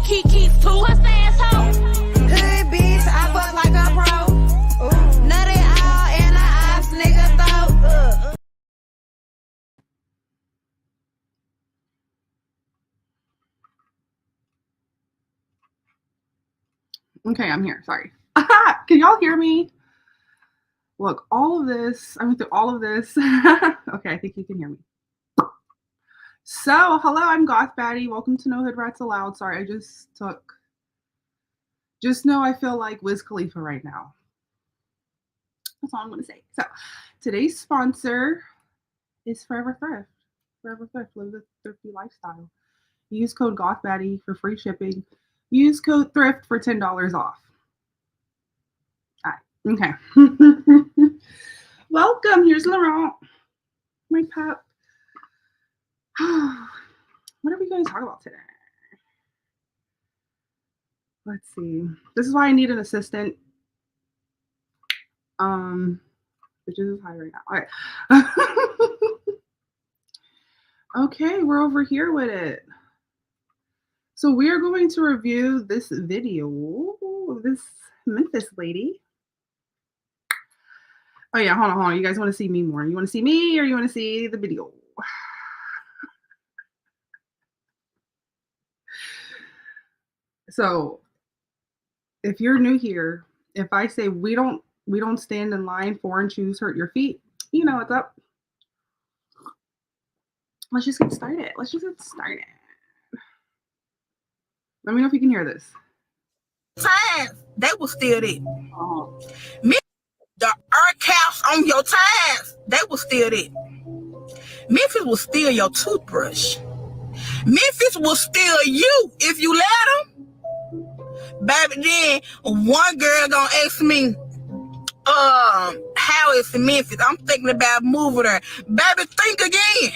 Kiki's too. What's the asshole? Hood bitch, I fuck like a pro. Nutty all in the eyes, nigga throat. Okay, I'm here. Sorry. Can y'all hear me? Look, all of this, I went through all of this. Okay, I think you can hear me. So, hello, I'm Goth Baddie. Welcome to No Hood Rats Allowed. Sorry, I just know I feel like Wiz Khalifa right now. That's all I'm going to say. So, today's sponsor is Forever Thrift. Forever Thrift, live the thrifty lifestyle. Use code GothBaddie for free shipping. Use code THRIFT for $10 off. All right, okay. Welcome. Here's Laurent, my pup. What are we going to talk about today? Let's see. This is why I need an assistant. Which is high right now. All right. Okay, we're over here with it. So we are going to review this video of this Memphis lady. Oh yeah, hold on. You guys want to see me more? You want to see me or you want to see the video? So if you're new here, if I say we don't stand in line, foreign shoes hurt your feet, you know what's up. Let's just get started. Let me know if you can hear this. Times they will steal it. The earth caps on your tires, they will steal it. Memphis will steal your toothbrush. Memphis will steal you if you let them. Baby, then one girl gonna ask me, how is Memphis? I'm thinking about moving there. Baby, think again.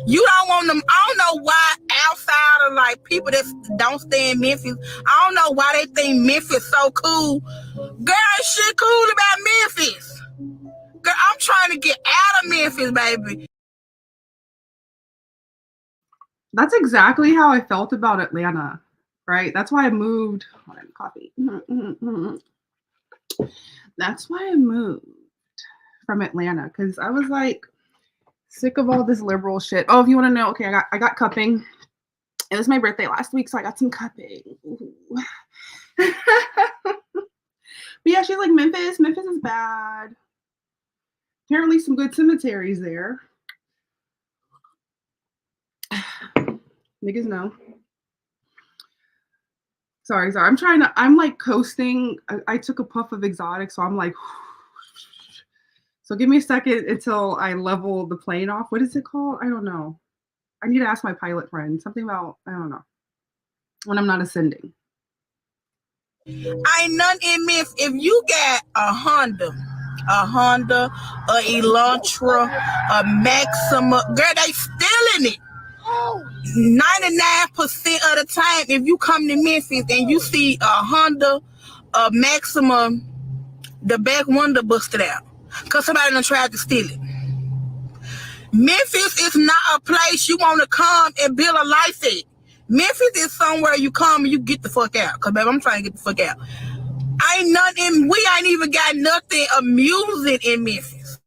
You don't want them. I don't know why outside of like people that don't stay in Memphis, I don't know why they think Memphis so cool. Girl, shit cool about Memphis. Girl, I'm trying to get out of Memphis, baby. That's exactly how I felt about Atlanta, right? That's why I moved. Hold on, coffee. That's why I moved from Atlanta, because I was like sick of all this liberal shit. Oh, if you want to know, okay, I got cupping. It was my birthday last week, so I got some cupping. But yeah, she's like, Memphis is bad. Apparently some good cemeteries there. Niggas know. Sorry. I'm like coasting. I took a puff of exotic, so I'm like, so give me a second until I level the plane off. What is it called? I don't know. I need to ask my pilot friend. Something about, I don't know. When I'm not ascending. I ain't none in Memphis. If you got a Honda, a Elantra, a Maxima, girl, they stealing it. 99% of the time, if you come to Memphis and you see a Honda, a Maxima, the back window busted out because somebody done tried to steal it. Memphis is not a place you want to come and build a life at. Memphis is somewhere you come and you get the fuck out. Because, baby, I'm trying to get the fuck out. We ain't even got nothing amusing in Memphis.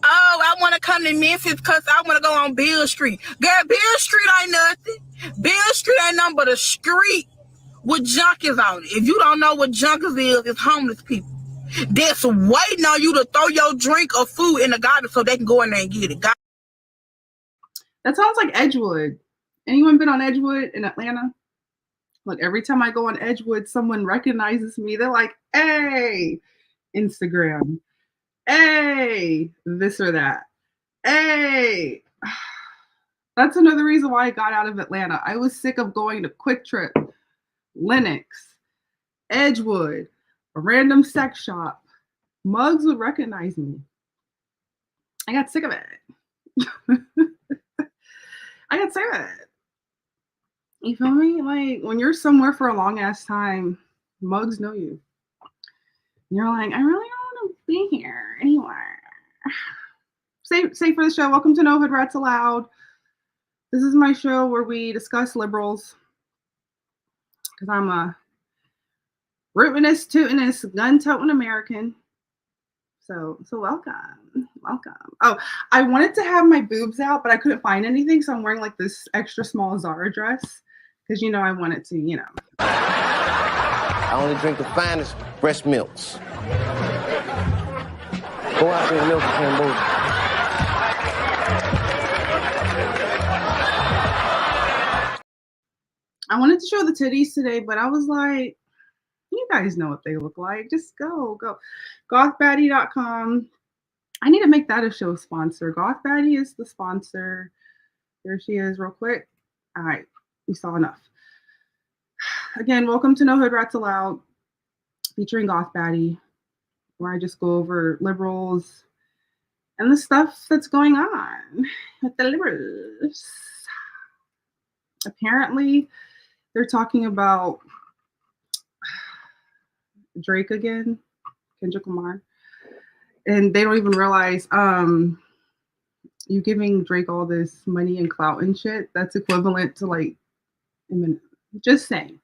Oh, I want to come to Memphis because I want to go on Beale Street. Girl, Beale Street ain't nothing. Beale Street ain't nothing but a street with junkies on it. If you don't know what junkies is, it's homeless people that's waiting on you to throw your drink or food in the garbage so they can go in there and get it. That sounds like Edgewood. Anyone been on Edgewood in Atlanta? Look, every time I go on Edgewood, someone recognizes me. They're like, hey, Instagram. Hey, this or that. Hey. That's another reason why I got out of Atlanta. I was sick of going to Quick Trip, Lenox, Edgewood, a random sex shop. Mugs would recognize me. I got sick of it. I got sick of it. You feel me? Like, when you're somewhere for a long ass time, mugs know you. You're like, I really don't want to be here anymore. Say for the show, welcome to No Hood Rats Allowed. This is my show where we discuss liberals, because I'm a rootinest, tootinest, gun-toting American. So welcome. Oh, I wanted to have my boobs out, but I couldn't find anything, so I'm wearing like this extra small Zara dress, because I wanted to, I only drink the finest breast milks. Go out there and milk in Cambodia. I wanted to show the titties today, but I was like, you guys know what they look like. Just go. Gothbaddie.com. I need to make that a show sponsor. Gothbaddie is the sponsor. There she is, real quick. All right, we saw enough. Again, welcome to No Hood Rats Allowed, featuring Gothbaddie, where I just go over liberals and the stuff that's going on with the liberals. Apparently, they're talking about Drake again, Kendrick Lamar, and they don't even realize you giving Drake all this money and clout and shit, that's equivalent to like just saying.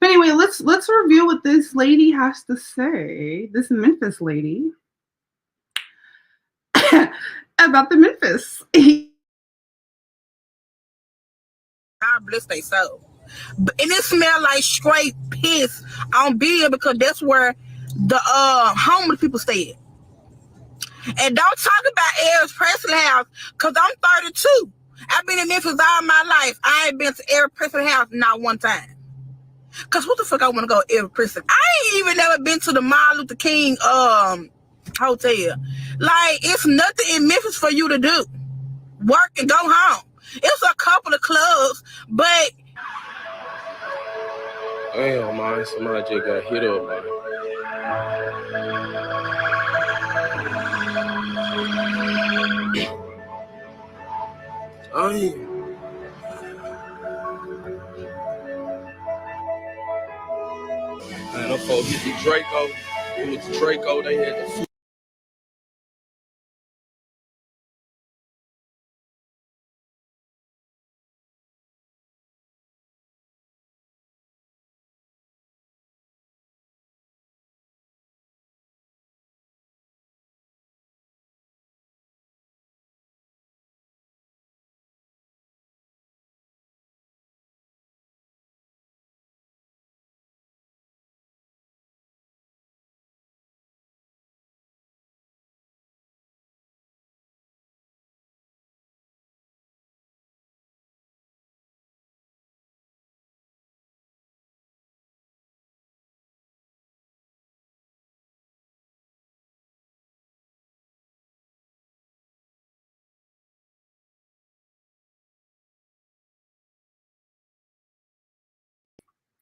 But anyway, let's review what this lady has to say, this Memphis lady, about the Memphis. God bless they soul. And it smell like straight piss on Bill, because that's where the homeless people stay. And don't talk about Elvis Presley house, because I'm 32. I've been in Memphis all my life. I ain't been to Elvis Presley house not one time. Because what the fuck I want to go Elvis Presley? I ain't even never been to the Martin Luther King hotel. Like, it's nothing in Memphis for you to do. Work and go home. It's a couple of clubs, but damn, man, somebody just got hit up, man. Oh, yeah. Man, them folks hit the Draco. It was the Draco, they had the food.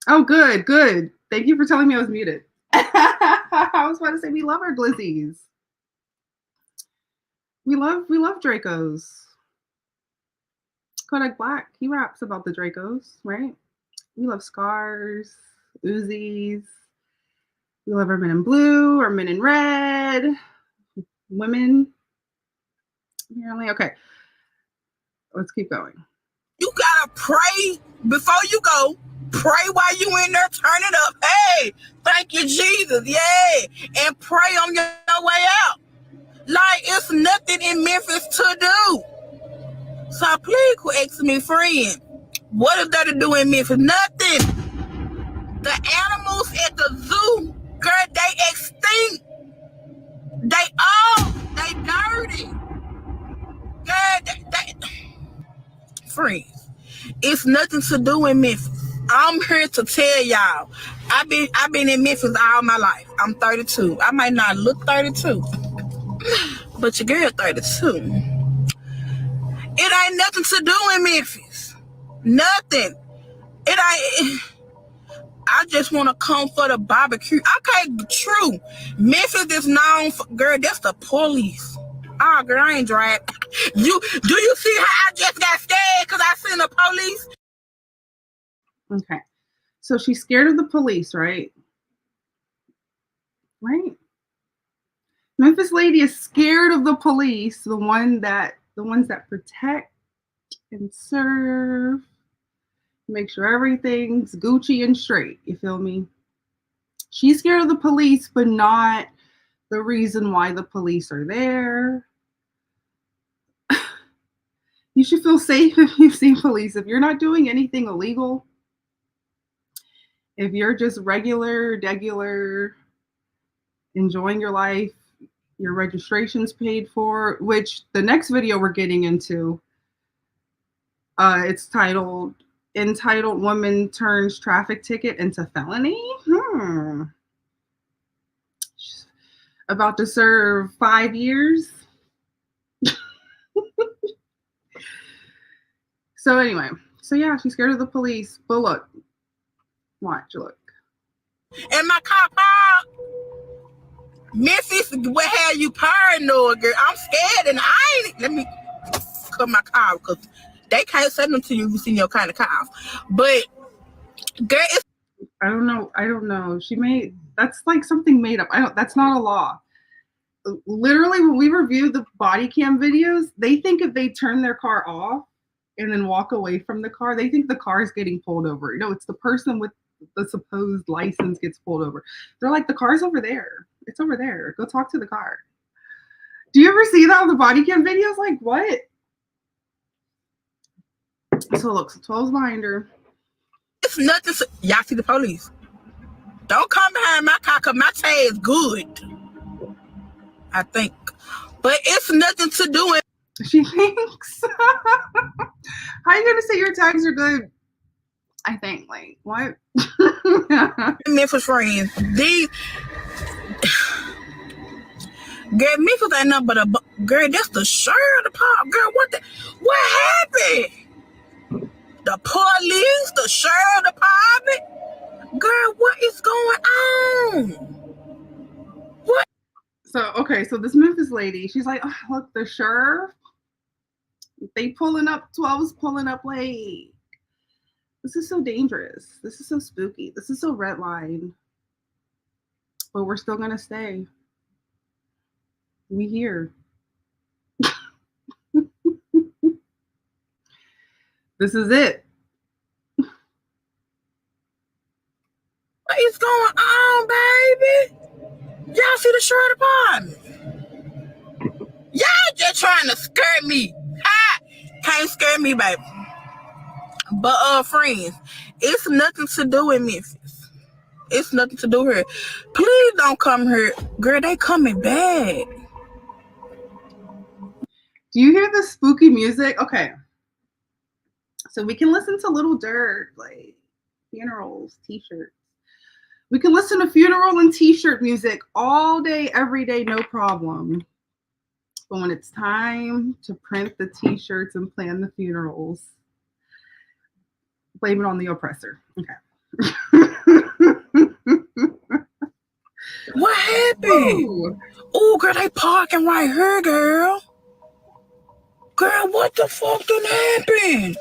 Oh, good. Thank you for telling me I was muted. I was about to say, we love our glizzies. We love Dracos. Kodak Black, he raps about the Dracos, right? We love Scars, Uzis. We love our men in blue, our men in red, women. Apparently, okay. Let's keep going. you gotta pray before you go. Pray while you in there, turn it up. Hey, thank you, Jesus. Yeah. And pray on your way out. Like, it's nothing in Memphis to do. So please quit asking me, friend, what is there to do in Memphis? Nothing. The animals at the zoo, girl, they extinct. They dirty. Girl, they friends. It's nothing to do in Memphis. I'm here to tell y'all. I've been in Memphis all my life. I'm 32. I might not look 32, but your girl 32. It ain't nothing to do in Memphis. Nothing. It ain't. I just want to come for the barbecue. Okay, true. Memphis is known for, girl, that's the police. Oh, girl, I ain't drag. Do you see how I just got scared because I seen the police? Okay. So she's scared of the police, right? Right? Memphis lady is scared of the police, the ones that protect and serve. Make sure everything's Gucci and straight. You feel me? She's scared of the police, but not the reason why the police are there. You should feel safe if you see police. If you're not doing anything illegal, if you're just regular, enjoying your life, your registration's paid for, which the next video we're getting into, it's entitled Woman Turns Traffic Ticket into Felony. About to serve 5 years. So anyway, so yeah, she's scared of the police. But look, look. And my car parked. Memphis, what have you paranoid, girl? I'm scared and I ain't. Let me cut my car because they can't send them to you if you see your kind of car. But girl, it's I don't know. That's like something made up. That's not a law. Literally, when we review the body cam videos, they think if they turn their car off and then walk away from the car, they think the car is getting pulled over. No, it's the person with the supposed license gets pulled over. They're like, the car's over there. It's over there. Go talk to the car. Do you ever see that on the body cam videos? Like, what? So look, so 12's behind her. It's nothing. Y'all see the police? Don't come behind my car because my tag is good, I think. But it's nothing to do with. She thinks. How are you going to say your tags are good? I think, like, what? Memphis friends. These. Girl, Memphis ain't nothing but a. Girl, that's the sheriff department. Girl, what happened? The police, the sheriff department. Girl, what is going on? What? So, okay, so this Memphis lady, she's like, oh, look, the sheriff. They pulling up, 12's pulling up late. This is so dangerous. This is so spooky. This is so red line. But we're still gonna stay. We here. This is it. What is going on, baby? Y'all see the sheriff department? Y'all just trying to scare me. Ha! Can't scare me, baby. But friends, it's nothing to do with Memphis. It's nothing to do here. Please don't come here. Girl, they coming back. Do you hear the spooky music? Okay. So we can listen to Little Dirt, like funerals, t-shirts. We can listen to funeral and t-shirt music all day, every day, no problem. But when it's time to print the t-shirts and plan the funerals, blame it on the oppressor. Okay. What happened? Oh, girl, they parking right here, girl. Girl, what the fuck done happened?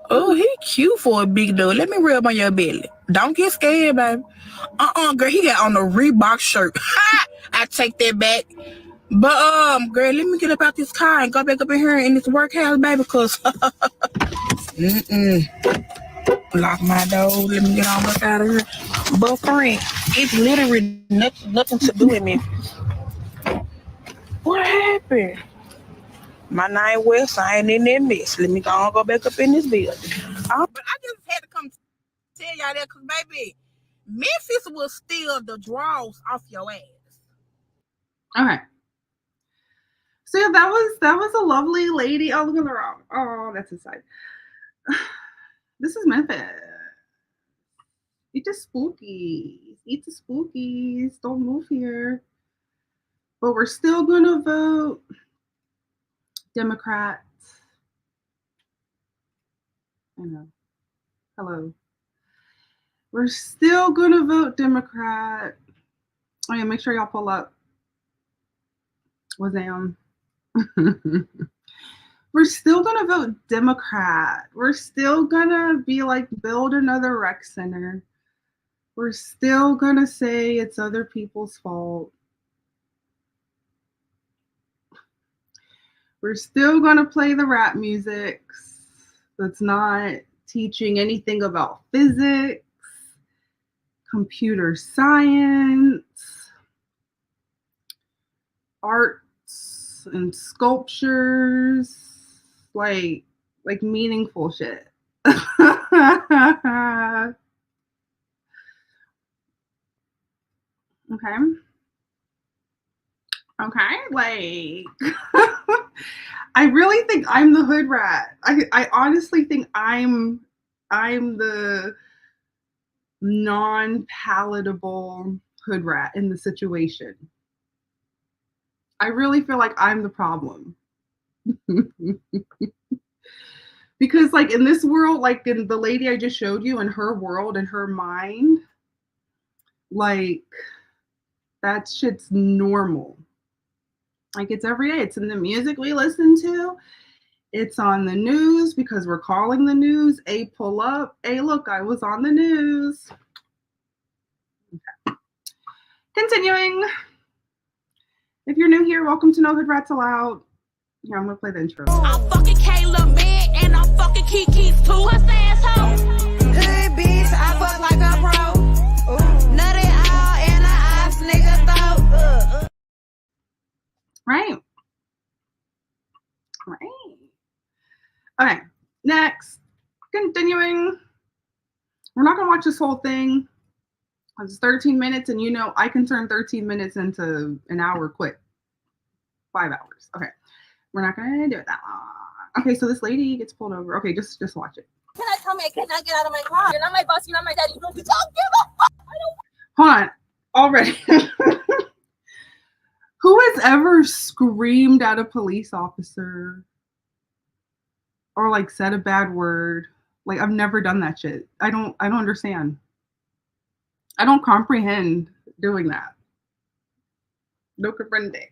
Oh, he cute for a big dude. Let me rub on your belly. Don't get scared, baby. Girl, he got on a Reebok shirt. Ha! I take that back. But, girl, let me get up out this car and go back up in here in this workhouse, baby, because, lock my door. Let me get on up out of here. But, friend, it's literally nothing to do with me. What happened? My name West, I ain't in that mess. Let me go back up in this building. But I just had to come tell y'all that because, baby, Memphis will steal the draws off your ass. Okay. So yeah, that was a lovely lady. Oh, look at her. Oh, that's inside. This is Memphis. Eat the spookies. Eat the spookies. Don't move here. But we're still gonna vote Democrats. I know. Hello. We're still gonna vote Democrat. Oh yeah, make sure y'all pull up. Wazam. We're still gonna vote Democrat. We're still gonna be like, build another rec center. We're still gonna say it's other people's fault. We're still going to play the rap music that's not teaching anything about physics, computer science, arts and sculptures, like meaningful shit. Okay, like I really think I'm the hood rat. I honestly think I'm the non-palatable hood rat in the situation. I really feel like I'm the problem. Because like in this world, like in the lady I just showed you, in her world, in her mind, like that shit's normal. Like it's every day. It's in the music we listen to. It's on the news because we're calling the news. A pull up. Hey, look, I was on the news. Okay. Continuing. If you're new here, welcome to No Hood Rats Allowed. Here, I'm gonna play the intro. I'm fucking Kayla Meg and I'm fucking Kiki's too. Puss asshole. Hood bitch, I fuck like a pro. Nut it all in a ass nigga throat. Right. Okay, next. Continuing. We're not gonna watch this whole thing. It's 13 minutes, and you know I can turn 13 minutes into an hour quick. 5 hours. Okay. We're not gonna do it that long. Okay, so this lady gets pulled over. Okay, just watch it. Can I tell me I cannot get out of my car? You're not my boss, you're not my daddy. You don't give a fuck. Hold on. Already. Who has ever screamed at a police officer or like said a bad word? Like I've never done that shit. I don't understand. I don't comprehend doing that. No comprende.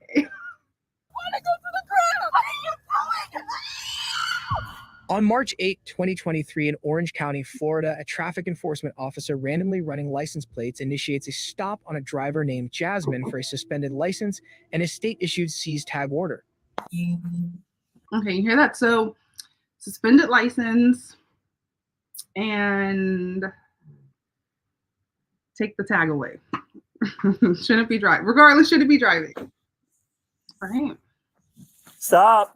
On March 8, 2023, in Orange County, Florida, a traffic enforcement officer randomly running license plates initiates a stop on a driver named Jasmine for a suspended license and a state-issued seize tag order. Okay, you hear that? So, suspended license and take the tag away. Shouldn't be driving. Regardless, shouldn't be driving. All right. Stop.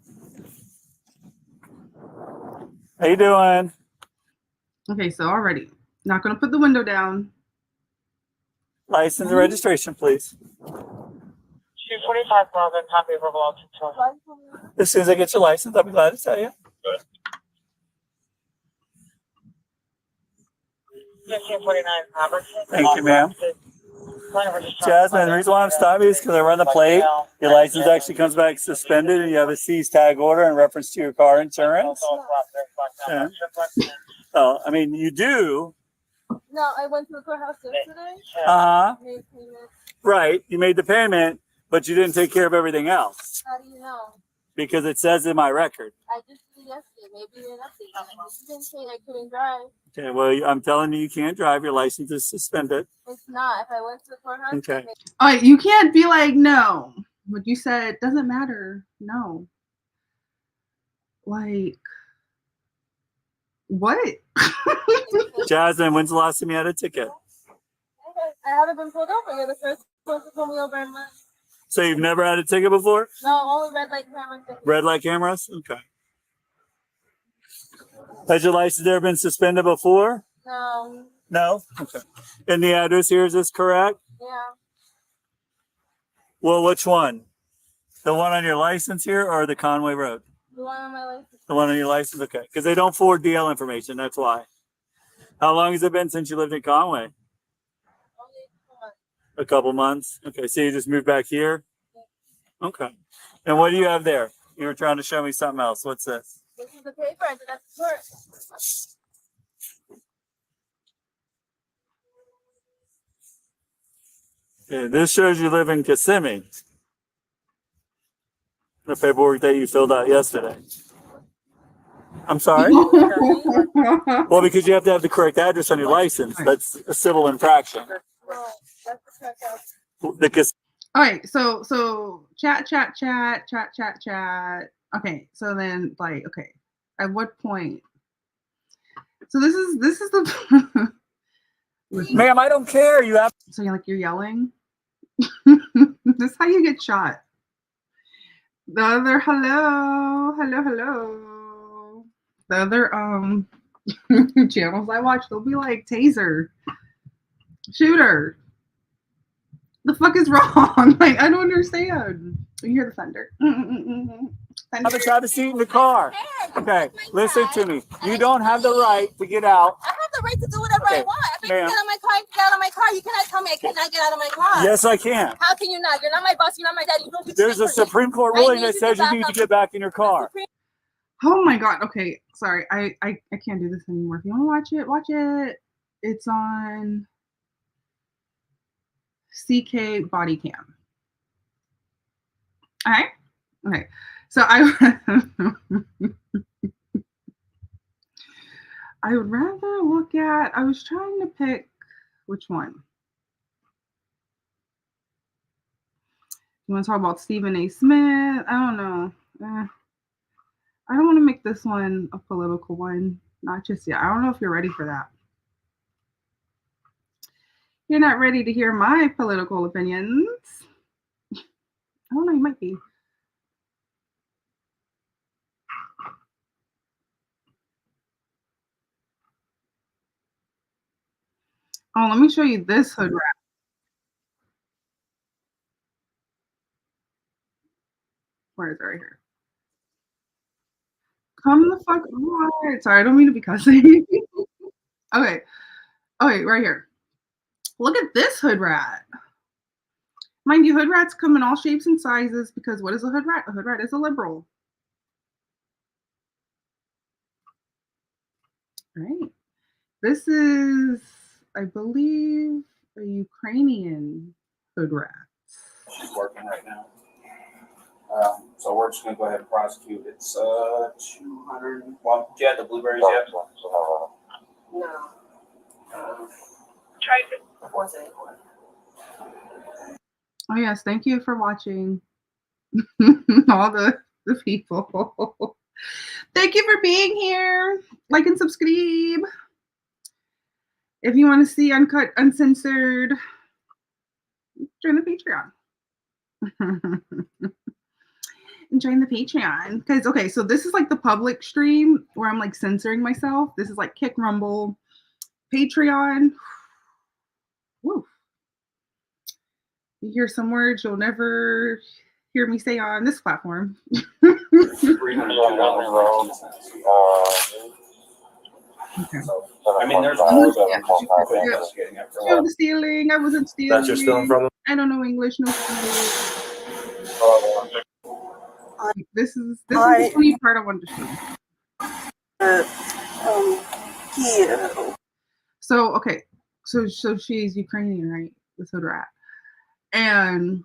How you doing? Okay, so already. Not going to put the window down. License and registration, please. 245 Melvin, copy of verbal control. As soon as I get your license, I'll be glad to tell you. 1549 Robertson. Thank you, ma'am. Jasmine, the reason why I'm stopping you is because I run the plate. Your license actually comes back suspended and you have a seize tag order in reference to your car insurance. Yeah. Oh, I mean, you do. No, I went to the courthouse yesterday. Uh-huh. Made payment. Right. You made the payment, but you didn't take care of everything else. How do you know? Because it says in my record. I just did it yesterday. Maybe you didn't update it. You didn't say I couldn't drive. Okay, well, I'm telling you, you can't drive. Your license is suspended. It's not. If I went to the courthouse. Okay. All right, you can't be like, no. What you said doesn't matter. No. Like, what? Jasmine, when's the last time you had a ticket? I haven't been pulled over. You're the first one to pull me over in months. So you've never had a ticket before? No, only red light camera. Red light cameras? Okay. Has your license ever been suspended before? No. No? Okay. And the address here, is this correct? Yeah. Well, which one? The one on your license here or the Conway Road? The one on my license. The one on your license? Okay. Because they don't forward DL information. That's why. How long has it been since you lived in Conway? Only 2 months. A couple months. Okay. So you just moved back here? Okay. And what do you have there? You were trying to show me something else. What's this? This is the paper. I did that to court. Okay, this shows you live in Kissimmee. The paperwork that you filled out yesterday. I'm sorry? Well, because you have to have the correct address on your license. That's a civil infraction. No, that's the correct address. The All right, so chat. Okay, so then like, okay, at what point? So this is the Ma'am, I don't care. You have so you're yelling. This is how you get shot. The other hello. The other channels I watch, they'll be like taser, shooter. The fuck is wrong? Like I don't understand. You hear the thunder. have a seat in the car. Okay, listen to me. You don't have the right to get out. I have the right to do whatever I want. If I Ma'am. can get out of my car, I can get out of my car. You cannot tell me I cannot get out of my car. Yes, I can. How can you not? You're not my boss. You're not my daddy. You don't do There's a shit for me. Supreme Court I ruling need that you says to you back need to up. get back in your car. Oh my god. Okay, sorry. I can't do this anymore. If you want to watch it. It's on CK Body Cam. Okay. So I would rather look at. I was trying to pick which one. You want to talk about Stephen A. Smith? I don't know. I don't want to make this one a political one. Not just yet. I don't know if you're ready for that. You're not ready to hear my political opinions. I don't know. You might be. Oh, let me show you this hood rat. Where is it? Right here. Come the fuck on. Sorry, I don't mean to be cussing. Okay. Right here. Look at this hood rat. Mind you, hood rats come in all shapes and sizes because what is a hood rat? A hood rat is a liberal. Right. This is, I believe, a Ukrainian hood rat. She's working right now. So we're just gonna go ahead and prosecute. It's 200. Well, do you have the blueberries yet? No. Try it. Oh yes, thank you for watching. All the people. Thank you for being here. Like and subscribe. If you want to see uncut, uncensored, join the Patreon. And join the Patreon. Because, okay, so this is like the public stream where I'm like censoring myself. This is like Kick Rumble, Patreon. Woo. You hear some words you'll never hear me say on this platform. $302. Okay. So, I mean, there's more of Yeah. investigating after a Show while. the stealing. I wasn't stealing. That's your stealing from them? I don't know English. No stealing. This is the funny part I wanted to show. So okay, so she's Ukrainian, right? This hood rat, and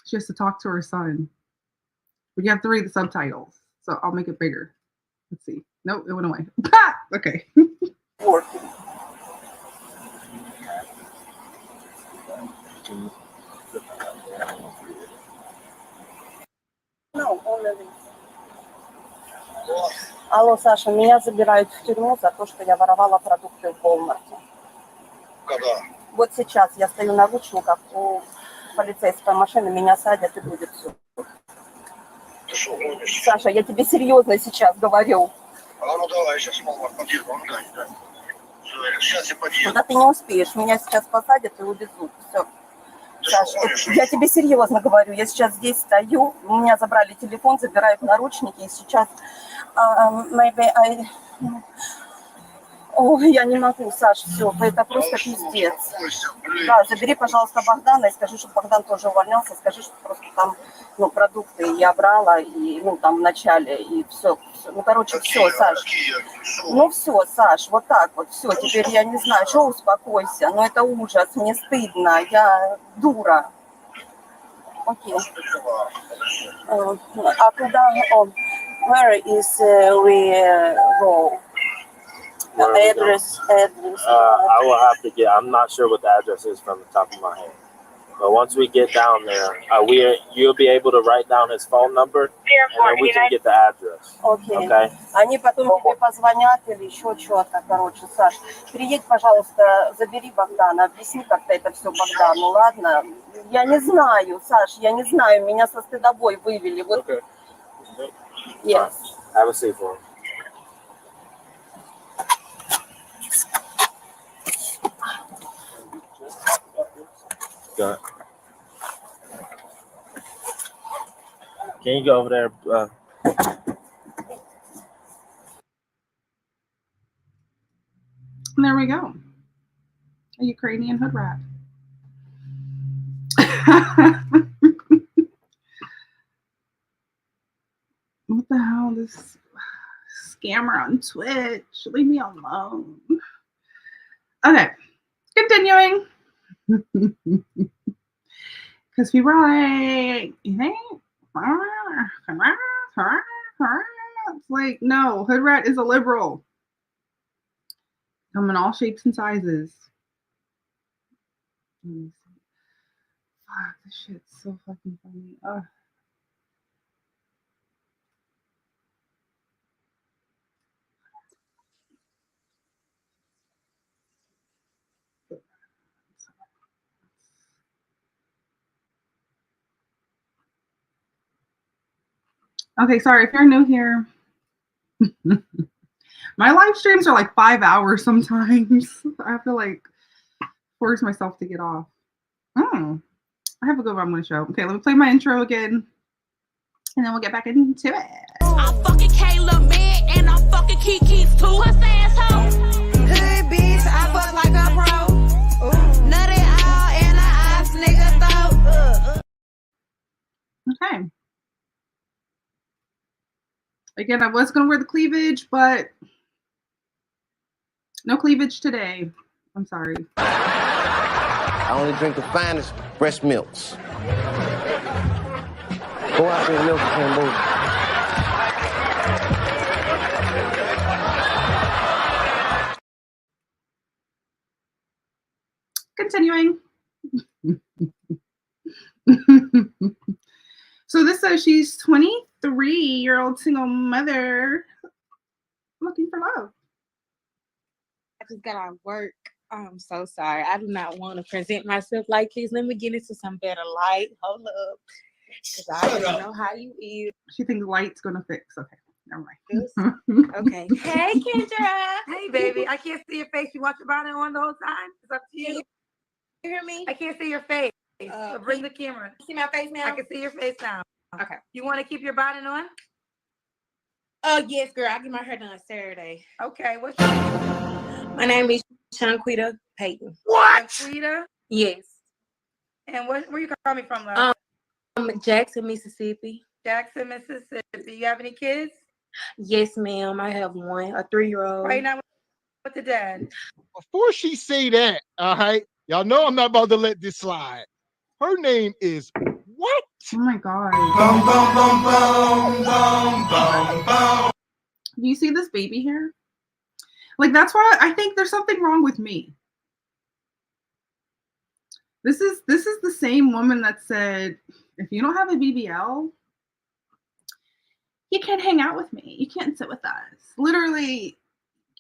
she has to talk to her son, but you have to read the subtitles. So I'll make it bigger. Let's see. Nope, it went away. Okay. Алло, Саша, меня забирают в тюрьму за то, что я воровала продукты в Walmart. Когда? Вот сейчас я стою на наручниках у полицейской машины, меня садят и будет все. Ты что, гонишь? Саша, я тебе серьезно сейчас говорю. А ну давай, сейчас Walmart подъеду, он гонит, да? Сейчас я подъеду. Куда ты не успеешь, меня сейчас посадят и увезут. Все. Саша, я тебе серьезно говорю, я сейчас здесь стою, у меня забрали телефон, забирают наручники, и сейчас maybe I... Ой, я не могу, Саш, все, это просто пиздец. Да, забери, пожалуйста, Богдана и скажи, чтобы Богдан тоже увольнялся, скажи, что просто там, ну, продукты я брала, и, ну, там, в начале, и все. Ну, короче, все, Саш. Ну, все, Саш, вот так вот, все, теперь я не знаю, что успокойся, но это ужас, мне стыдно, я дура. Окей. А куда, where is we go? Address. I will have to get. I'm not sure what the address is from the top of my head. But once we get down there, you'll be able to write down his phone number, and then we can get the address. Окей. Okay? Они потом тебе позвонят или еще что-то, короче, Саш. Приедь, пожалуйста, забери Богдана, объясни как-то это все Богдану, ладно? Я не знаю, Саш, я не знаю, меня со стыдобой вывели. Вот. Okay. Yes. Have a seat for him. Go. Can you go over there? And there we go. A Ukrainian hood rat. What the hell? This scammer on Twitch. Leave me alone. Okay. Continuing. Because people are like, you think? It's like, no, hood rat is a liberal. Come in all shapes and sizes. Fuck, this shit's so fucking funny. Ugh. Okay, sorry, if you're new here. My live streams are like 5 hours sometimes. I have to like force myself to get off. Oh, I have a good one I'm going to show. Okay, let me play my intro again. And then we'll get back into it. I'm fucking Kayla man and I'm fucking Kiki's too. Puss asshole. Hood bitch, I fuck like a pro. Nutty all in the ass, nigga throat. Okay. Again, I was going to wear the cleavage, but no cleavage today. I'm sorry. I only drink the finest breast milks. Go out there and milk and move. Continuing. So this says she's 23-year-old single mother looking for love. I just got out of work. I'm so sorry. I do not want to present myself like this. Let me get into some better light. Hold up. Because I already know how you is. She thinks light's going to fix. Okay, never mind. Okay. Hey, Kendra. Hey, baby. I can't see your face. You want your bonnet on the whole time? It's up to you. You hear me? I can't see your face. So bring the camera. See my face now? I can see your face now. Okay. You want to keep your bonnet on? Oh, yes, girl. I get my hair done Saturday. Okay. What's your name? My name is Shanquita Payton. What? Shanquita? Yes. And where you coming from, love? Jackson, Mississippi. Jackson, Mississippi. You have any kids? Yes, ma'am. I have one, a 3-year-old. Right now with the dad. Before she say that, all right, y'all know I'm not about to let this slide. Her name is what? Oh my god. Bum, bum, bum, bum, bum, bum, bum. Do you see this baby hair? Like, that's why I think there's something wrong with me. This is the same woman that said, if you don't have a BBL, you can't hang out with me. You can't sit with us. Literally,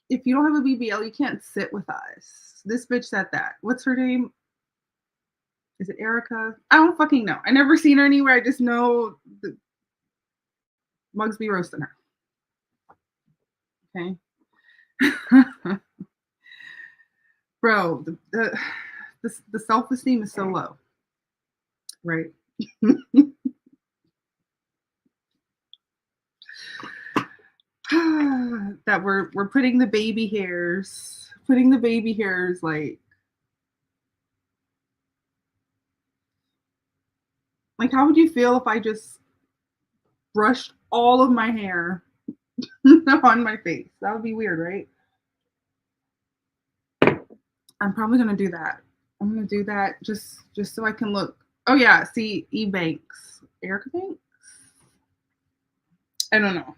if you don't have a BBL, you can't sit with us. This bitch said that. What's her name? Is it Erica? I don't fucking know. I never seen her anywhere. I just know the Mugs be roasting her. Okay. Bro, the self-esteem is so low, right? That we're putting the baby hairs like how would you feel if I just brushed all of my hair on my face? That would be weird, right? I'm probably gonna do that. I'm gonna do that just so I can look. Oh yeah, see, E Banks, Erica Banks. I don't know.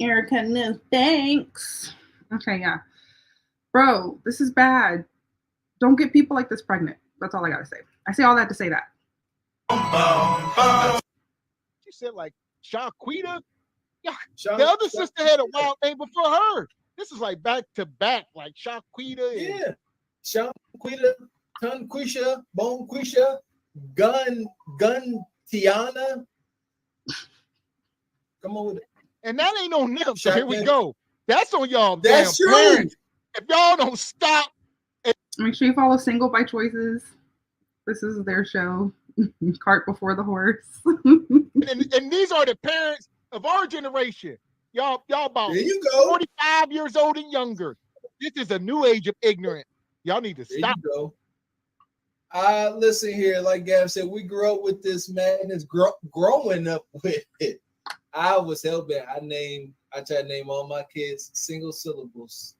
Erica, no thanks. Okay, yeah, bro, this is bad. Don't get people like this pregnant. That's all I gotta say. I say all that to say that. She said like Shaquita. Yeah, the other sister had a wild name before her. This is like back to back, like Shaquita. Yeah, Shaquita, Tunquisha, Bonquisha, Gun Tiana. Come on with it. And that ain't no nip. So here we go. That's on y'all. That's damn true. parents. If y'all don't stop, Make sure you follow Single by Choices. This is their show. Cart before the horse. and these are the parents of our generation. Y'all about There you go. 45 years old and younger. This is a new age of ignorance. Y'all need to stop. There you go. Listen here, like Gab said, we grew up with this madness, growing up with it. I was hell-bent. I tried to name all my kids single syllables.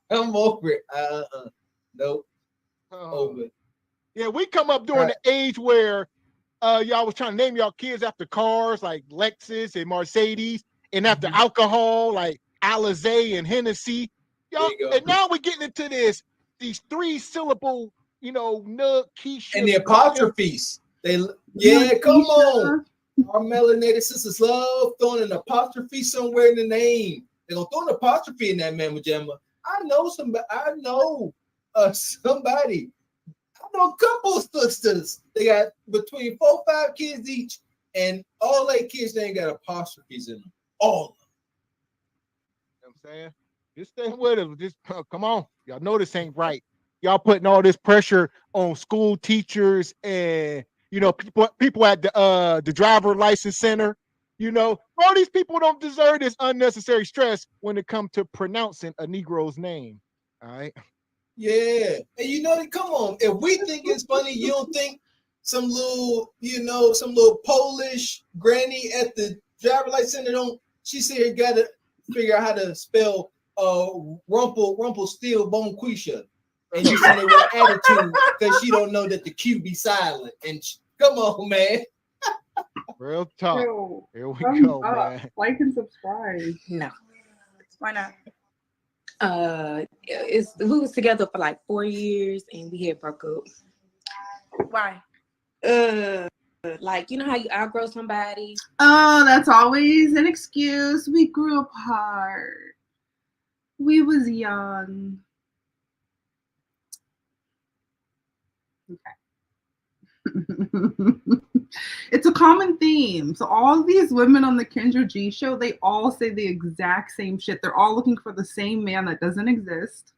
I'm over it. Nope. Over it. Yeah, we come up during the age where y'all was trying to name y'all kids after cars like Lexus and Mercedes, and after alcohol like Alizé and Hennessy. Y'all, and now we're getting into these 3-syllable, Nug, Keisha, And the apostrophes. Come on. Our melanated sisters love throwing an apostrophe somewhere in the name. They're gonna throw an apostrophe in that Mamma Jamma. I know somebody. I know a couple of sisters. They got between 4 or 5 kids each, and all 8 kids they ain't got apostrophes in them. All of them. You know what I'm saying? Just stay with it. Just come on. Y'all know this ain't right. Y'all putting all this pressure on school teachers and people at the driver license center. All these people don't deserve this unnecessary stress when it comes to pronouncing a Negro's name. All right. Yeah. And come on. If we think it's funny, you don't think some little Polish granny at the driver license center she said you gotta figure out how to spell Rumpelstiltskin Bonquisha. And you send it with attitude because she don't know that the Q be silent. And come on, man. Real talk. Yo, Here we go, man. Like and subscribe. No. Why not? We was together for like 4 years and we had broke up. Why? Like how you outgrow somebody. Oh, that's always an excuse. We grew apart. We was young. Okay. It's a common theme. So all of these women on the Kendra G show, they all say the exact same shit. They're all looking for the same man that doesn't exist.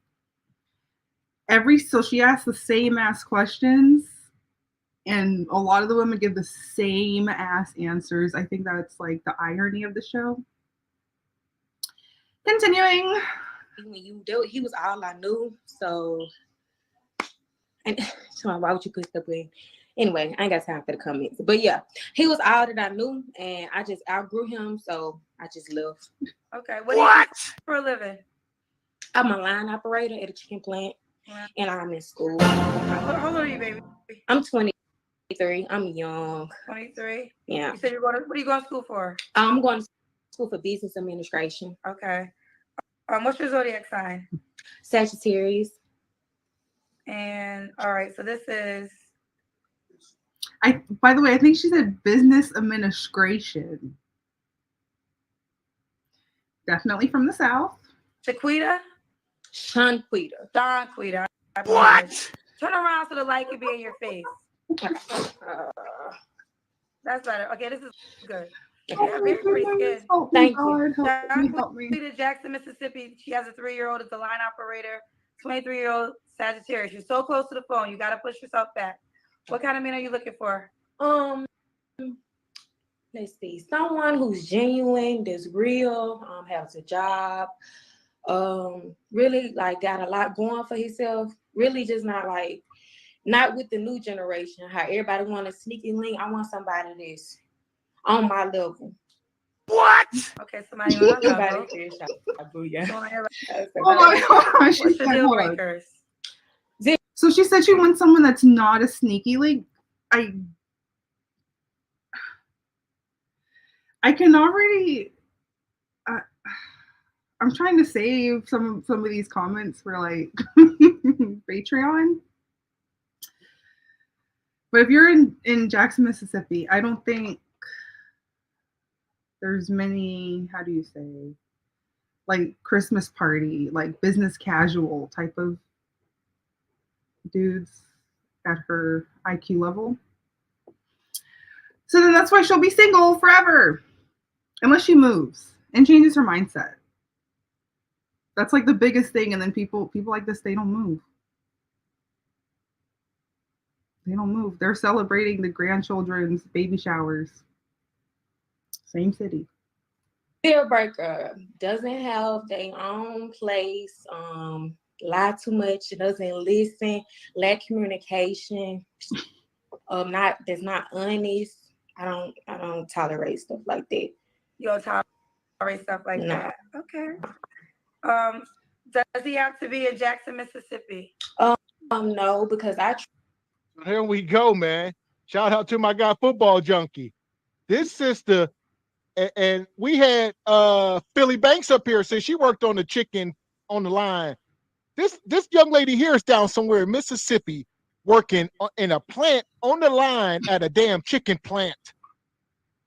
So she asks the same ass questions, and a lot of the women give the same ass answers. I think that's like the irony of the show. Continuing. He was all I knew. So, and why would you put stuff in? Anyway, I ain't got time for the comments. But yeah, he was all that I knew, and I just outgrew him, so I just left. Okay. What do you do for a living? I'm a line operator at a chicken plant, and I'm in school. How old are you, baby? I'm 23. I'm young. 23? Yeah. You said what are you going to school for? I'm going to school for business administration. Okay. What's your zodiac sign? Sagittarius. And all right, so this is. By the way, I think she said business administration. Definitely from the South. Shaquita? Shaquita. Shaquita. What? Turn around so the light can be in your face. That's better. Okay, this is good. Yeah, very pretty skin. Thank you. Shaquita Jackson, Mississippi. She has a 3-year-old. It's a line operator. 23-year-old Sagittarius. You're so close to the phone. You got to push yourself back. What kind of man are you looking for? Let's see. Someone who's genuine, that's real, has a job, really like got a lot going for himself. Really just not with the new generation. How everybody want a sneaky link. I want somebody that's on my level. What? Okay, somebody on my level. Oh my gosh. What's the deal breakers? So she said she wants someone that's not a sneaky link. I can already. I'm trying to save some of these comments for like Patreon. But if you're in Jackson, Mississippi, I don't think there's many, how do you say, like Christmas party, like business casual type of dudes at her IQ level. So then that's why she'll be single forever. Unless she moves and changes her mindset. That's like the biggest thing. And then people like this, they don't move. They don't move. They're celebrating the grandchildren's baby showers. Same city. Deal breaker doesn't have their own place. Lie too much. Doesn't listen. Lack communication. That's not honest. I don't tolerate stuff like that. You don't tolerate stuff like that. Okay. Does he have to be in Jackson, Mississippi? No, because Here we go, man. Shout out to my guy, Football Junkie. This sister, and we had Philly Banks up here, so she worked on the chicken on the line. This young lady here is down somewhere in Mississippi working in a plant on the line at a damn chicken plant.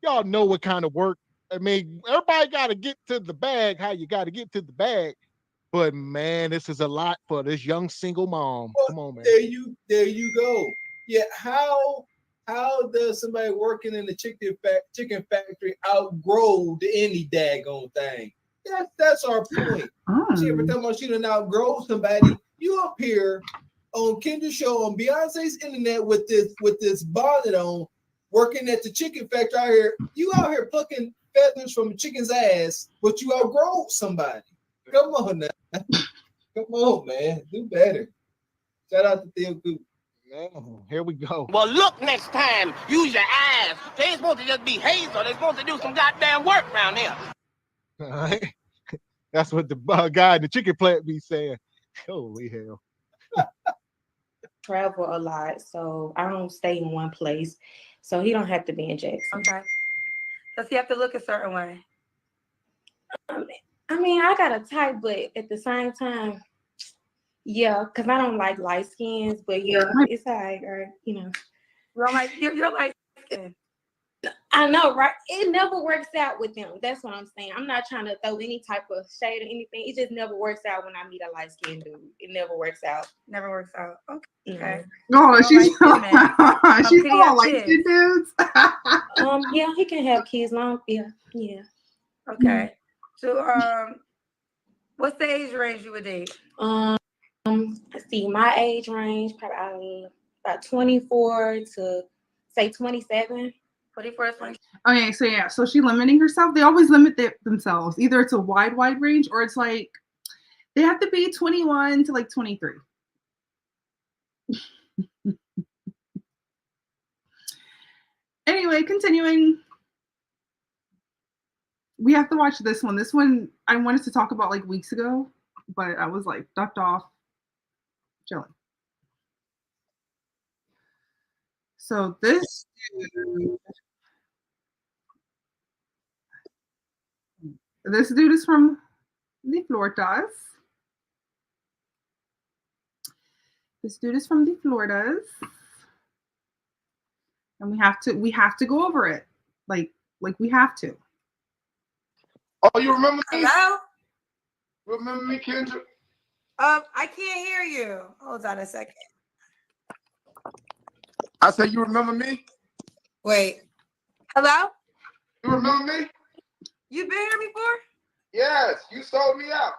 Y'all know what kind of work. I mean, everybody got to get to the bag, how you got to get to the bag. But man, this is a lot for this young single mom. Come on, man. There you go. Yeah, how does somebody working in the chicken factory outgrow any daggone thing? That's our point. She ever talking about she done outgrow somebody? You up here on Kendra's show on Beyonce's internet with this bonnet on, working at the chicken factory out here. You out here plucking feathers from a chicken's ass, but you outgrow somebody. Come on now. Come on, man. Do better. Shout out to Theo Coop. Here we go. Well, look next time. Use your eyes. They ain't supposed to just be hazel. They're supposed to do some goddamn work around here. All right. That's what the guy in the chicken plant be saying. Holy hell. travel a lot, so I don't stay in one place. So he don't have to be in Jackson. Okay. Does he have to look a certain way? I mean, I got a type, but at the same time, yeah, because I don't like light skins, but yeah, it's all right, or you know. You're light skin. I know, right? It never works out with them. That's what I'm saying. I'm not trying to throw any type of shade or anything. It just never works out when I meet a light skinned dude. It never works out. Never works out. Okay. No, she's she's all light skinned dudes. Yeah, he can have kids long. Yeah. Okay. So what's the age range you would date? Let's see, my age range probably about 24 to say 27. 24 to 20. Okay, so yeah, so she limiting herself. They always limit themselves. Either it's a wide range, or it's like they have to be 21 to like 23. Anyway, continuing. We have to watch this one. This one I wanted to talk about like weeks ago, but I was like ducked off, chilling. So this dude is from the Floridas. This dude is from the Floridas. And we have to go over it. Like we have to. Oh, you remember me? Hello? Remember me, Kendra? I can't hear you. Hold on a second. I said, you remember me? Wait. Hello? You remember me? You been here before? Yes, you sold me out.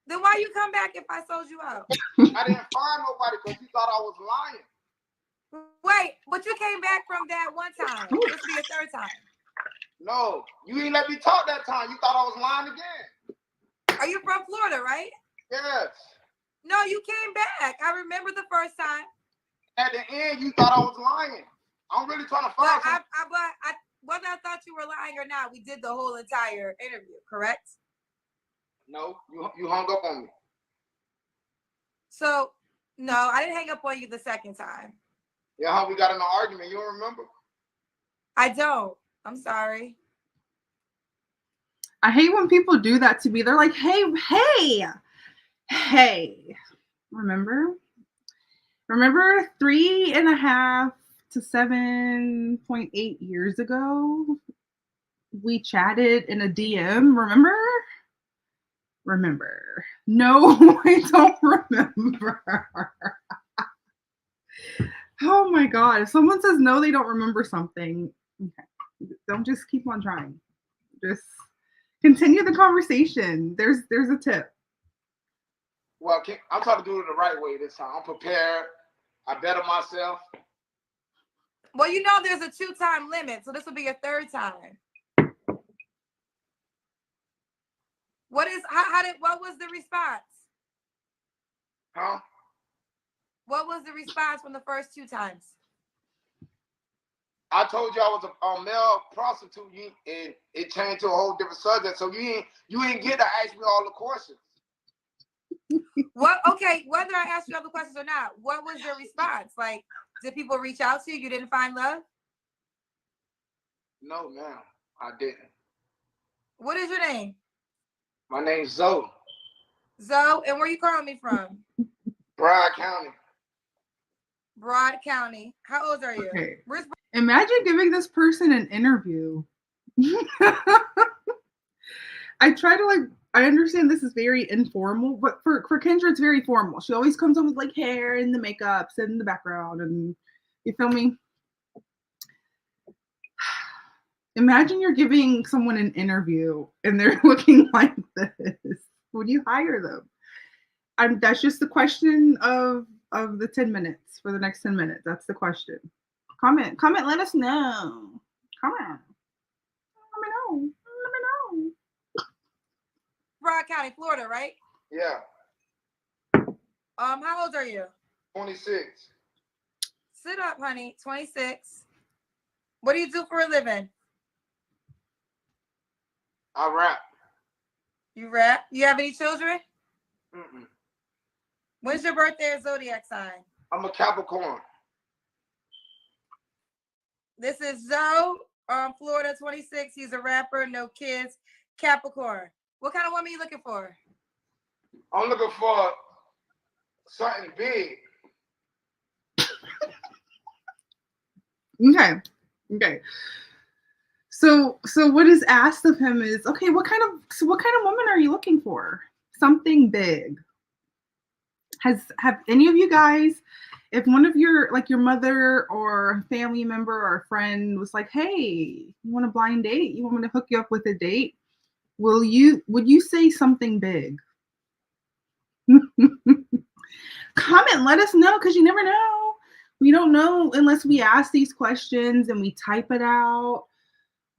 Then why you come back if I sold you out? I didn't find nobody because you thought I was lying. Wait, but you came back from that one time. This will be your third time. No, you didn't let me talk that time. You thought I was lying again. Are you from Florida, right? Yes. No, you came back. I remember the first time. At the end, you thought I was lying. I'm really trying to find something. Whether I thought you were lying or not, we did the whole entire interview, correct? No, you hung up on me. So, no, I didn't hang up on you the second time. Yeah, how we got in an argument. You don't remember? I don't. I'm sorry. I hate when people do that to me. They're like, hey. Remember Remember 3.5 to 7.8 years ago, we chatted in a DM, remember? No, I don't remember. Oh my God. If someone says no, they don't remember something, okay, don't just keep on trying. Just continue the conversation. There's a tip. Well, I'm trying to do it the right way this time. I'm prepared. I better myself. Well, you know there's a 2-time limit, so this will be your 3rd time. What was the response? Huh? What was the response from the first 2 times? I told you I was a male prostitute, and it changed to a whole different subject. So you ain't get to ask me all the questions. What? Okay, whether I asked you other questions or not, what was your response? Like, did people reach out to you? You didn't find love? No, ma'am, I didn't. What is your name? My name's Zoe. Zoe, and where you calling me from? Broward County. Broad County. How old are you? Okay. Imagine giving this person an interview. I try to I understand this is very informal, but for Kendra, it's very formal. She always comes on with like hair and the makeups and the background, and you feel me? Imagine you're giving someone an interview and they're looking like this. Would you hire them? That's just the question of the 10 minutes for the next 10 minutes. That's the question. Comment, let us know. Comment. Let me know. Broad County, Florida, right? Yeah. How old are you? 26. Sit up, honey. 26. What do you do for a living? I rap. You rap? You have any children? Mm-mm. When's your birthday or zodiac sign? I'm a Capricorn. This is Zoe, Florida, 26. He's a rapper, no kids, Capricorn. What kind of woman are you looking for? I'm looking for something big. Okay. So what is asked of him is, okay, what kind of woman are you looking for? Something big. Have any of you guys, if one of your mother or family member or a friend was like, hey, you want a blind date? You want me to hook you up with a date? Would you say something big? Comment, let us know, because you never know. We don't know unless we ask these questions and we type it out,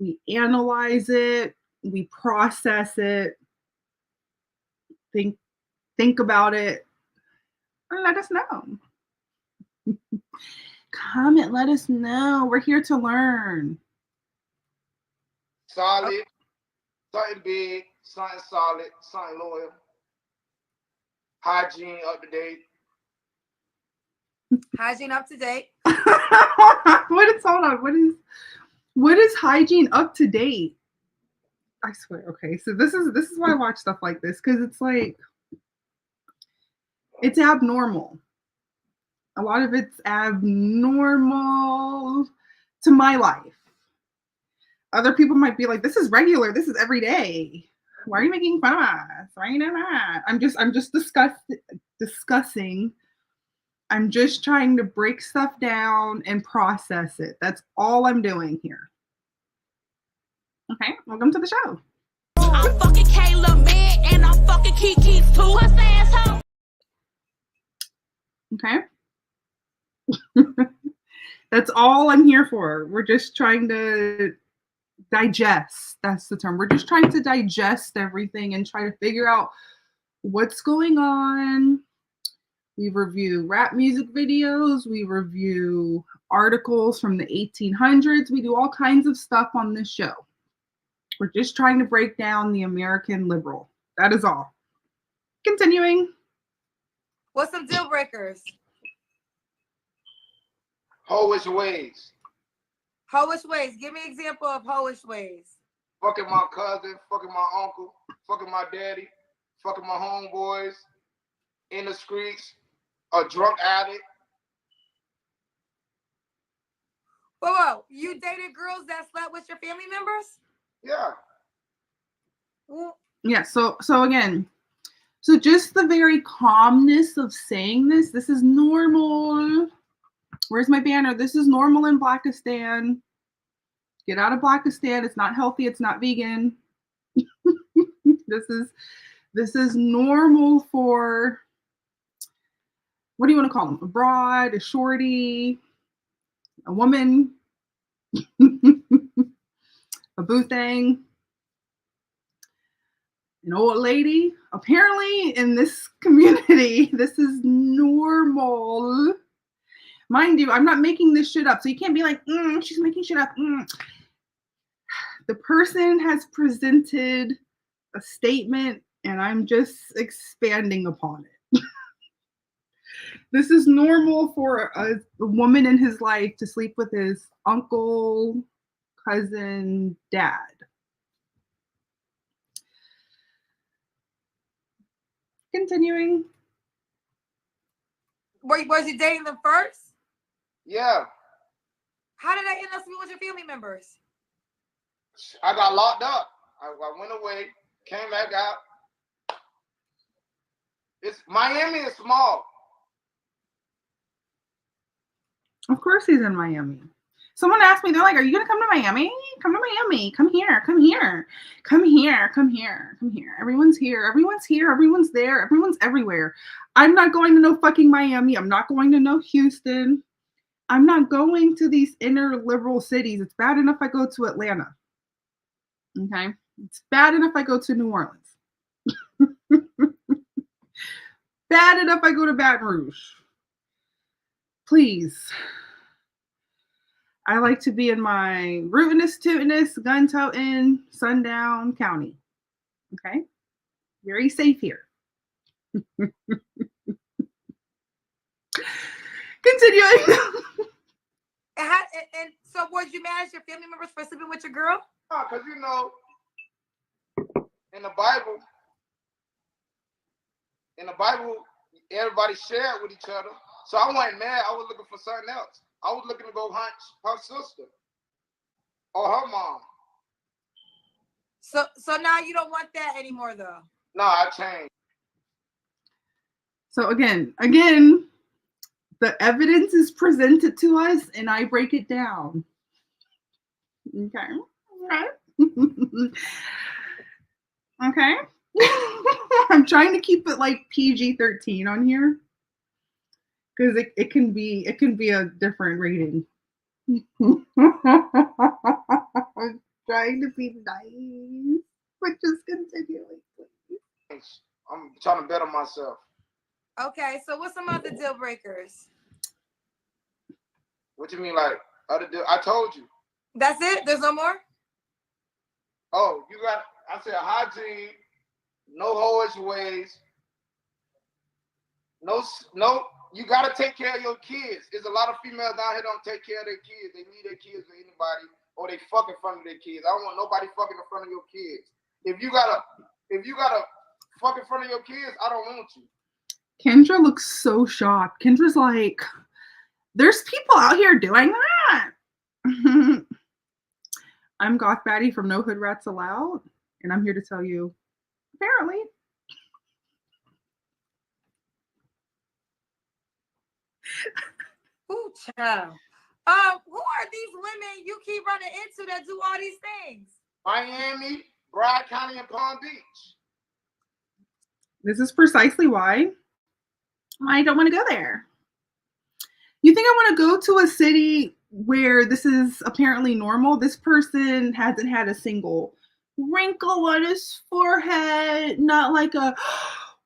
we analyze it, we process it, think about it, and let us know. Comment, let us know. We're here to learn. Solid, something big, something solid, something loyal. Hygiene up to date. Hygiene up to date. Hold on. What is hygiene up to date? I swear. Okay, so this is why I watch stuff like this, because it's like it's abnormal. A lot of it's abnormal to my life. Other people might be like, this is regular, this is every day. Why are you making fun of us? Why are you doing that? I'm just discussing. I'm just trying to break stuff down and process it. That's all I'm doing here. Okay, welcome to the show. I'm fucking Kayla Meg and I'm fucking Kiki's too. Puss asshole. Okay. That's all I'm here for. We're just trying to digest. That's the term. We're just trying to digest everything and try to figure out what's going on. We review rap music videos. We review articles from the 1800s. We do all kinds of stuff on this show. We're just trying to break down the American liberal. That is all. Continuing. What's some deal breakers? Hoish ways. Hoish ways. Give me an example of hoish ways. Fucking my cousin, fucking my uncle, fucking my daddy, fucking my homeboys, in the streets, a drunk addict, Whoa, you dated girls that slept with your family members? Yeah. Yeah, so again, so just the very calmness of saying this is normal. Where's my banner? This is normal in Blackistan. Get out of Blackistan. It's not healthy. It's not vegan. This is normal for, what do you want to call them? A broad, a shorty, a woman, a boo thing, an old lady. Apparently in this community, this is normal. Mind you, I'm not making this shit up. So you can't be like, she's making shit up. The person has presented a statement and I'm just expanding upon it. This is normal for a woman in his life to sleep with his uncle, cousin, dad. Continuing. Was you dating them first? Yeah. How did I end up with your family members? I got locked up. I went away, came back out. Miami is small. Of course he's in Miami. Someone asked me, they're like, are you going to come to Miami? Come to Miami. Come here. Come here. Come here. Come here. Come here. Everyone's here. Everyone's here. Everyone's there. Everyone's everywhere. I'm not going to no fucking Miami. I'm not going to no Houston. I'm not going to these inner liberal cities. It's bad enough I go to Atlanta. Okay? It's bad enough I go to New Orleans. Bad enough I go to Baton Rouge. Please. I like to be in my rootinest, tootinest, gun-toting, sundown county. Okay? Very safe here. Continuing. And so would you manage your family members for sleeping with your girl? Because, you know, in the Bible, everybody shared with each other. So I wasn't mad. I was looking for something else. I was looking to go hunt her sister or her mom. So now you don't want that anymore, though? No, I changed. So again, the evidence is presented to us and I break it down. Okay. Okay. I'm trying to keep it like PG-13 on here. Because it can be a different rating. I'm trying to be nice, but just continuing, please. I'm trying to better myself. Okay, so what's some other deal breakers? What you mean, like other deal? I told you. That's it? There's no more? Oh, I said hygiene, no hoish ways, no. You gotta take care of your kids. There's a lot of females down here don't take care of their kids. They leave their kids to anybody, or they fuck in front of their kids. I don't want nobody fucking in front of your kids. If you gotta fuck in front of your kids, I don't want you. Kendra looks so shocked. Kendra's like, there's people out here doing that. I'm Goth Baddie from No Hood Rats Allowed, and I'm here to tell you, apparently. Ooh, child. Who are these women you keep running into that do all these things? Miami, Broward County, and Palm Beach. This is precisely why I don't want to go there. You think I want to go to a city where this is apparently normal? This person hasn't had a single wrinkle on his forehead, not like a,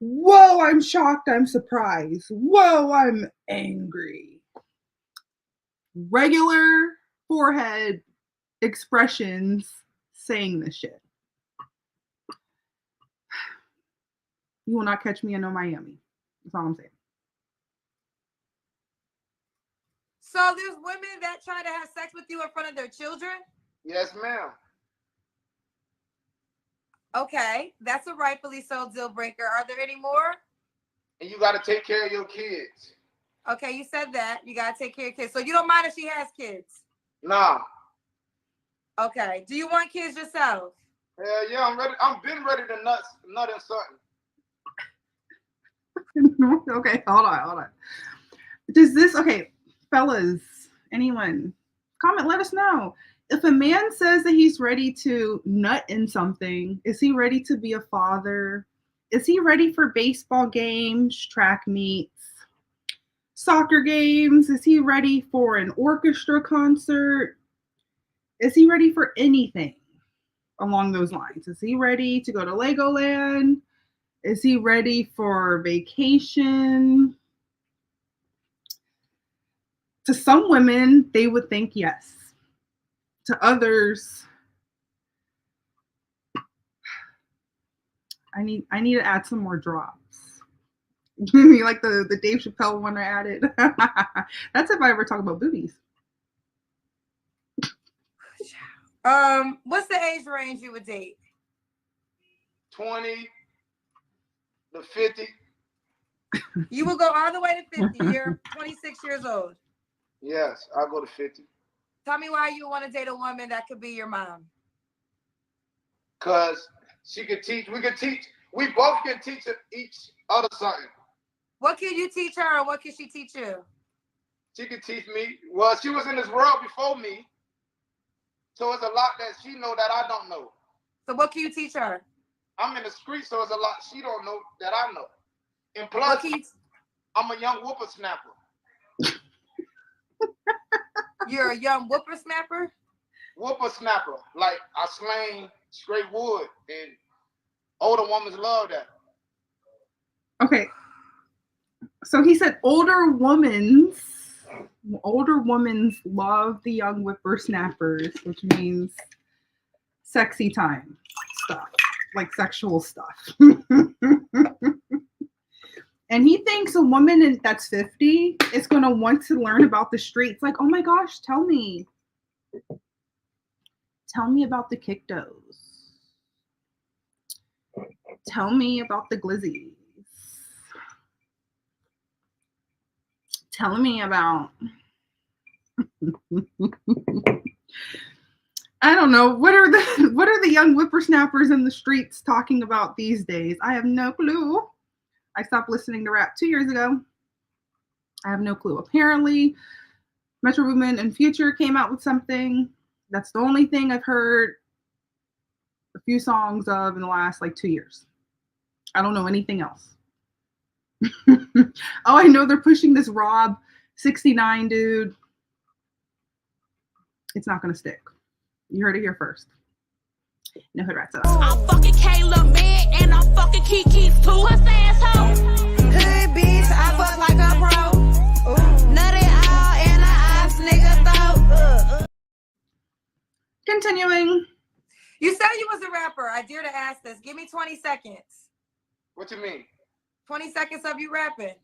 whoa, I'm shocked, I'm surprised, whoa, I'm angry. Regular forehead expressions saying this shit. You will not catch me in no Miami. That's all I'm saying. So there's women that try to have sex with you in front of their children? Yes, ma'am. Okay, that's a rightfully so deal breaker. Are there any more? And you got to take care of your kids. Okay, you said that. You got to take care of kids. So you don't mind if she has kids? Nah. Okay. Do you want kids yourself? Hell yeah, I'm ready. I'm been ready to nut in something. Okay, hold on. Does this, okay, fellas, anyone, comment, let us know. If a man says that he's ready to nut in something, is he ready to be a father? Is he ready for baseball games, track meets, soccer games? Is he ready for an orchestra concert? Is he ready for anything along those lines? Is he ready to go to Legoland? Is he ready for vacation? To some women, they would think yes. To others, I need to add some more drops. Like the Dave Chappelle one I added. That's if I ever talk about boobies. What's the age range you would date? 20 to 50. You will go all the way to 50. You're 26 years old. Yes, I'll go to 50. Tell me why you want to date a woman that could be your mom. Cause she could teach. We both can teach each other something. What can you teach her, and what can she teach you? She could teach me. Well, she was in this world before me, so it's a lot that she know that I don't know. So what can you teach her? I'm in the street, so it's a lot she don't know that I know. And plus, I'm a young whippersnapper. You're a young whippersnapper? Whippersnapper. Like, I slang straight wood, and older women love that. Okay. So he said older women love the young whippersnappers, which means sexy time stuff, like sexual stuff. And he thinks a woman that's 50 is going to want to learn about the streets. Like, oh my gosh, tell me about the Kikdos. Tell me about the glizzies. Tell me about, I don't know, what are the young whippersnappers in the streets talking about these days? I have no clue. I stopped listening to rap 2 years ago. I have no clue. Apparently, Metro Boomin and Future came out with something. That's the only thing I've heard a few songs of in the last 2 years. I don't know anything else. Oh, I know they're pushing this Rob 69 dude. It's not going to stick. You heard it here first. No hood rats at all. I'm fucking Kayla man and I'm fucking Kiki's too. What's the asshole? Hood bitch, I fuck like a pro. Nutty all in a ass nigga throat. Continuing. You said you was a rapper. I dare to ask this. Give me 20 seconds. What you mean? 20 seconds of you rapping.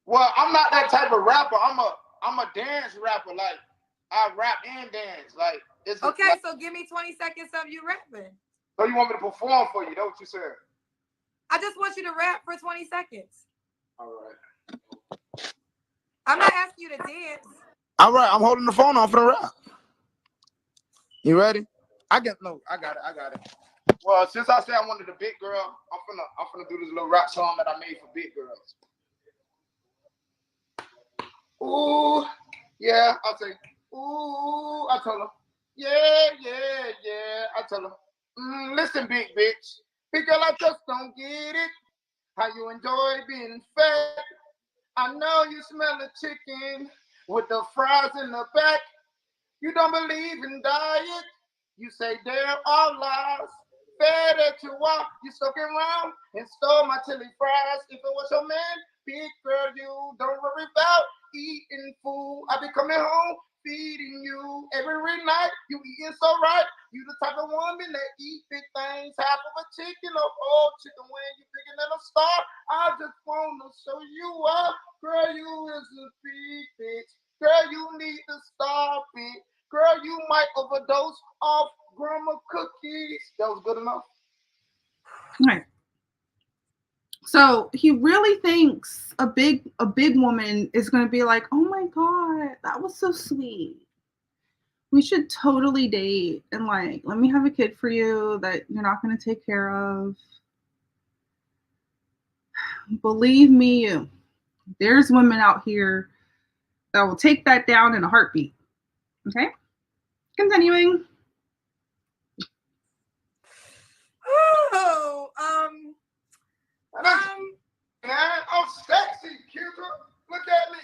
Well, I'm not that type of rapper. I'm a dance rapper. Like, I rap and dance. Like, it's okay. So give me 20 seconds of you rapping. So you want me to perform for you? That's what you said. I just want you to rap for 20 seconds. All right. I'm not asking you to dance. All right. I'm holding the phone on for the rap. You ready? I got it. Well, since I said I wanted a big girl, I'm finna do this little rap song that I made for big girls. Ooh, yeah, I'll say, ooh, I tell her, yeah, I tell her, listen, big bitch, big girl, I just don't get it, how you enjoy being fat, I know you smell the chicken with the fries in the back, you don't believe in diet, you say they're all lies, fair that you walk, you stuck around and stole my chili fries, if it was your man, big girl, you don't worry about eating food. I be coming home, feeding you every night. You eating so right. You the type of woman that eat big things, half of a chicken or whole chicken wing. You bigger than a star. I just wanna show you up. Girl, you is a big bitch. Girl, you need to stop it. Girl, you might overdose off grandma cookies. That was good enough. All right. So he really thinks a big woman is going to be like, oh my God, that was so sweet. We should totally date and like, let me have a kid for you that you're not going to take care of. Believe me, there's women out here that will take that down in a heartbeat. Okay? Continuing. Oh, man, I'm sexy, Kendra. Look at me.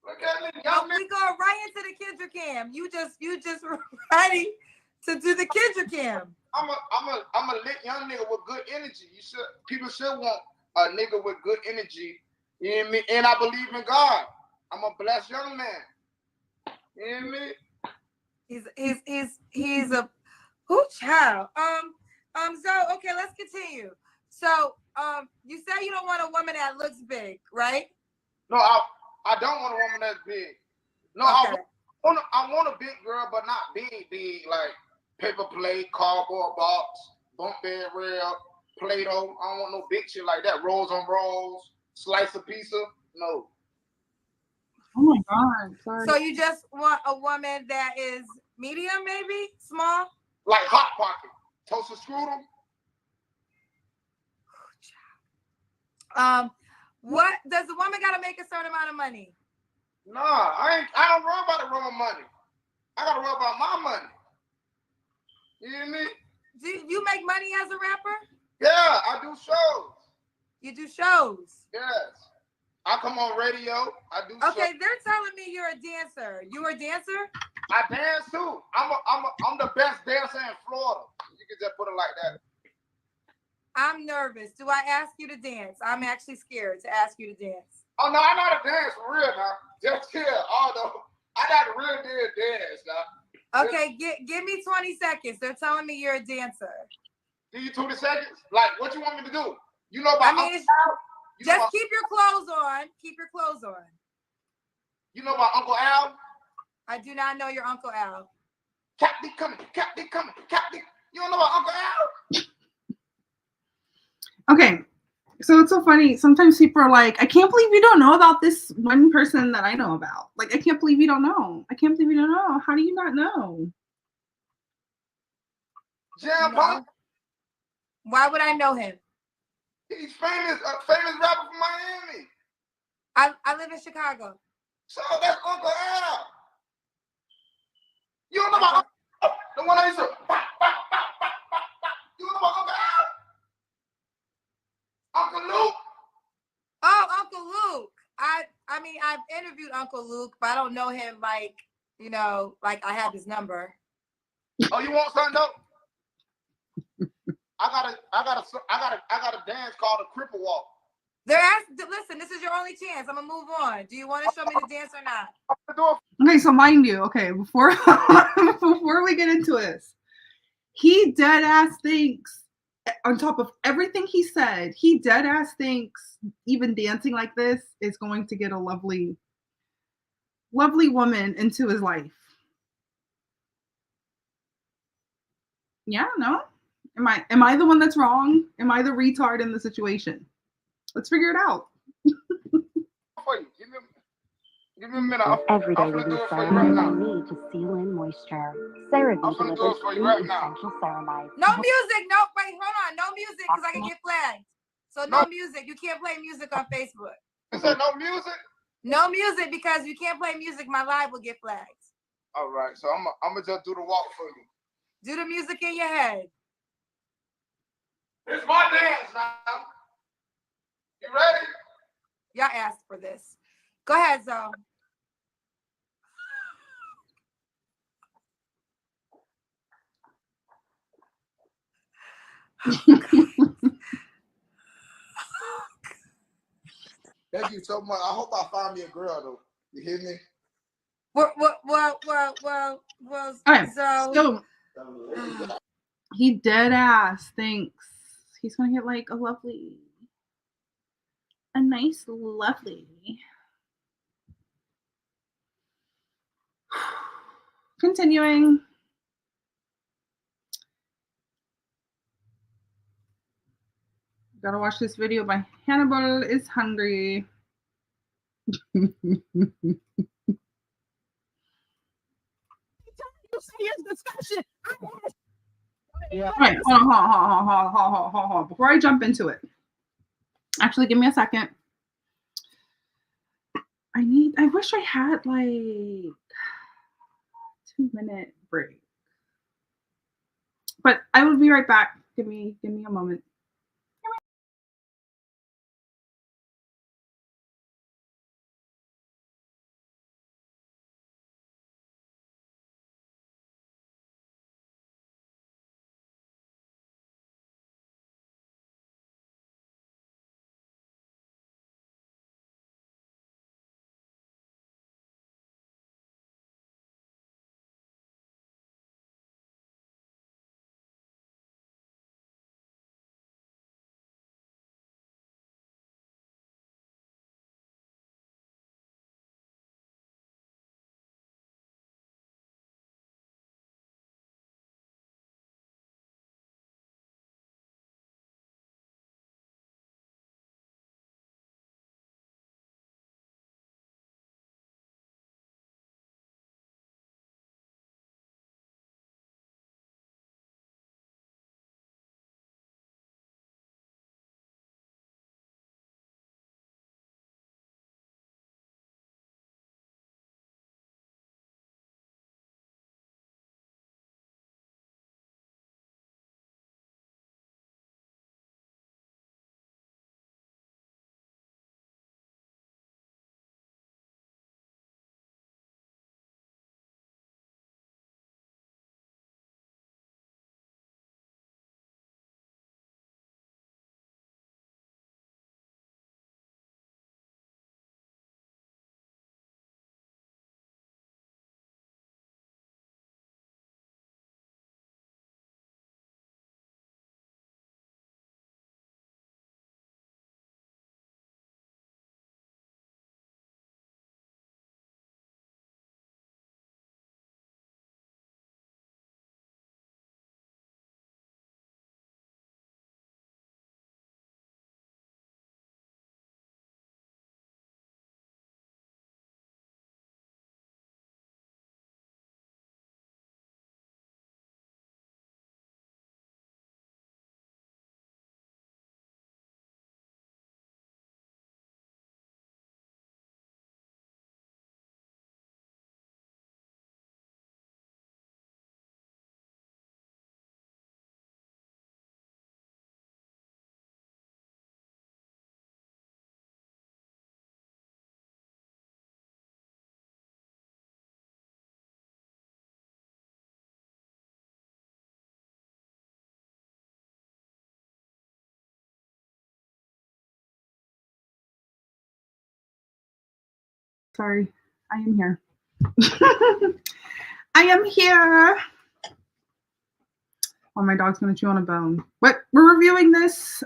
Look at me, young man. We go right into the Kendra cam. You just ready to do the Kendra cam. I'm a lit young nigga with good energy. People should want a nigga with good energy. You hear me? And I believe in God. I'm a blessed young man. You hear me? He's a who child. So okay, let's continue. So you say you don't want a woman that looks big, right? No, I don't want a woman that's big. No, okay. I want a big girl, but not big, like paper plate, cardboard box, bunk bed rail, Play-Doh. I don't want no big shit like that. Rolls on rolls, slice of pizza. No. Oh my God. Sorry. So you just want a woman that is medium, maybe? Small? Like Hot Pocket. Toaster strudel. What does the woman gotta make a certain amount of money? Nah, I don't worry about the wrong money. I gotta worry about my money. You hear me? Do you make money as a rapper? Yeah, I do shows. You do shows? Yes. I come on radio. I do Okay, shows. they're telling me you're a dancer. You a dancer? I dance too. I'm the best dancer in Florida. You can just put it like that. I'm nervous. Do I ask you to dance? I'm actually scared to ask you to dance. Oh no, I know how to dance for real now. Just chill. Although I got a real deal dance now. Okay, give me 20 seconds. They're telling me you're a dancer. Give you 20 seconds? Like what you want me to do? You know about Uncle Al? Just keep your clothes on. Keep your clothes on. You know about Uncle Al? I do not know your Uncle Al. Captain coming, Captain coming, Captain. You don't know about Uncle Al? Okay, so it's so funny. Sometimes people are like, I can't believe you don't know about this one person that I know about. Like, I can't believe you don't know. I can't believe you don't know. How do you not know? Jam No. Why would I know him? He's famous, a famous rapper from Miami. I live in Chicago. So that's Uncle Al. You don't know about the one I used to. You don't know about Uncle Al? Uncle Luke. Oh, Uncle Luke. I mean, I've interviewed Uncle Luke, but I don't know him like, you know, like I have his number. Oh, you want something though? I got a dance called a cripple walk. Listen, this is your only chance. I'm gonna move on. Do you want to show me the dance or not? Okay, so mind you, okay, before we get into this, he dead ass thinks, on top of everything he said, he dead ass thinks even dancing like this is going to get a lovely woman into his life. Yeah, no? Am I the one that's wrong? Am I the retard in the situation? Let's figure it out. Give me a minute. Every day we use Ceramide on me to seal in moisture. CeraVe delivers 3 essential ceramides. No music. No, wait, hold on. No music because I can get flagged. So no music. You can't play music on Facebook. You said no music? No music because you can't play music. My live will get flagged. All right. So I'm gonna just do the walk for you. Do the music in your head. It's my dance now. You ready? Y'all asked for this. Go ahead, Zoe. Thank you so much. I hope I find me a girl though. You hear me? Well, right, so he dead ass thinks he's gonna get like a nice lovely. Continuing. Gotta watch this video by Hannibal is Hungry. serious discussion. All right, hold on. Before I jump into it, actually, give me a second. I wish I had like 2-minute break, but I will be right back. Give me a moment. Sorry, I am here. I am here. Oh, my dog's gonna chew on a bone. But we're reviewing this.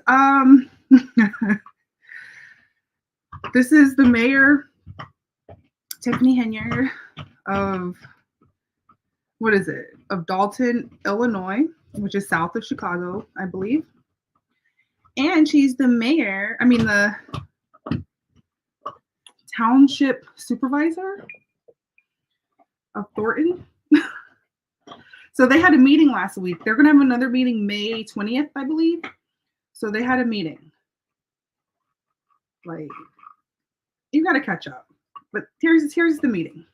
This is the mayor, Tiffany Henyard, of of Dalton, Illinois, which is south of Chicago, I believe. And she's the the township supervisor of Thornton. So they had a meeting last week. They're going to have another meeting May 20th, I believe. So they had a meeting. Like, you got to catch up. But here's the meeting.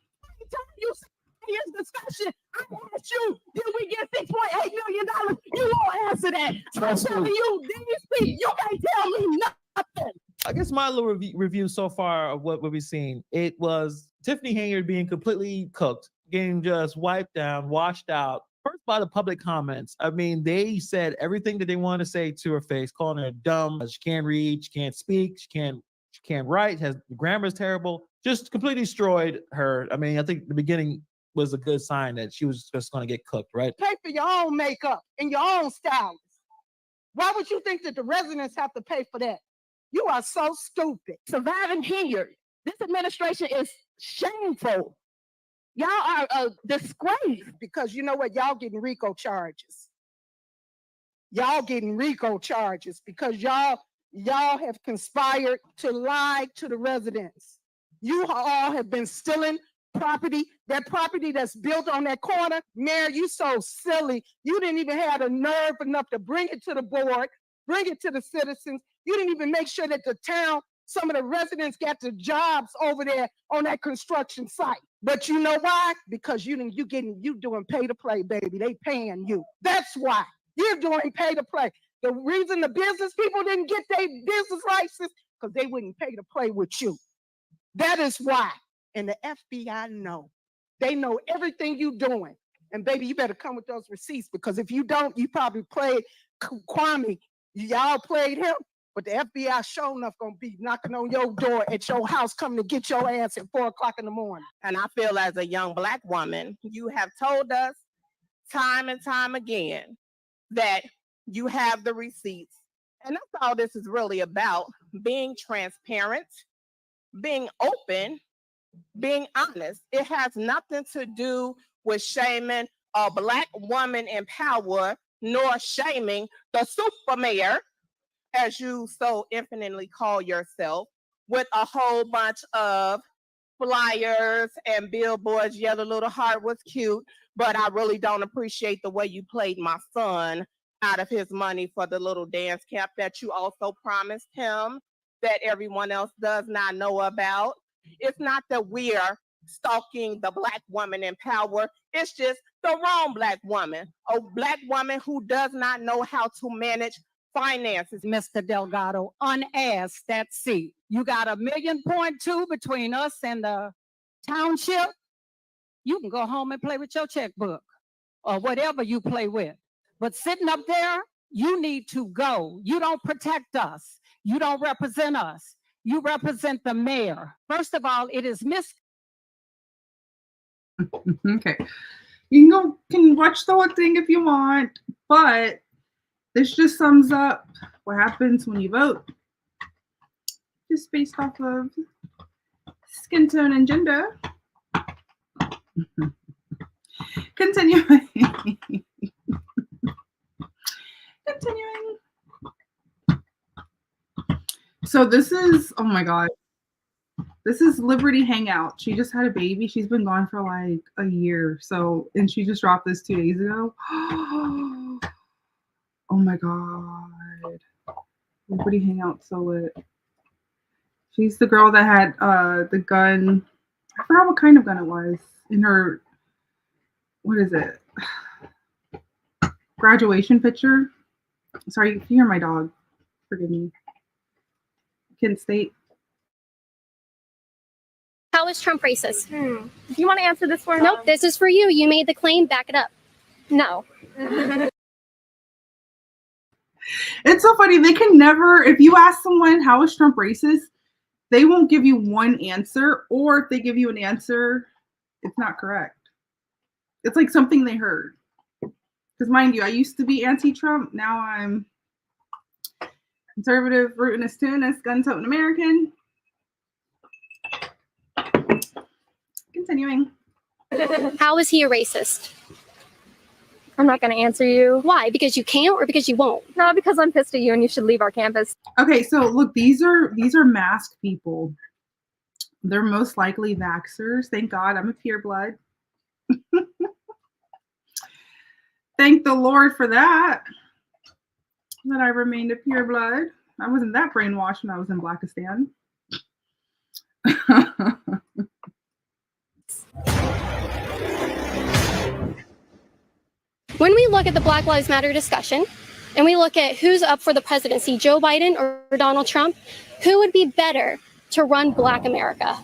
Serious discussion. I asked you, did we get $6.8 million? You won't answer that. I'm telling you, DSP, you can't tell me nothing. I guess my little review so far of what we've seen, it was Tiffany Henyard being completely cooked, getting just wiped down, washed out. First by the public comments. I mean, they said everything that they wanted to say to her face, calling her dumb. She can't read, she can't speak, she can't write, grammar is terrible. Just completely destroyed her. I mean, I think the beginning was a good sign that she was just going to get cooked, right? Pay for your own makeup and your own stylist. Why would you think that the residents have to pay for that? You are so stupid. Surviving here. This administration is shameful. Y'all are a disgrace because you know what? Y'all getting RICO charges. Y'all getting RICO charges because y'all have conspired to lie to the residents. You all have been stealing property that's built on that corner. Mayor, you so silly. You didn't even have the nerve enough to bring it to the board, bring it to the citizens. You didn't even make sure that the town, some of the residents got the jobs over there on that construction site. But you know why? Because you doing pay to play, baby. They paying you. That's why you're doing pay to play. The reason the business people didn't get their business license, because they wouldn't pay to play with you. That is why. And the FBI know. They know everything you doing. And baby, you better come with those receipts, because if you don't, you probably played Kwame. Y'all played him, but the FBI sure enough gonna be knocking on your door at your house, coming to get your ass at 4 o'clock in the morning. And I feel as a young Black woman, you have told us time and time again that you have the receipts. And that's all this is really about: being transparent, being open, being honest. It has nothing to do with shaming a Black woman in power, nor shaming the super mayor, as you so infinitely call yourself, with a whole bunch of flyers and billboards. Yeah, the little heart was cute, but I really don't appreciate the way you played my son out of his money for the little dance camp that you also promised him that everyone else does not know about. It's not that we're stalking the Black woman in power. It's just the wrong Black woman, a Black woman who does not know how to manage finances. Mr. Delgado, unasked that seat. You got $1.2 million between us and the township. You can go home and play with your checkbook or whatever you play with. But sitting up there, you need to go. You don't protect us. You don't represent us. You represent the mayor. First of all, it is Miss. Okay. You can watch the whole thing if you want, but this just sums up what happens when you vote. Just based off of skin tone and gender. Continuing. Continuing. So this is, oh my God. This is Liberty Hangout. She just had a baby. She's been gone for like a year. So, and she just dropped this 2 days ago. Oh my God. Liberty Hangout so lit. She's the girl that had the gun. I forgot what kind of gun it was in her, what is it? Graduation picture. Sorry, if you hear my dog, forgive me. Kent State. How is Trump racist? Do you want to answer this for? Nope, this is for you. You made the claim, back it up. No. It's so funny. They can never, if you ask someone, how is Trump racist? They won't give you one answer, or if they give you an answer, it's not correct. It's like something they heard. Because mind you, I used to be anti-Trump. Now I'm conservative, rootinest, tunist, gun-toting American. Continuing. How is he a racist? I'm not going to answer you. Why? Because you can't, or because you won't? No, because I'm pissed at you and you should leave our campus. Okay, so look, these are masked people. They're most likely vaxxers. Thank God I'm a pureblood. Thank the Lord for that. That I remained a pureblood. I wasn't that brainwashed when I was in Blackistan. When we look at the Black Lives Matter discussion, and we look at who's up for the presidency, Joe Biden or Donald Trump, who would be better to run Black America?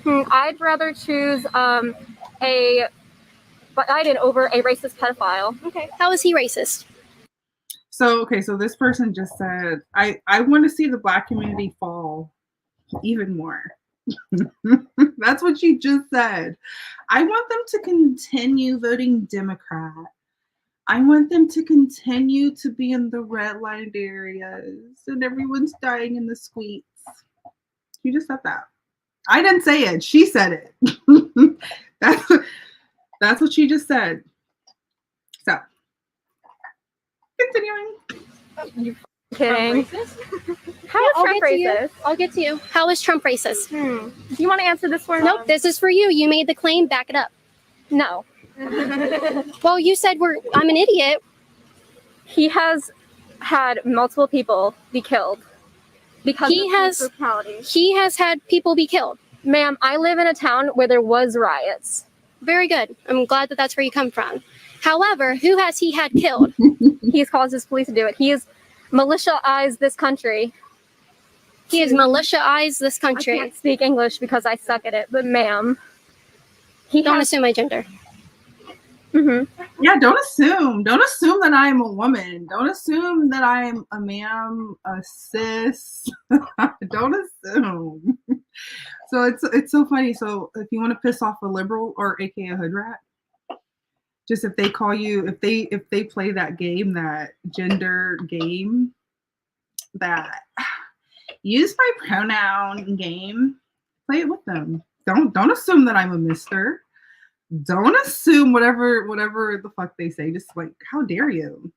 I'd rather choose a Biden over a racist pedophile. Okay. How is he racist? So, okay, so this person just said, I want to see the Black community fall even more. That's what she just said. I want them to continue voting Democrat. I want them to continue to be in the redlined areas and everyone's dying in the squeets. She just said that. I didn't say it. She said it. That's what she just said. So, continuing. Kidding. How I'll is Trump get to you. racist? I'll get to you. How is Trump racist? Do you want to answer this for me? Nope, this is for you. You made the claim. Back it up. No. Well, you said I'm an idiot. He has had multiple people be killed because He of has- his brutality. He has had people be killed. Ma'am, I live in a town where there was riots. Very good. I'm glad that that's where you come from. However, who has he had killed? He's caused his police to do it. He has militiaized this country. He has militiaized this I country. can't speak English because I suck at it, but ma'am, he Don't has, assume my gender. Yeah, don't assume. Don't assume that I'm a woman. Don't assume that I'm a ma'am, a sis. Don't assume. So it's so funny. So if you want to piss off a liberal or aka a hood rat, just if they call you, if they play that game, that gender game, that use my pronoun game, play it with them. Don't assume that I'm a mister. Don't assume whatever the fuck they say. Just like, how dare you?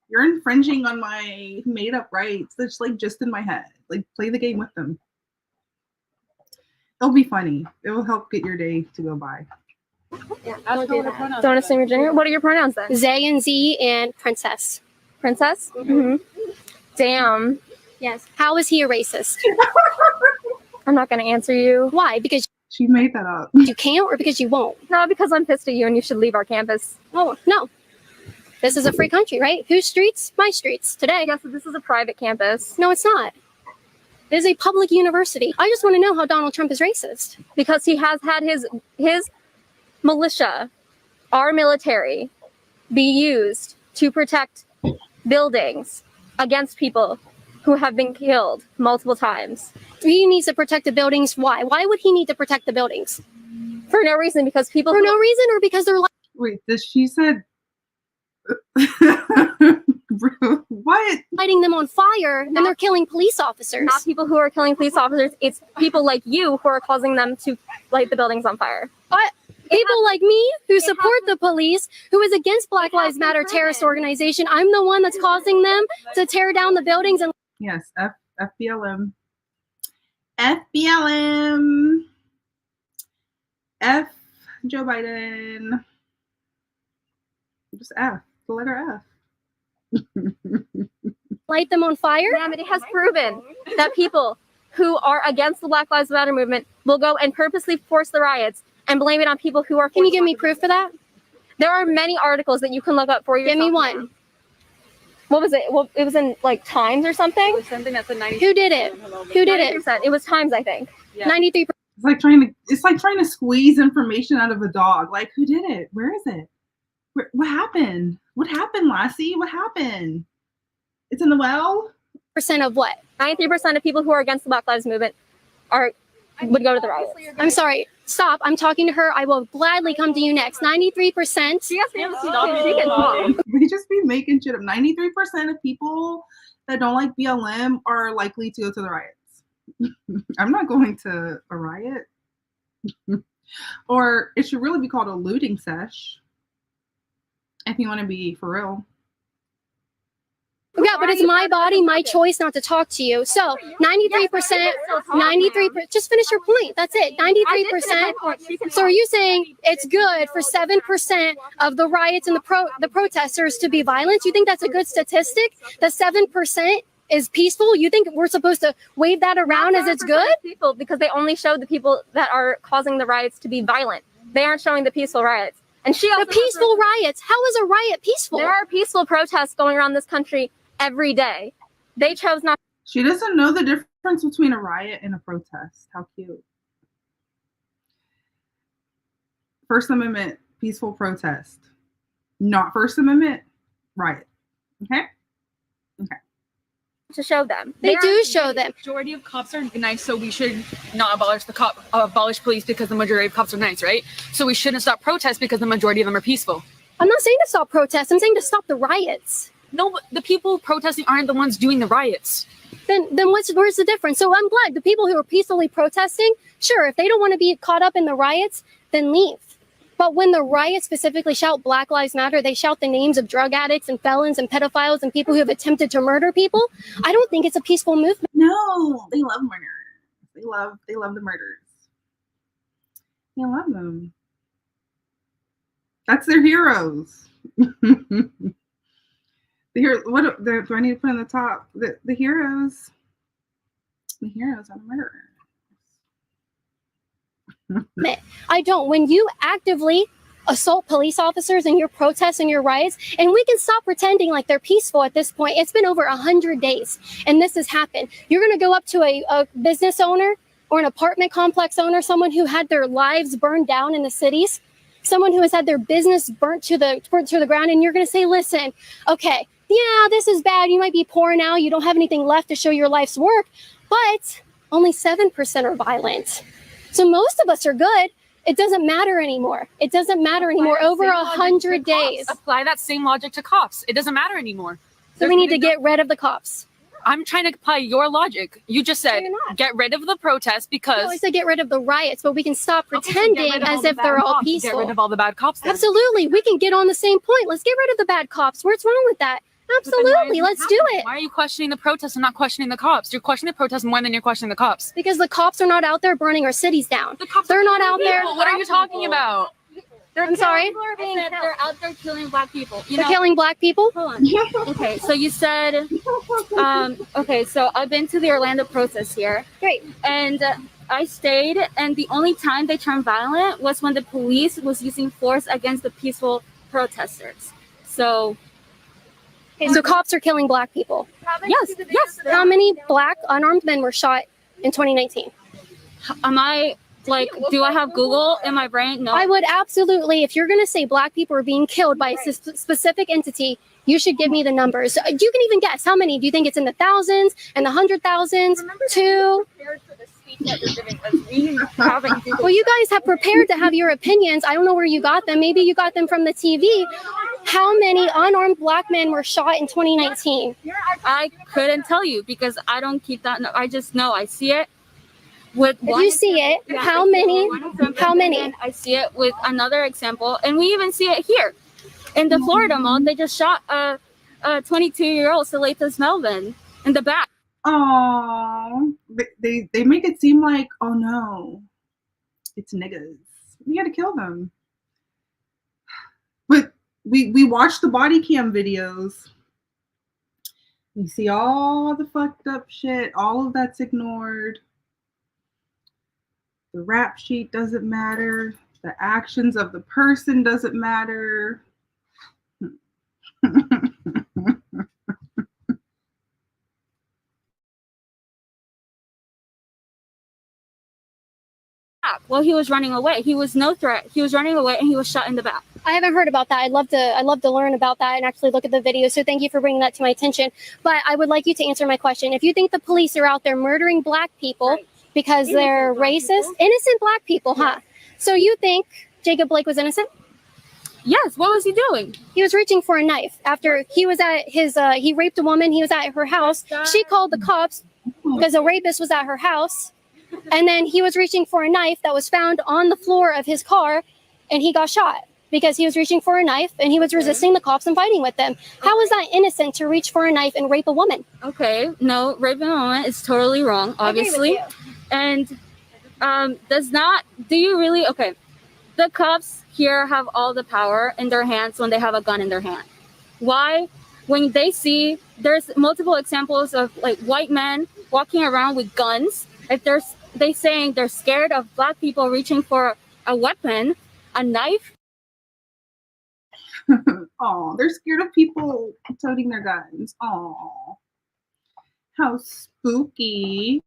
You're infringing on my made up rights. That's like just in my head. Like, play the game with them. It'll be funny. It will help get your day to go by. Don't do that. don't assume your gender. What are your pronouns then? Zay and Z and princess. Princess? Damn. Yes. How is he a racist? I'm not going to answer you. Why? Because She made that up. you can't or because you won't? No, because I'm pissed at you and you should leave our campus. Oh, no. This is a free country, right? Whose streets? My streets. Today. Yes, this is a private campus. No, it's not. It is a public university. I just want to know how Donald Trump is racist. Because he has had his militia, our military, be used to protect buildings against people who have been killed multiple times. He needs to protect the buildings. Why? Why would he need to protect the buildings? For no reason, because people For no reason or because they're Wait, she said what? lighting them on fire and they're killing police officers. not people who are killing police officers, it's people like you who are causing them to light the buildings on fire. People like me who support the police, who is against Black Lives Matter terrorist organization. I'm the one that's causing them to tear down the buildings and Yes, FBLM. FBLM. F Joe Biden. Just F. The letter F. light them on fire. Ma'am, it has proven that people who are against the Black Lives Matter movement will go and purposely force the riots and blame it on people who are. Can you give me proof for that? There are many articles that you can look up for yourself. Give me one. What was it? Well, it was in like Times or something. Something that's a 90. Who did it? Who did it? 90%. It was Times, I think. 93%. It's like trying to squeeze information out of a dog. Like, who did it? Where is it? What happened? What happened, Lassie? What happened? It's in the well? Percent of what? 93% of people who are against the Black Lives movement would go to the riots. I'm sorry. Stop. I'm talking to her. I will gladly come to you next. 93%. She has fantasy dogs. She can talk. They just be making shit up. 93% of people that don't like BLM are likely to go to the riots. I'm not going to a riot. Or it should really be called a looting sesh. If you want to be for real. Yeah, but it's my body, my choice not to talk to you. So 93%, 93%, just finish your point. That's it. 93%. So are you saying it's good for 7% of the riots and the protesters to be violent? You think that's a good statistic? That 7% is peaceful? You think we're supposed to wave that around as it's good? People, because they only show the people that are causing the riots to be violent. They aren't showing the peaceful riots. And she also the peaceful riots. How is a riot peaceful? There are peaceful protests going around this country every day. They chose not. She doesn't know the difference between a riot and a protest. How cute. First Amendment, peaceful protest. Not First Amendment, riot. Okay? Okay. To show them. They do show them. Majority of cops are nice, so we should not abolish police because the majority of cops are nice, right? So we shouldn't stop protests because the majority of them are peaceful. I'm not saying to stop protests. I'm saying to stop the riots. No, but the people protesting aren't the ones doing the riots. Then where's the difference? So I'm glad the people who are peacefully protesting, sure, if they don't want to be caught up in the riots, then leave. But when the riots specifically shout Black Lives Matter, they shout the names of drug addicts and felons and pedophiles and people who have attempted to murder people. I don't think it's a peaceful movement. No, they love murder. They love the murders. They love them. That's their heroes. Do I need to put in the top? The heroes. The heroes are the murderers. I don't. When you actively assault police officers and your protests and your riots, and we can stop pretending like they're peaceful at this point. It's been over 100 days and this has happened. You're going to go up to a business owner or an apartment complex owner, someone who had their lives burned down in the cities, someone who has had their business burnt to the ground, and you're going to say, listen, okay, yeah, this is bad. You might be poor now. You don't have anything left to show your life's work, but only 7% are violent. So most of us are good. It doesn't matter anymore. It doesn't matter anymore. Over 100 days. Apply that same logic to cops. It doesn't matter anymore. So we need to get rid of the cops. I'm trying to apply your logic. You just said get rid of the protests because. No, I said get rid of the riots, but we can stop pretending as if they're all peaceful. Get rid of all the bad cops. Then. Absolutely. We can get on the same point. Let's get rid of the bad cops. What's wrong with that? Absolutely. Let's do it. Why are you questioning the protests and not questioning the cops? You're questioning the protests more than you're questioning the cops. Because the cops are not out there burning our cities down. They're not out there. What are you talking about? I'm sorry? They're out there killing black people. They're killing black people? Hold on. Okay, so you said, okay, so I've been to the Orlando protest here. Great. And I stayed, and the only time they turned violent was when the police was using force against the peaceful protesters. So. Okay, so cops are killing black people? Yes, yes. How many black unarmed men were shot in 2019? Am I, like, do I have Google in my brain? No. I would absolutely, if you're going to say black people are being killed by a specific entity, you should give me the numbers. You can even guess. How many? Do you think it's in the thousands and the 100,000s? 2? Well, you guys have prepared to have your opinions. I don't know where you got them. Maybe you got them from the TV. How many unarmed black men were shot in 2019? I couldn't tell you because I don't keep that. I just know I see it. With if you see it, how many? How many? I see it with another example, and we even see it here in the Florida mall. They just shot a 22-year-old Salathis Melvin in the back. Oh, they make it seem like, oh no, it's niggas. We gotta kill them. But we watch the body cam videos. We see all the fucked up shit. All of that's ignored. The rap sheet doesn't matter. The actions of the person doesn't matter. Well, he was running away. He was no threat. He was running away and he was shot in the back. I haven't heard about that. I'd love to learn about that and actually look at the video. So thank you for bringing that to my attention. But I would like you to answer my question. If you think the police are out there murdering black people because they're racist, innocent black people, huh? So you think Jacob Blake was innocent? Yes. What was he doing? He was reaching for a knife after he was at his, he raped a woman. He was at her house. She called the cops because a rapist was at her house. And then he was reaching for a knife that was found on the floor of his car, and he got shot because he was reaching for a knife and he was resisting the cops and fighting with them. How is that innocent to reach for a knife and rape a woman? Okay, no, raping a woman is totally wrong, obviously. And do you really, okay, the cops here have all the power in their hands when they have a gun in their hand. Why? When they see, there's multiple examples of like white men walking around with guns. If they saying they're scared of black people reaching for a weapon, a knife. Oh, they're scared of people toting their guns. Oh, how spooky.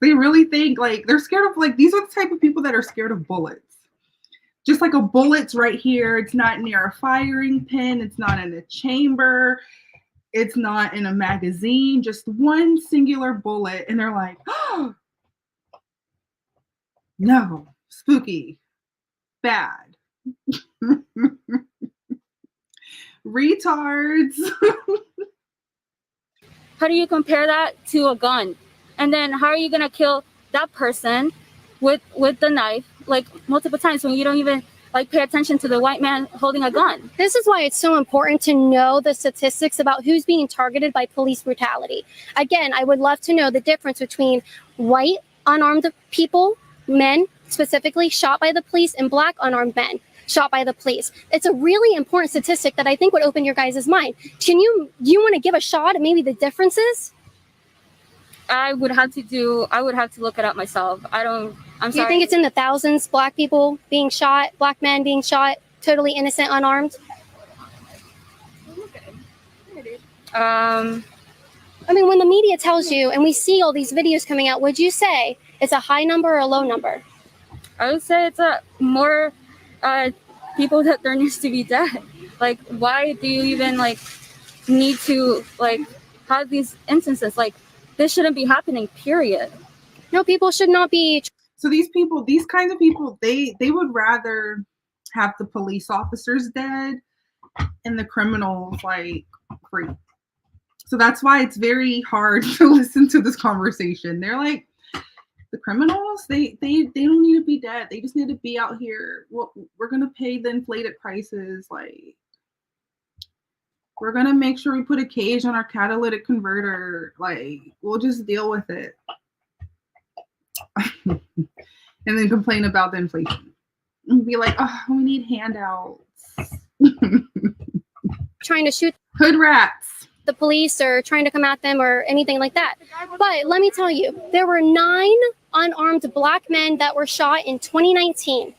They really think like they're scared of like, these are the type of people that are scared of bullets. Just like a bullet's right here. It's not near a firing pin. It's not in a chamber. It's not in a magazine, just one singular bullet. And they're like, oh, no, spooky, bad. Retards. How do you compare that to a gun? And then how are you going to kill that person with the knife? like multiple times when you don't even like pay attention to the white man holding a gun. This is why it's so important to know the statistics about who's being targeted by police brutality. Again, I would love to know the difference between white unarmed people, men specifically, shot by the police, and black unarmed men shot by the police. It's a really important statistic that I think would open your guys' mind. Do you want to give a shot at maybe the differences? I would have to look it up myself. I'm sorry. Do you think it's in the thousands, black people being shot, black men being shot, totally innocent, unarmed? Um, I mean, when the media tells you, and we see all these videos coming out, would you say it's a high number or a low number? I would say it's a more people that there needs to be dead. Like, why do you even like need to like have these instances? Like, this shouldn't be happening, period. No, people should not be. So these people, these kinds of people, they would rather have the police officers dead and the criminals like free. So that's why it's very hard to listen to this conversation. They're like, the criminals, they don't need to be dead. They just need to be out here. Well, we're gonna pay the inflated prices. Like, we're gonna make sure we put a cage on our catalytic converter. Like, we'll just deal with it. And then complain about the inflation. And be like, oh, we need handouts. Trying to shoot hood rats. The police or trying to come at them or anything like that. But let me tell you, there were 9 unarmed black men that were shot in 2019.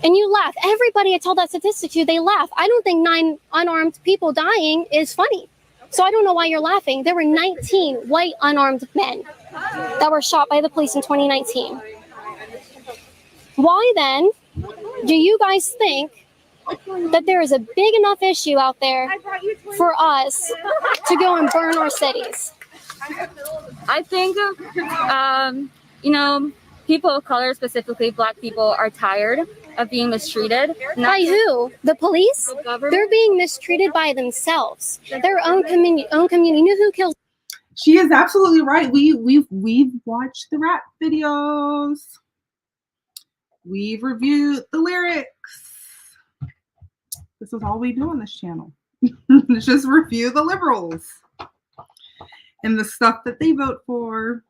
And you laugh. Everybody I tell that statistic to, they laugh. I don't think 9 unarmed people dying is funny. So I don't know why you're laughing. There were 19 white unarmed men that were shot by the police in 2019. Why then do you guys think that there is a big enough issue out there for us to go and burn our cities? I think, people of color, specifically black people, are tired of being mistreated. By who? The police? The government. They're being mistreated by themselves. Their own community. You know who kills? She is absolutely right. We've watched the rap videos. We've reviewed the lyrics. This is all we do on this channel. It's just review the liberals and the stuff that they vote for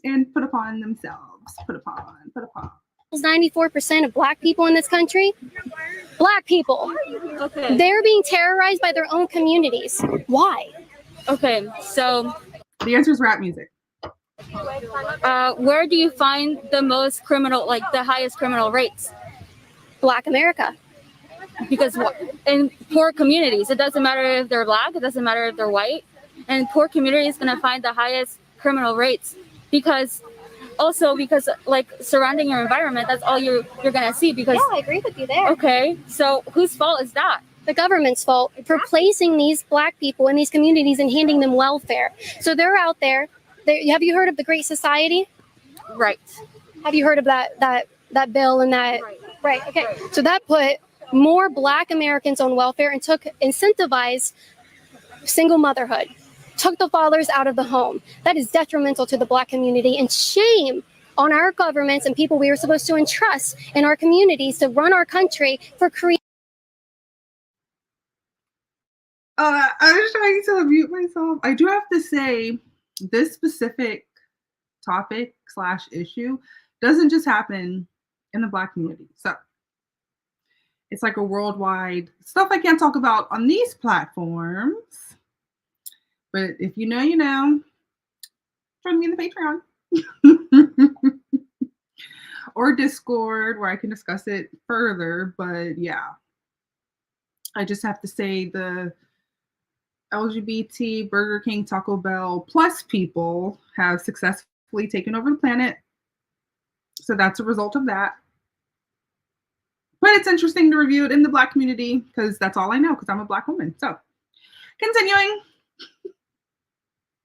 and put upon themselves. Put upon. 94% of black people in this country, black people, okay, they're being terrorized by their own communities. Why? Okay, so the answer is rap music. Where do you find the most criminal, like the highest criminal rates? Black America. Because in poor communities, it doesn't matter if they're black, it doesn't matter if they're white, and poor communities going to find the highest criminal rates because like surrounding your environment, that's all you're going to see. Because yeah, I agree with you there. Okay, so whose fault is that? The government's fault for placing these black people in these communities and handing them welfare. So they're out there. Have you heard of the Great Society? Right. Have you heard of that bill and that? Right. Okay. So that put more black Americans on welfare and incentivized single motherhood, took the fathers out of the home. That is detrimental to the black community, and shame on our governments and people we are supposed to entrust in our communities to run our country for creating. I was trying to mute myself. I do have to say, this specific topic / issue doesn't just happen in the black community. So it's like a worldwide stuff I can't talk about on these platforms. But if you know, you know. Join me in the Patreon. Or Discord, where I can discuss it further. But yeah. I just have to say the LGBT, Burger King, Taco Bell, plus people have successfully taken over the planet. So that's a result of that. But it's interesting to review it in the black community because that's all I know because I'm a black woman. So continuing.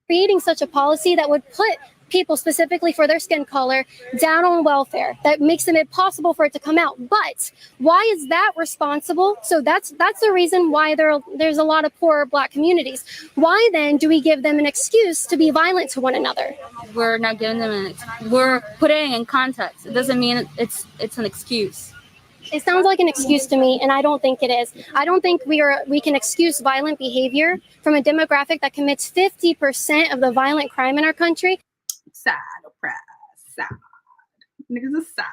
Creating such a policy that would put people specifically for their skin color down on welfare. That makes it impossible for it to come out. But why is that responsible? So that's the reason why there's a lot of poor Black communities. Why then do we give them an excuse to be violent to one another? We're not giving them we're putting it in context. It doesn't mean it's an excuse. It sounds like an excuse to me, and I don't think it is. I don't think we can excuse violent behavior from a demographic that commits 50% of the violent crime in our country. Sad, oppressed, sad. Niggas are sad.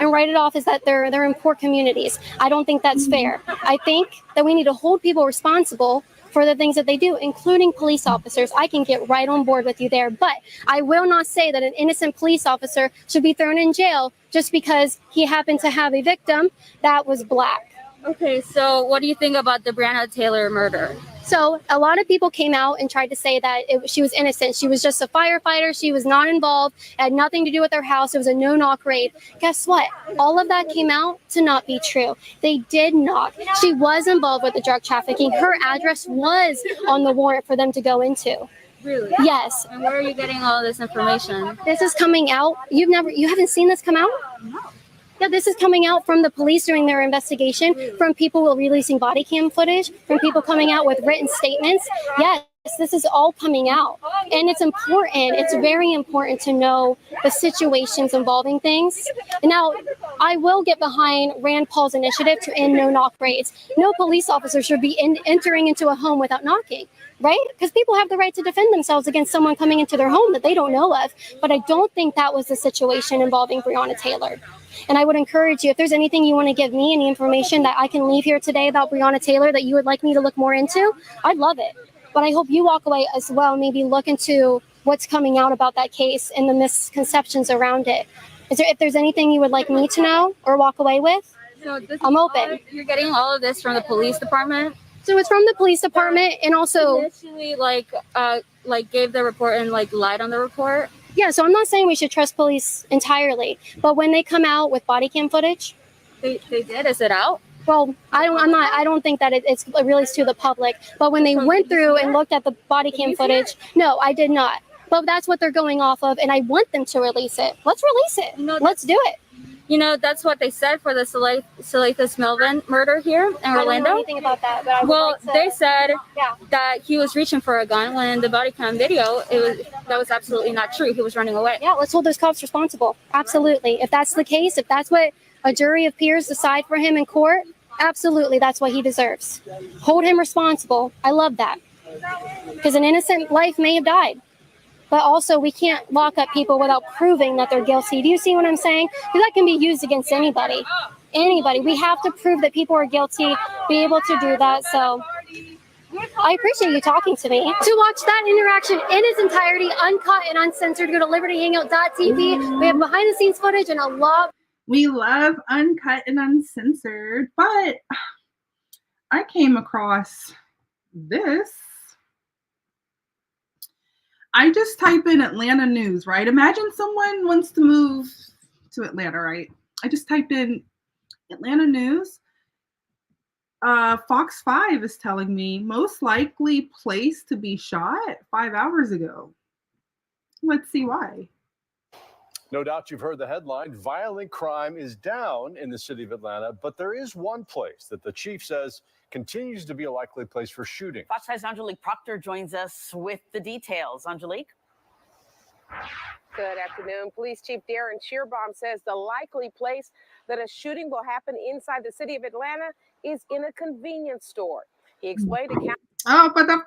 And write it off as that they're in poor communities. I don't think that's fair. I think that we need to hold people responsible for the things that they do, including police officers. I can get right on board with you there, but I will not say that an innocent police officer should be thrown in jail just because he happened to have a victim that was Black. Okay, so what do you think about the Breonna Taylor murder? So a lot of people came out and tried to say that she was innocent. She was just a firefighter. She was not involved. It had nothing to do with her house. It was a no-knock raid. Guess what? All of that came out to not be true. They did knock. She was involved with the drug trafficking. Her address was on the warrant for them to go into. Really? Yes. And where are you getting all this information? This is coming out. You haven't seen this come out? No. Yeah, this is coming out from the police during their investigation, from people releasing body cam footage, from people coming out with written statements. Yes, this is all coming out. And it's important. It's very important to know the situations involving things. And now, I will get behind Rand Paul's initiative to end no-knock raids. No police officer should be entering into a home without knocking. Right? Because people have the right to defend themselves against someone coming into their home that they don't know of. But I don't think that was the situation involving Breonna Taylor. And I would encourage you, if there's anything you want to give me, any information that I can leave here today about Breonna Taylor that you would like me to look more into, I'd love it. But I hope you walk away as well, maybe look into what's coming out about that case and the misconceptions around it. If there's anything you would like me to know or walk away with, I'm open. You're getting all of this from the police department? So it's from the police department, and also initially gave the report and lied on the report. Yeah, so I'm not saying we should trust police entirely, but when they come out with body cam footage, they did. Is it out? Well, I don't think that it's released to the public. But when they went through and looked at the body cam footage, no, I did not. But that's what they're going off of, and I want them to release it. Let's release it. Let's do it. You know, that's what they said for the Salathis Melvin murder here in Orlando. I don't know anything about that, but I would like to, they said that he was reaching for a gun when in the body cam video, that was absolutely not true. He was running away. Yeah, let's hold those cops responsible. Absolutely. If that's the case, if that's what a jury of peers decide for him in court, absolutely, that's what he deserves. Hold him responsible. I love that. Because an innocent life may have died. But also, we can't lock up people without proving that they're guilty. Do you see what I'm saying? Because that can be used against anybody. Anybody. We have to prove that people are guilty, be able to do that. So I appreciate you talking to me. To watch that interaction in its entirety, uncut and uncensored, go to libertyhangout.tv. We have behind-the-scenes footage and a lot. We love uncut and uncensored, but I came across this. I just type in Atlanta news, right? Imagine someone wants to move to Atlanta, right? I just typed in Atlanta news. Fox 5 is telling me most likely place to be shot 5 hours ago. Let's see why. No doubt you've heard the headline, violent crime is down in the city of Atlanta, but there is one place that the chief says continues to be a likely place for shooting. Fox 5's Angelique Proctor joins us with the details. Angelique? Good afternoon. Police Chief Darren Shearbaum says the likely place that a shooting will happen inside the city of Atlanta is in a convenience store. He explained to Oh, but of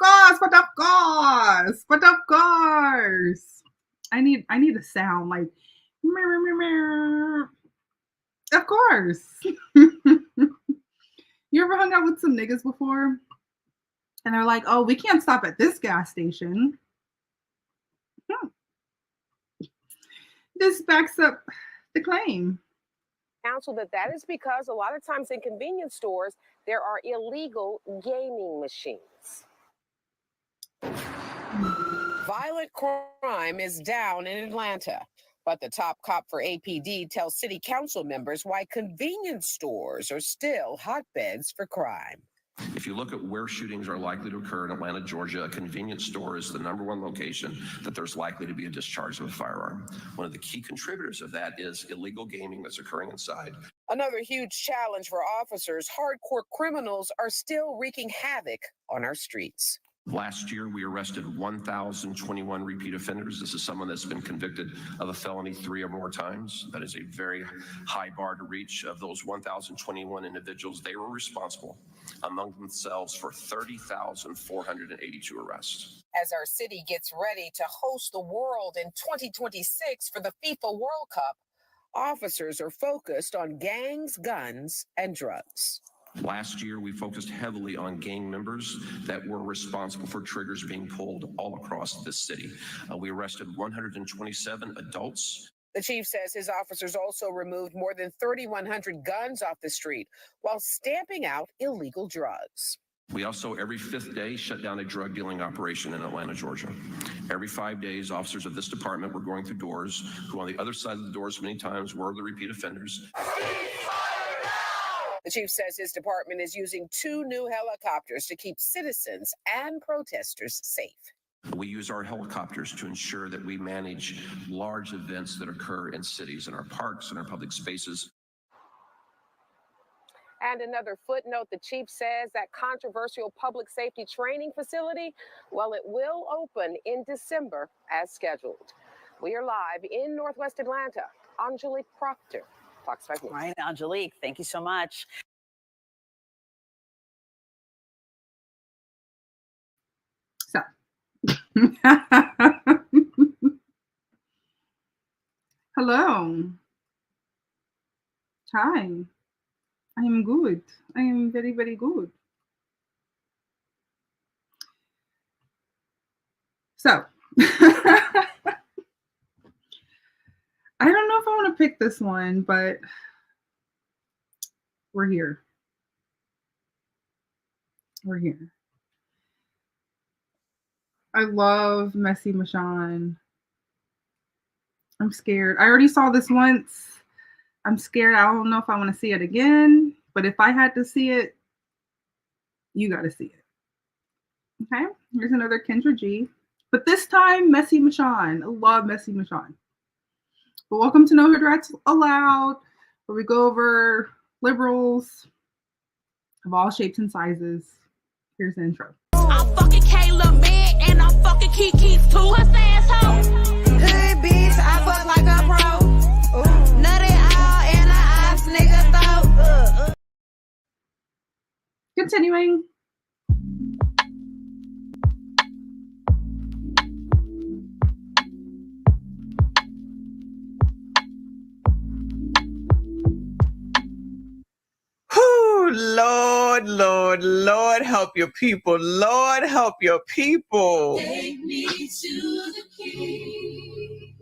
course. I need a sound like of course. You ever hung out with some niggas before? And they're like, oh, we can't stop at this gas station. This backs up the claim. counsel that is because a lot of times in convenience stores, there are illegal gaming machines. Violent crime is down in Atlanta, but the top cop for APD tells city council members why convenience stores are still hotbeds for crime. If you look at where shootings are likely to occur in Atlanta, Georgia, a convenience store is the #1 location that there's likely to be a discharge of a firearm. One of the key contributors of that is illegal gaming that's occurring inside. Another huge challenge for officers, hardcore criminals are still wreaking havoc on our streets. Last year, we arrested 1,021 repeat offenders. This is someone that's been convicted of a felony 3 or more times. That is a very high bar to reach. Of those 1,021 individuals, they were responsible among themselves for 30,482 arrests. As our city gets ready to host the world in 2026 for the FIFA World Cup, officers are focused on gangs, guns, and drugs. Last year, we focused heavily on gang members that were responsible for triggers being pulled all across this city. We arrested 127 adults. The chief says his officers also removed more than 3,100 guns off the street while stamping out illegal drugs. We also, every 5th day, shut down a drug dealing operation in Atlanta, Georgia. Every 5 days, officers of this department were going through doors who on the other side of the doors many times were the repeat offenders. The chief says his department is using 2 new helicopters to keep citizens and protesters safe. We use our helicopters to ensure that we manage large events that occur in cities, in our parks, and our public spaces. And another footnote, the chief says that controversial public safety training facility, well, it will open in December as scheduled. We are live in Northwest Atlanta. Angelique Proctor, Fox 5 News. All right, Angelique, thank you so much. So, hello. Hi. I am good. I am very, very good. So, I don't know if I want to pick this one, but we're here. We're here. I love Messy Michonne. I'm scared. I already saw this once. I'm scared. I don't know if I want to see it again, but if I had to see it, you got to see it. Okay, here's another Kendra G. But this time, Messy Michonne. I love Messy Michonne. But welcome to No Hood Rats Allowed, where we go over liberals of all shapes and sizes. Here's the intro. I'm fucking Kayla man and I'm fucking Kiki's too. What's the asshole? Hood bitch, I fuck like a pro. Nutty all in a ass nigga throat. Continuing. Lord, Lord, Lord, help your people. Lord, help your people. Take me to the king.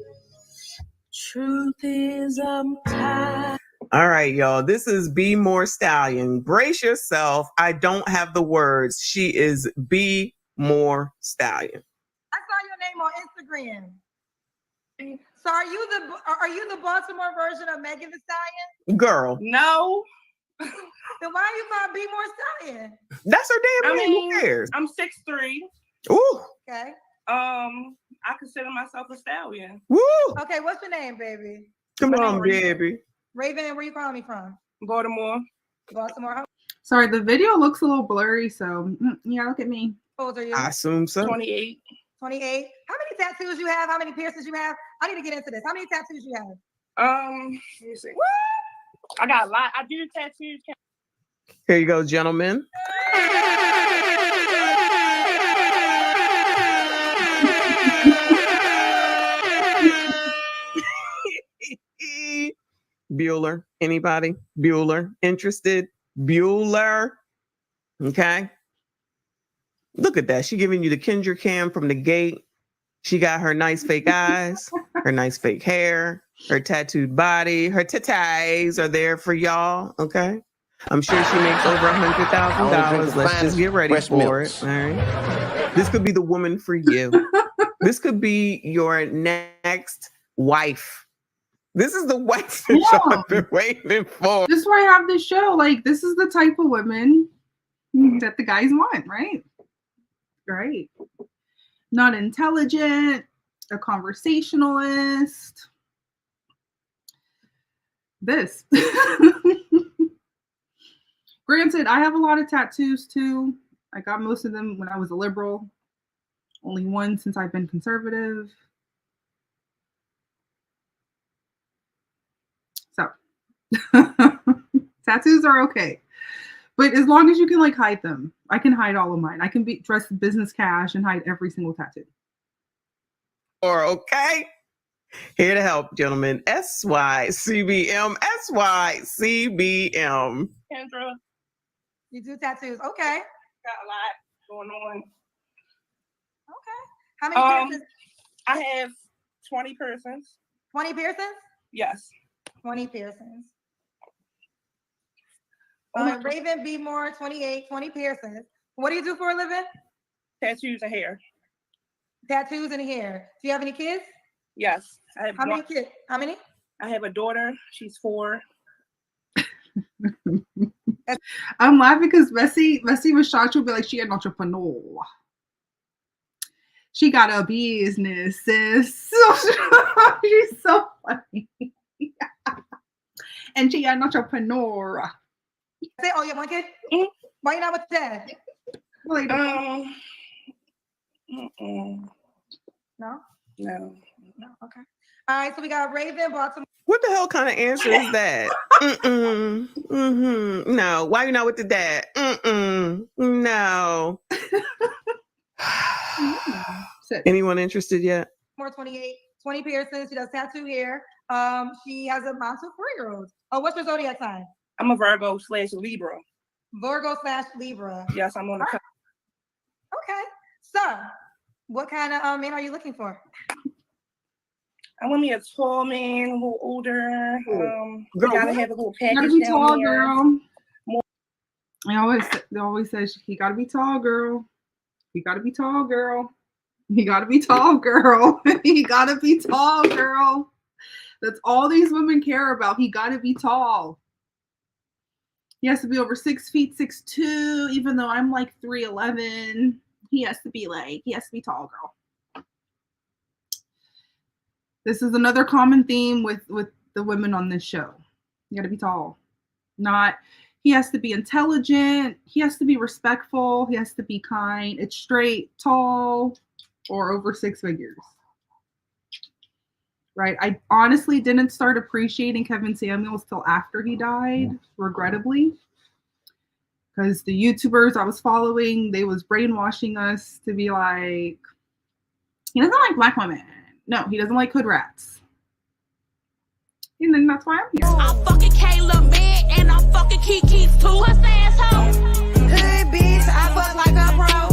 Truth is, I'm tired. All right, y'all. This is Be More Stallion. Brace yourself. I don't have the words. She is Be More Stallion. I saw your name on Instagram. So are you the Baltimore version of Megan Thee Stallion? Girl. No. Then why are you called Be More Stallion? That's her damn name. Who cares? I'm 6'3". Ooh. Okay. I consider myself a stallion. Woo. Okay, what's your name, baby? Come on, baby. Raven, and where you calling me from? Baltimore. Baltimore. Sorry, the video looks a little blurry, so yeah, look at me. How old are you? I assume so. 28. 28. How many tattoos you have? How many piercings you have? I need to get into this. How many tattoos you have? Let me see. What? I got a lot. I do tattoos. Here you go, gentlemen. Bueller. Anybody? Bueller. Interested? Bueller. Okay. Look at that. She giving you the Kendra cam from the gate. She got her nice fake eyes, her nice fake hair, her tattooed body, her titties are there for y'all. Okay. I'm sure she makes over $100,000. Let's just get ready for it. All right. This could be the woman for you. This could be your next wife. This is the wife that y'all have been waiting for. This is why I have this show. Like, this is the type of women that the guys want, right? Right. Not intelligent, a conversationalist. This. Granted, I have a lot of tattoos too. I got most of them when I was a liberal. Only one since I've been conservative. So, tattoos are okay. But as long as you can like hide them, I can hide all of mine. I can be dressed business cash and hide every single tattoo. Or okay. Here to help, gentlemen. SYCBM. SYCBM. Kendra, You do tattoos. Okay. got a lot going on. How many piercings? I have 20 piercings. 20 piercings? Yes. 20 piercings. Oh, Raven B. Moore, 28, 20 piercings. What do you do for a living? tattoos and hair. Tattoos and hair. Do you have any kids? Yes. I have How many kids? How many? I have a daughter. She's 4. I'm laughing because Messi Machacho will be like, she an entrepreneur. She got a business, sis. She's so funny. And she an entrepreneur. Say, oh, you have one kid? Why you not with dad? Well, No? No. No, okay. All right, so we got Raven, Baltimore. What the hell kind of answer is that? No. Why you not with the dad? No. Anyone interested yet? More 28, 20 piercings. She does tattoo hair. She has a mom to 4-year-old. Oh, what's your zodiac sign? I'm a Virgo/Libra. Virgo/Libra. Yes, I'm on the cusp. Okay. So, what kind of man are you looking for? I want me a tall man, a little older. We gotta have a little package Gotta be down tall, there. girl. They always says he gotta be tall, girl. He gotta be tall, girl. He gotta be tall, girl. He gotta be tall, girl. That's all these women care about. He gotta be tall. He has to be over 6 feet, 6'2", even though I'm like 3'11". He has to be tall, girl. This is another common theme with the women on this show. You gotta be tall. He has to be intelligent. He has to be respectful. He has to be kind. It's straight, tall, or over 6 figures. Right? I honestly didn't start appreciating Kevin Samuels till after he died, regrettably. Because the YouTubers I was following, they was brainwashing us to be like, he doesn't like black women. No, he doesn't like hood rats. And then that's why I'm here. I'm fucking Kayla man and I'm fucking Kiki's too. What's the asshole? Hood bitch, I fuck like a pro.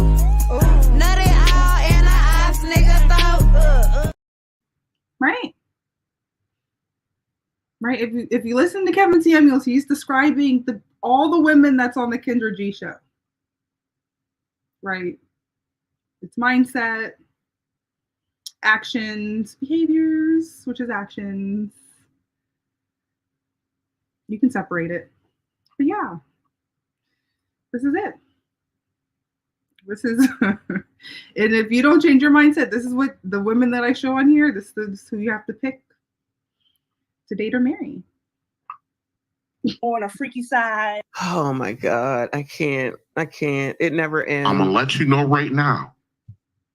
Nutty out and a ass nigga throat. Right. Right. If you listen to Kevin Samuels, he's describing all the women that's on the Kendra G show. Right. It's mindset, actions, behaviors, which is actions. You can separate it. But yeah, this is it. This is, and if you don't change your mindset, this is what the women that I show on here, this is who you have to pick to date or marry. On a freaky side. Oh my God. I can't. It never ends. I'm going to let you know right now.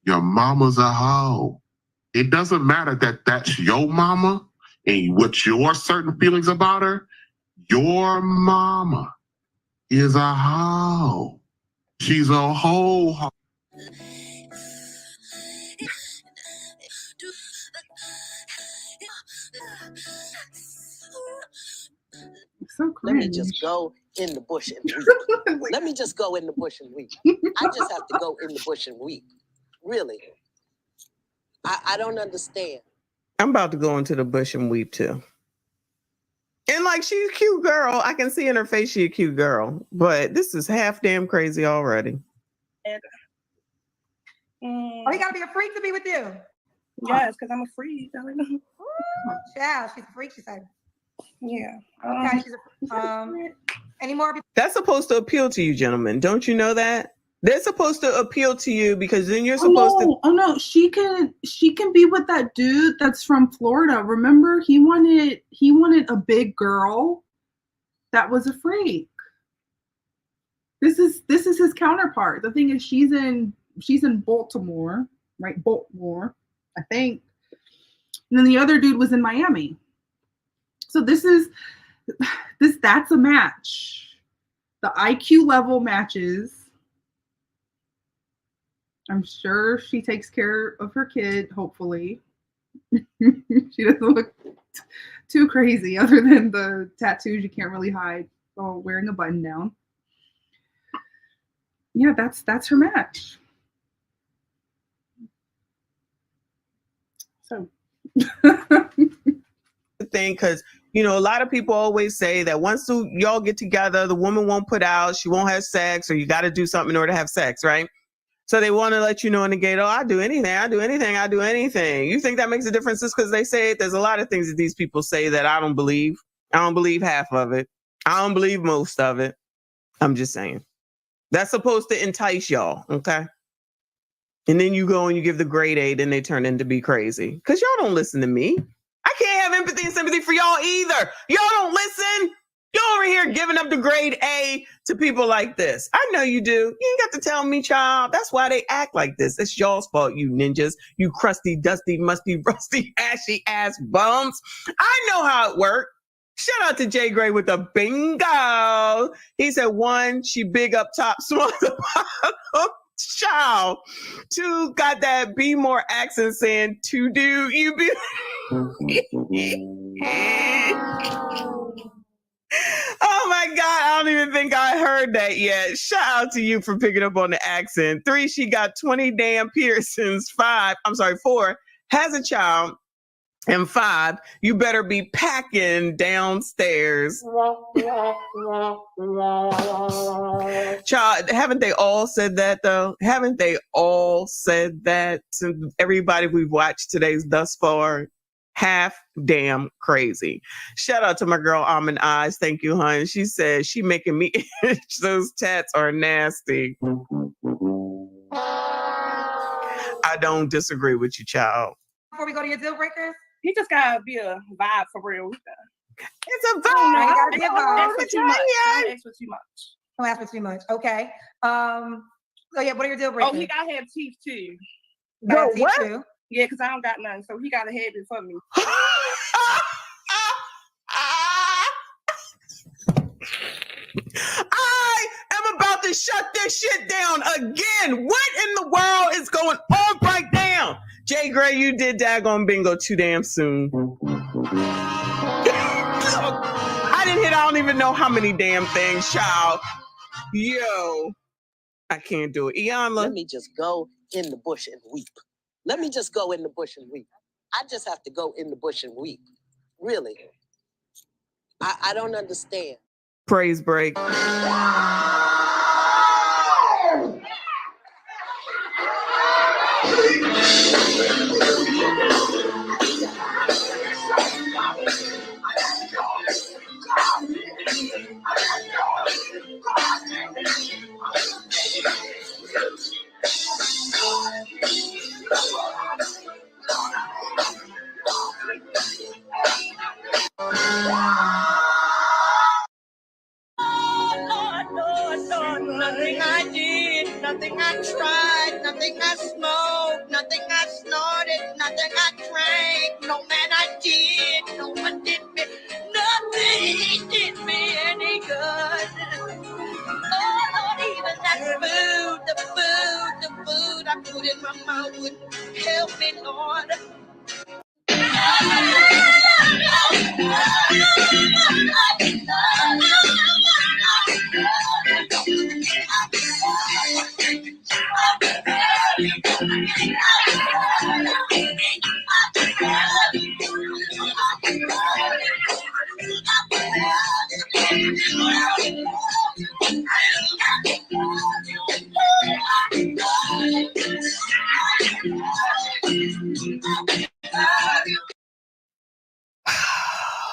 Your mama's a hoe. It doesn't matter that that's your mama and what your certain feelings about her. Your mama is a hoe. She's a hoe. So let me just go in the bush and weep. Let me just go in the bush and weep. I just have to go in the bush and weep. Really. I don't understand. I'm about to go into the bush and weep too. And like, she's a cute girl. I can see in her face she's a cute girl. But this is half damn crazy already. Oh, you gotta be a freak to be with you. Yes, because I'm a freak. Child, she's a freak, she said. Yeah. Okay, she's a, Any more? That's supposed to appeal to you, gentlemen. Don't you know that? They're supposed to appeal to you because then you're supposed to. Oh no, she can be with that dude that's from Florida. Remember, he wanted a big girl that was a freak. This is his counterpart. The thing is, she's in Baltimore, right? Baltimore, I think. And then the other dude was in Miami. So that's a match. The IQ level matches. I'm sure she takes care of her kid, hopefully. She doesn't look too crazy other than the tattoos you can't really hide while wearing a button down. Yeah, that's her match. So thing, because a lot of people always say that once y'all get together, the woman won't put out, she won't have sex, or you got to do something in order to have sex, right? So they want to let you know in the gate, oh, I do anything. You think that makes a difference just because they say it? There's a lot of things that these people say that I don't believe. I don't believe half of it. I don't believe most of it. I'm just saying. That's supposed to entice y'all, okay? And then you go and you give the grade A, then they turn into be crazy. Because y'all don't listen to me. I can't have empathy and sympathy for y'all either. Y'all don't listen. You're over here giving up the grade A to people like this. I know you do. You ain't got to tell me, child. That's why they act like this. It's y'all's fault, you ninjas. You crusty, dusty, musty, rusty, ashy ass bums. I know how it works. Shout out to Jay Gray with the bingo. He said 1, she big up top, small the bottom. Child. 2, got that be more accent saying to do you be. Oh my God, I don't even think I heard that yet. Shout out to you for picking up on the accent. 3, she got 20 damn piercings. 4, has a child. And 5, you better be packing downstairs. Child, haven't they all said that though? Haven't they all said that to everybody we've watched today's thus far? Half damn crazy. Shout out to my girl Almond Eyes. Thank you, hon. She says she making me itch. Those tats are nasty. I don't disagree with you, child. Before we go to your deal breakers, He just gotta be a vibe for real. It's a vibe. Don't ask for too much. Don't ask for too much. Don't ask for too much. Okay. So yeah, what are your deal breakers? Oh, he gotta have teeth too. Got teeth too? Yeah, because I don't got none, so he gotta have it for me. I am about to shut this shit down again. What in the world is going on right now? Jay Gray, you did daggone bingo too damn soon. I didn't hit, I don't even know how many damn things, child. Yo, I can't do it. Iyanla. Let me just go in the bush and weep. Let me just go in the bush and weep. I just have to go in the bush and weep. Really. I don't understand. Praise break. Nothing I did, nothing I tried, nothing I smoked, nothing I snorted, nothing I drank, no man I did, no one did me, nothing did me any good. Oh Lord, even that the food I put in my mouth would help me, Lord.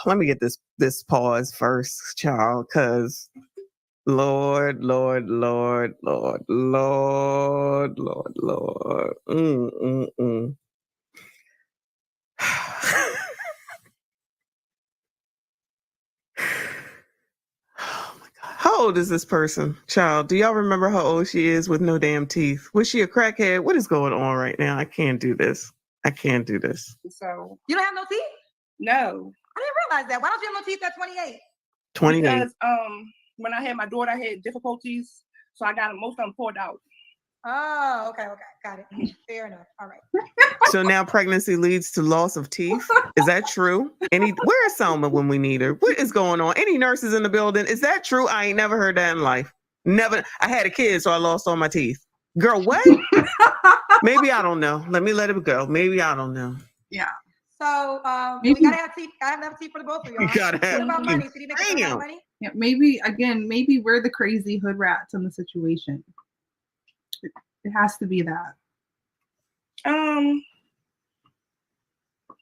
Let me get this pause first, child, because Lord, Lord, Lord, Lord, Lord, Lord, Lord. How old is this person? Child, do y'all remember how old she is with no damn teeth? Was she a crackhead? What is going on right now? I can't do this. I can't do this. So you don't have no teeth? No. I didn't realize that. Why don't you have no teeth at 28? 28. Because when I had my daughter, I had difficulties, so I got most of them pulled out. Oh, okay, got it. Fair enough. All right. So now pregnancy leads to loss of teeth. Is that true? Where is Selma when we need her? What is going on? Any nurses in the building? Is that true? I ain't never heard that in life. Never. I had a kid, so I lost all my teeth. Girl, what? Maybe I don't know. Let it go. Maybe I don't know. Yeah. So we gotta have teeth. Gotta have enough teeth for the both of y'all. You gotta have What about money? teeth. So you make a lot of money? Yeah, maybe we're the crazy hood rats in the situation. It has to be that.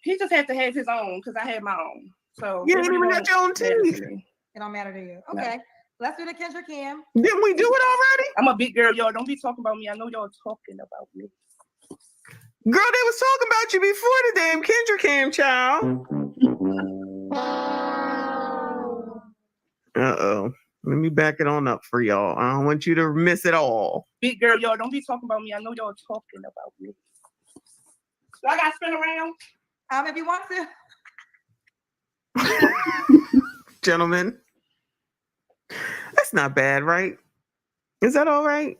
He just had to have his own because I had my own. So you didn't even have your own teeth. It don't matter to you. Okay. Let's do the Kendra Cam. Didn't we do it already? I'm a big girl, y'all. Don't be talking about me. I know y'all talking about me. Girl, they was talking about you before the damn Kendra Cam, child. Uh-oh. Let me back it on up for y'all. I don't want you to miss it all. Big girl, y'all. Don't be talking about me. I know y'all talking about me. So I got to spin around? If you want to. Gentlemen, that's not bad, right? Is that all right?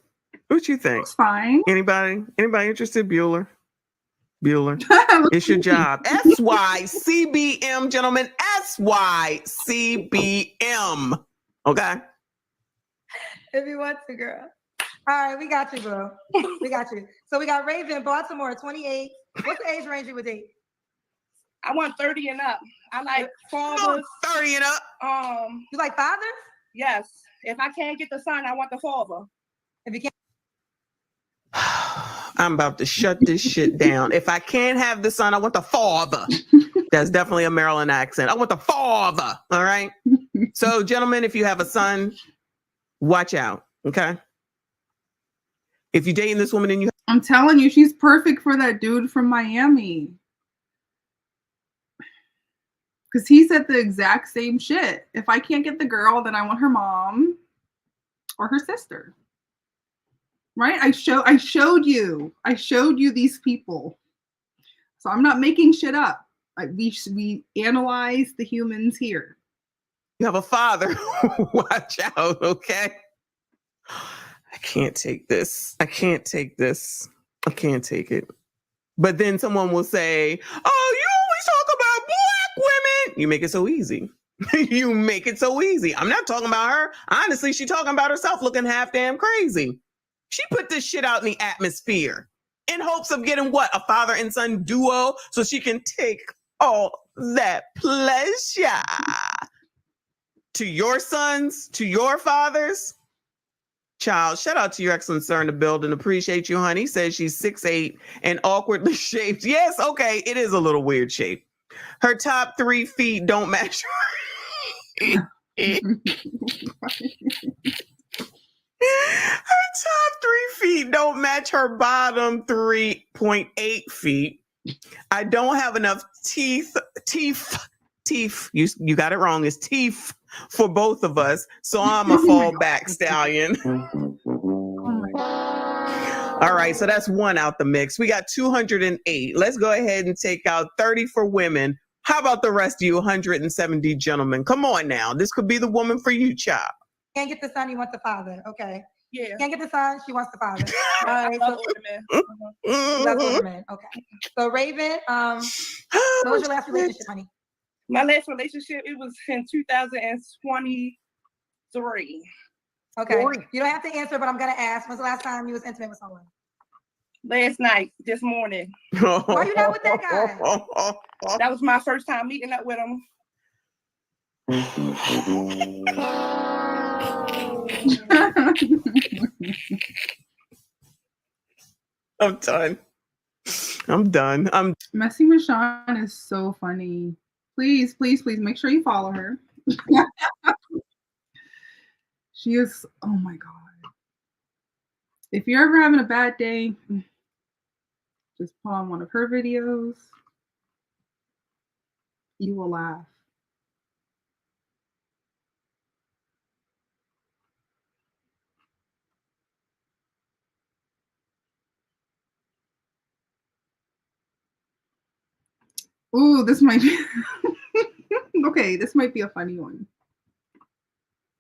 What you think? It's fine. Anybody interested? Bueller? It's your job. SYCBM, gentlemen. SYCBM. Okay. If you want to, girl. All right, we got you, bro. We got you. So we got Raven, Baltimore, 28. What's the age range you would date? I want 30 and up. I like fathers. 30 and up. You like fathers? Yes. If I can't get the son, I want the father. If you can't. I'm about to shut this shit down. If I can't have the son, I want the father. That's definitely a Maryland accent. I want the father. All right. So, gentlemen, if you have a son, watch out. Okay. If you're dating this woman and you, I'm telling you, she's perfect for that dude from Miami. Because he said the exact same shit. If I can't get the girl, then I want her mom or her sister. Right? I showed you these people. So I'm not making shit up. We analyze the humans here. you have a father, watch out, okay? I can't take this. I can't take this. I can't take it. But then someone will say, oh, you always talk about black women. You make it so easy. You make it so easy. I'm not talking about her. Honestly, she's talking about herself looking half damn crazy. She put this shit out in the atmosphere in hopes of getting what? A father and son duo so she can take all that pleasure. To your sons, to your fathers. Child, shout out to your excellent sir in the building. Appreciate you, honey. Says she's 6'8" and awkwardly shaped. Yes, okay, it is a little weird shape. Her top 3 feet don't match her. Her top 3 feet don't match her bottom 3.8 feet. I don't have enough teeth. You got it wrong. It's teeth for both of us. So I'm a fall back stallion. All right. So that's one out the mix. We got 208. Let's go ahead and take out 30 for women. How about the rest of you 170 gentlemen? Come on now. This could be the woman for you, child. Can't get the son, you want the father. Okay. Yeah. Can't get the son, she wants the father. All right. I love older men. Love older men. Okay. So Raven, what was your last relationship, honey? My last relationship, it was in 2023. Okay. You don't have to answer, but I'm gonna ask. When's the last time you was intimate with someone? Last night, this morning. Why you not with that guy? That was my first time meeting up with him. I'm done. Messing with Sean is so funny. Please, please, please make sure you follow her. She is, oh my God. If you're ever having a bad day, just put on one of her videos. You will laugh. Ooh, this might be okay. This might be a funny one.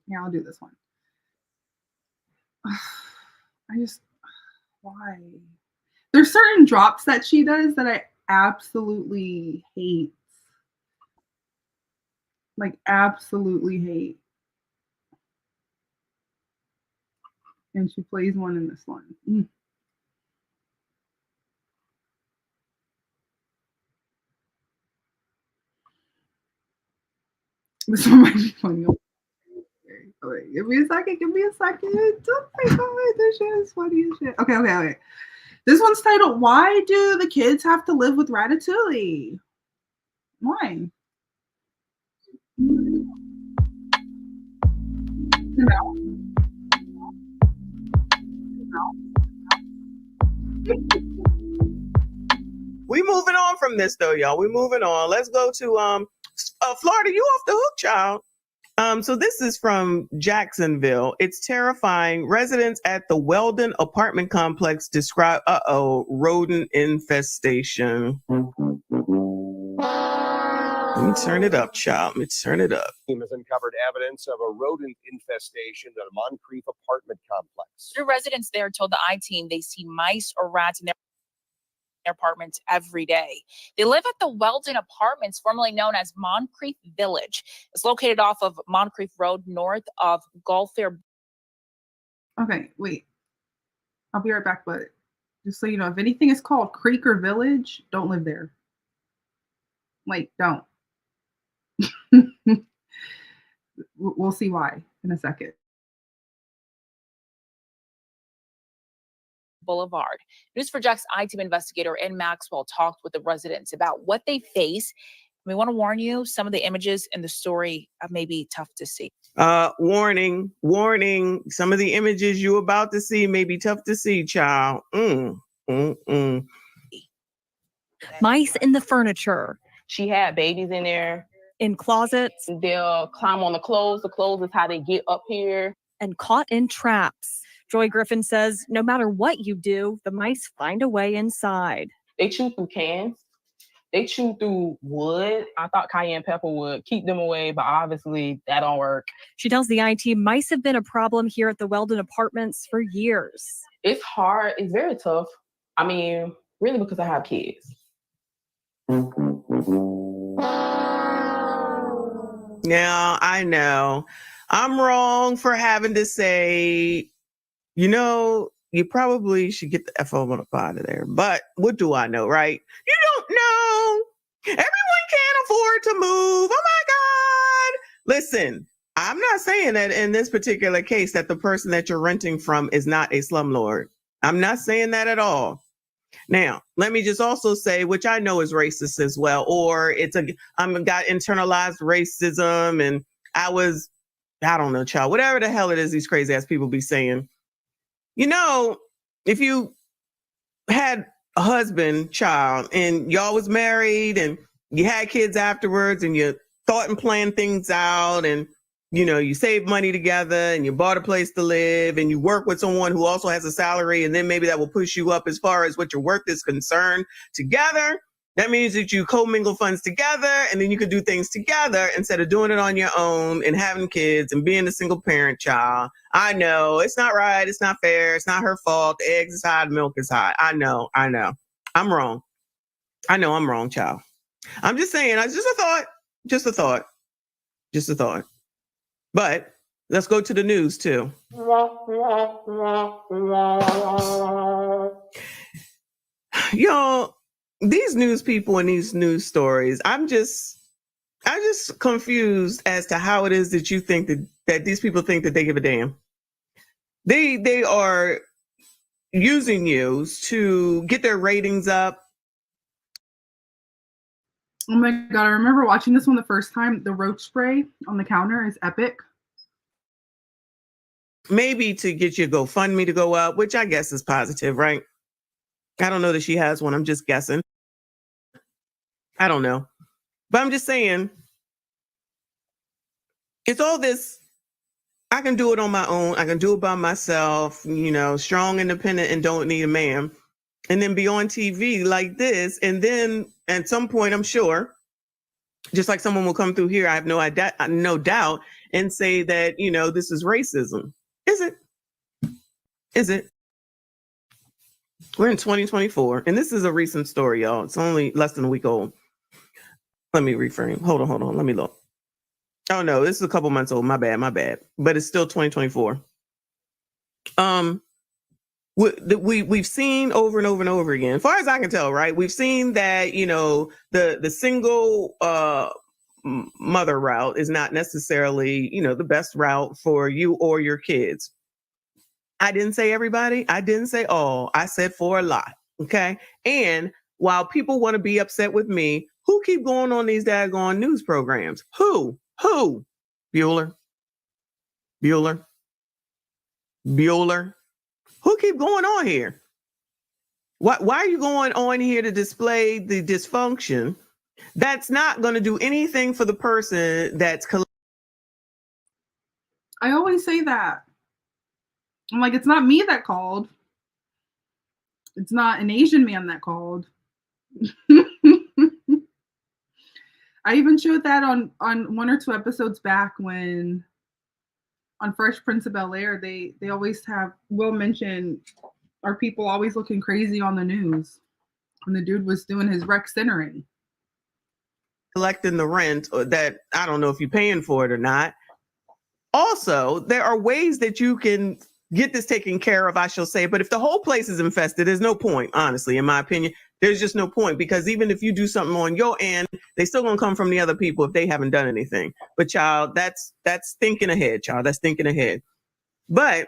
Yeah, I'll do this one. Why? There's certain drops that she does that I absolutely hate. Like, absolutely hate. And she plays one in this one. This one might be funny. Okay, give me a second. Oh my God, this shit is funny as shit. Okay. This one's titled, Why Do the Kids Have to Live with Ratatouille? Why? No. We moving on from this though, y'all. We moving on. Let's go to Florida. You off the hook, child. So this is from Jacksonville. It's terrifying. Residents at the Weldon apartment complex describe rodent infestation. Let me turn it up, child. Let me turn it up. Team has uncovered evidence of a rodent infestation at a Moncrief apartment complex. The residents there told the I-Team they see mice or rats in their apartments every day. They live at the Weldon Apartments, formerly known as Moncrief Village. It's located off of Moncrief Road, north of Gulf Fair. Okay, wait. I'll be right back, but just so you know, if anything is called creek or village, don't live there. Like, don't. We'll see why in a second. Boulevard. News4Jax I-Team investigator Ann Maxwell talked with the residents about what they face. We want to warn you, some of the images in the story may be tough to see. Warning. Some of the images you're about to see may be tough to see, child. Mice in the furniture. She had babies in there. In closets. They'll climb on the clothes. The clothes is how they get up here. And caught in traps. Joy Griffin says no matter what you do, the mice find a way inside. They chew through cans. They chew through wood. I thought cayenne pepper would keep them away, but obviously that don't work. She tells the I-Team mice have been a problem here at the Weldon Apartments for years. It's hard. It's very tough. I mean, really because I have kids. Now, I know I'm wrong for having to say, you probably should get the F on up out of there. But what do I know, right? You don't know. Everyone can't afford to move. Oh my God. Listen, I'm not saying that in this particular case that the person that you're renting from is not a slumlord. I'm not saying that at all. Now, let me just also say, which I know is racist as well, or I'm got internalized racism and I don't know, child, whatever the hell it is these crazy ass people be saying. If you had a husband, child, and y'all was married and you had kids afterwards and you thought and planned things out and, you saved money together and you bought a place to live and you work with someone who also has a salary and then maybe that will push you up as far as what your worth is concerned together. That means that you commingle funds together and then you could do things together instead of doing it on your own and having kids and being a single parent, child. I know it's not right. It's not fair. It's not her fault. The eggs is high. The milk is high. I know. I'm wrong. I know I'm wrong, child. I'm just saying, it's just a thought. But let's go to the news too. Y'all, these news people and these news stories, I'm just confused as to how it is that you think that these people think that they give a damn. They are using you to get their ratings up. Oh my God, I remember watching this one the first time. The roach spray on the counter is epic. maybe to get your GoFundMe to go up, which I guess is positive, right? I don't know that she has one. I'm just guessing. I don't know. But I'm just saying, it's all this, I can do it on my own. I can do it by myself, you know, strong, independent, and don't need a man. And then be on TV like this. And then at some point, I'm sure, just like someone will come through here, I have no doubt, and say that, you know, this is racism. Is it? Is it? We're in 2024, and this is a recent story, y'all. It's only less than a week old. Let me reframe. Hold on. Let me look. Oh, no, this is a couple months old. My bad. But it's still 2024. We've seen over and over and over again, as far as I can tell, right? We've seen that, you know, the single mother route is not necessarily, you know, the best route for you or your kids. I didn't say everybody. I didn't say all. I said for a lot. Okay. And while people want to be upset with me, who keep going on these daggone news programs? Who? Bueller. Who keep going on here? Why are you going on here to display the dysfunction that's not going to do anything for the person that's... I always say that. I'm like, it's not me that called. It's not an Asian man that called. I even showed that on one or two episodes back when on Fresh Prince of Bel-Air, they always will mention, are people always looking crazy on the news when the dude was doing his rec centering. Collecting the rent, or that, I don't know if you're paying for it or not. Also, there are ways that you can get this taken care of, I shall say. But if the whole place is infested, there's no point, honestly, in my opinion. There's just no point, because even if you do something on your end, they still gonna come from the other people if they haven't done anything. But child, that's thinking ahead, child. That's thinking ahead. But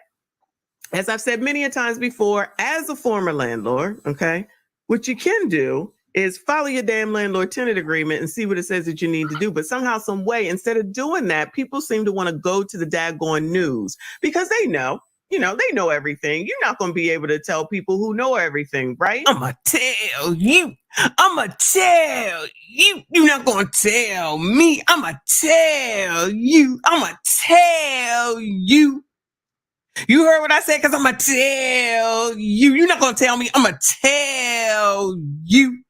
as I've said many a times before, as a former landlord, okay, what you can do is follow your damn landlord tenant agreement and see what it says that you need to do. But somehow, some way, instead of doing that, people seem to want to go to the daggone news because they know. You know, they know everything. You're not going to be able to tell people who know everything, right? I'm going to tell you. I'm going to tell you. You're not going to tell me. I'm going to tell you. I'm going to tell you. You heard what I said? Because I'm going to tell you. You're not going to tell me. I'm going to tell you.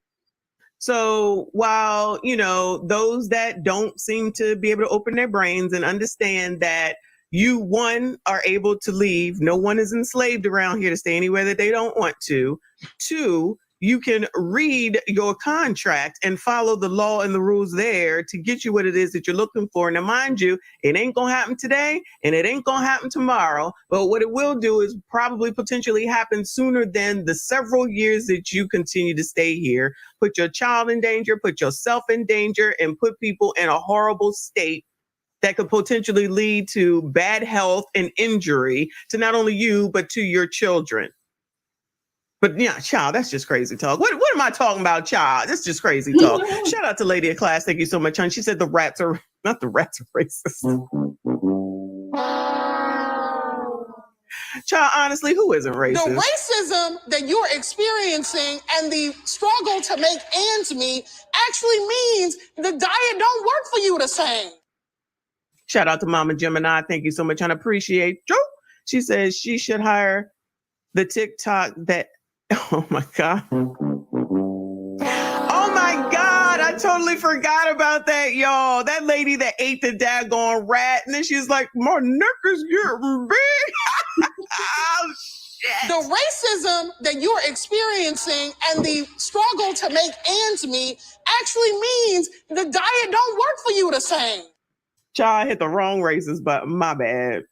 So while, you know, those that don't seem to be able to open their brains and understand that you, one, are able to leave. No one is enslaved around here to stay anywhere that they don't want to. Two, you can read your contract and follow the law and the rules there to get you what it is that you're looking for. Now, mind you, it ain't going to happen today and it ain't going to happen tomorrow. But what it will do is probably potentially happen sooner than the several years that you continue to stay here. Put your child in danger, put yourself in danger, and put people in a horrible state that could potentially lead to bad health and injury to not only you, but to your children. But yeah, child, that's just crazy talk. What am I talking about, child? That's just crazy talk. Shout out to Lady of Class. Thank you so much, hon. She said the rats are racist. Child, honestly, who isn't racist? The racism that you're experiencing and the struggle to make ends meet actually means the diet don't work for you the same. Shout out to Mama Gemini. Thank you so much. I appreciate you. She says she should hire the TikTok that, oh my God. Oh my God. I totally forgot about that, y'all. That lady that ate the daggone rat. And then she's like, my neck is getting big. Oh, shit. The racism that you're experiencing and the struggle to make ends meet actually means the diet don't work for you the same. Child, I hit the wrong races, but my bad.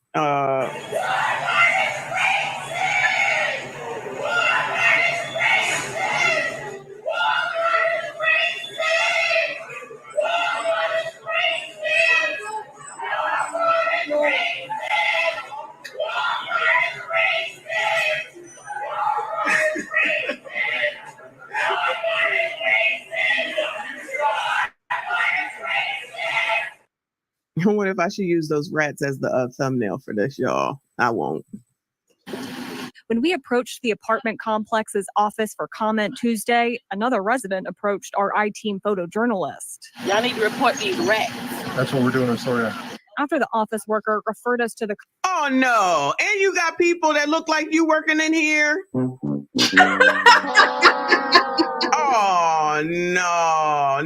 What if I should use those rats as the thumbnail for this, y'all? I won't. When we approached the apartment complex's office for comment Tuesday, another resident approached our I-Team photojournalist. Y'all need to report these rats. That's what we're doing in Astoria. After the office worker referred us to the... Oh, no. And you got people that look like you working in here? Oh, no.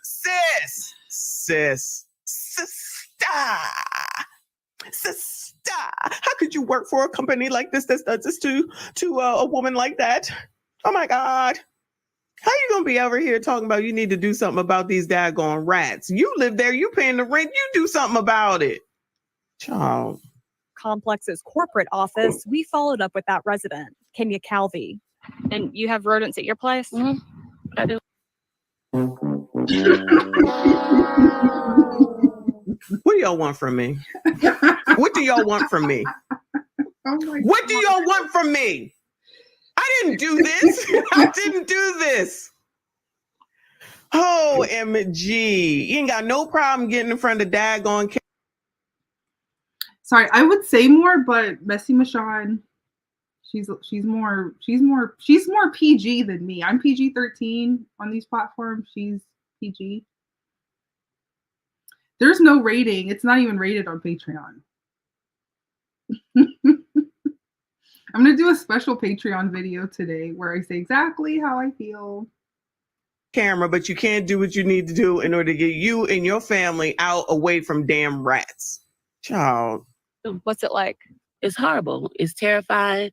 Sis, sister, how could you work for a company like this that does this to a woman like that? Oh my God. How you gonna be over here talking about you need to do something about these daggone rats? You live there, you paying the rent, you do something about it. Child. Complex's corporate office, we followed up with that resident, Kenya Calvi. And you have rodents at your place? Mm-hmm. I do. What do y'all want from me? What do y'all want from me? What do y'all want from me? I didn't do this. I didn't do this. Oh, MG. You ain't got no problem getting in front of daggone. Sorry, I would say more, but Bessie Michonne, she's more PG than me. I'm PG-13 on these platforms. She's PG. There's no rating. It's not even rated on Patreon. I'm going to do a special Patreon video today where I say exactly how I feel. Camera, but you can't do what you need to do in order to get you and your family out away from damn rats. Child. What's it like? It's horrible. It's terrifying.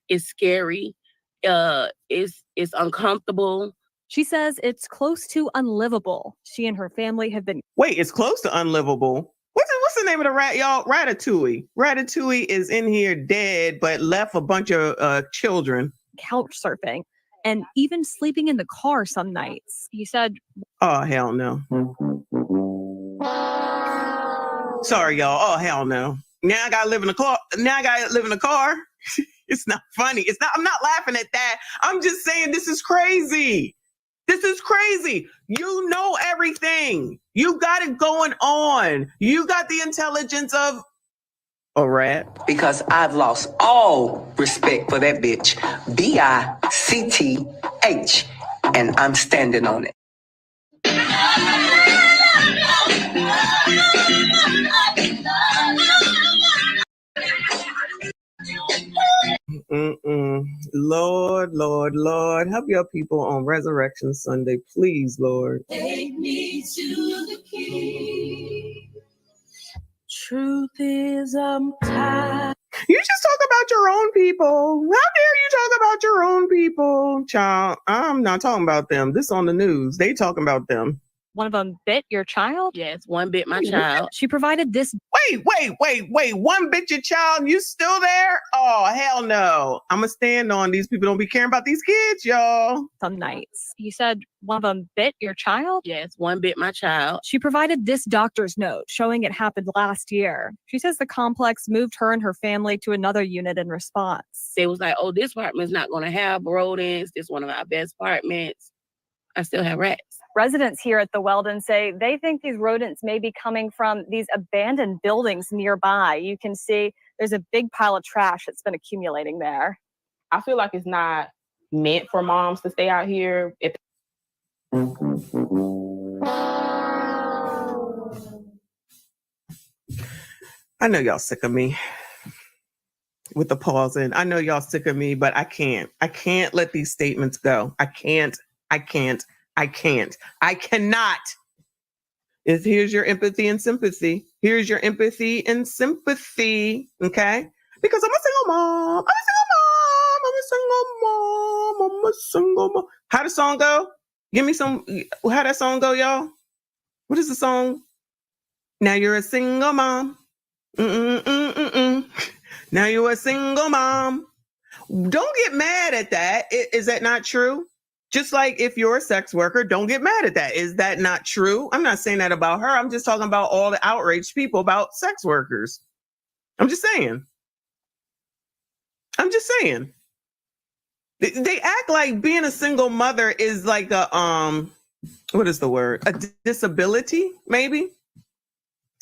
It's scary. It's uncomfortable. She says it's close to unlivable. She and her family have been... Wait, it's close to unlivable? What's the name of the rat, y'all? Ratatouille. Ratatouille is in here dead, but left a bunch of children. Couch surfing and even sleeping in the car some nights. He said... Oh, hell no. Sorry, y'all. Oh, hell no. Now I gotta live in a car. It's not funny. I'm not laughing at that. I'm just saying this is crazy. This is crazy. You know everything. You got it going on. You got the intelligence of a rat. Because I've lost all respect for that bitch. BICTH. And I'm standing on it. Lord, help your people on Resurrection Sunday, please, Lord. Take me to the King. Truth is, I'm tired. You just talk about your own people. How dare you talk about your own people? Child, I'm not talking about them. This on the news. They talking about them. One of them bit your child? Yes, one bit my child. She provided this. Wait. One bit your child? You still there? Oh, hell no. I'm going to stand on these people. Don't be caring about these kids, y'all. Some nights. You said one of them bit your child? Yes, one bit my child. She provided this doctor's note showing it happened last year. She says the complex moved her and her family to another unit in response. They was like, oh, this apartment's not going to have rodents. This is one of our best apartments. I still have rats. Residents here at the Weldon say they think these rodents may be coming from these abandoned buildings nearby. You can see there's a big pile of trash that's been accumulating there. I feel like it's not meant for moms to stay out here. I know y'all sick of me with the pausing. I know y'all sick of me, but I can't let these statements go. I cannot. Here's your empathy and sympathy. Here's your empathy and sympathy. Okay? Because I'm a single mom. I'm a single mom. How the song go? Give me some. How that song go, y'all? What is the song? Now you're a single mom. Now you're a single mom. Don't get mad at that. Is that not true? Just like if you're a sex worker, don't get mad at that. Is that not true? I'm not saying that about her. I'm just talking about all the outraged people about sex workers. I'm just saying. They act like being a single mother is like a, what is the word? A disability, maybe?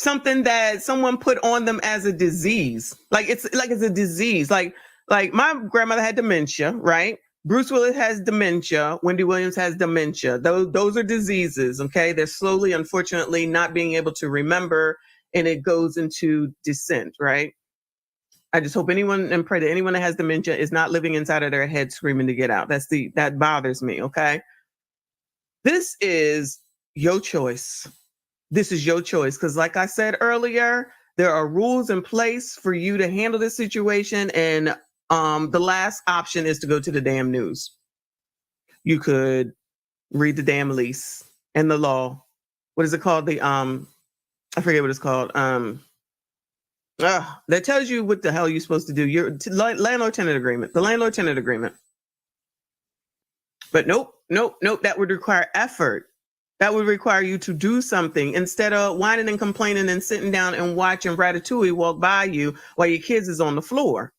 something that someone put on them as a disease. Like it's a disease. Like my grandmother had dementia, right? Bruce Willis has dementia. Wendy Williams has dementia. Those are diseases, okay? They're slowly, unfortunately, not being able to remember, and it goes into descent, right? I just hope anyone and pray that anyone that has dementia is not living inside of their head screaming to get out. That bothers me, okay? This is your choice. This is your choice. Because like I said earlier, there are rules in place for you to handle this situation. And the last option is to go to the damn news. You could read the damn lease and the law. What is it called? I forget what it's called. That tells you what the hell you're supposed to do. Your landlord-tenant agreement. The landlord-tenant agreement. But nope. That would require effort. That would require you to do something instead of whining and complaining and sitting down and watching Ratatouille walk by you while your kids is on the floor.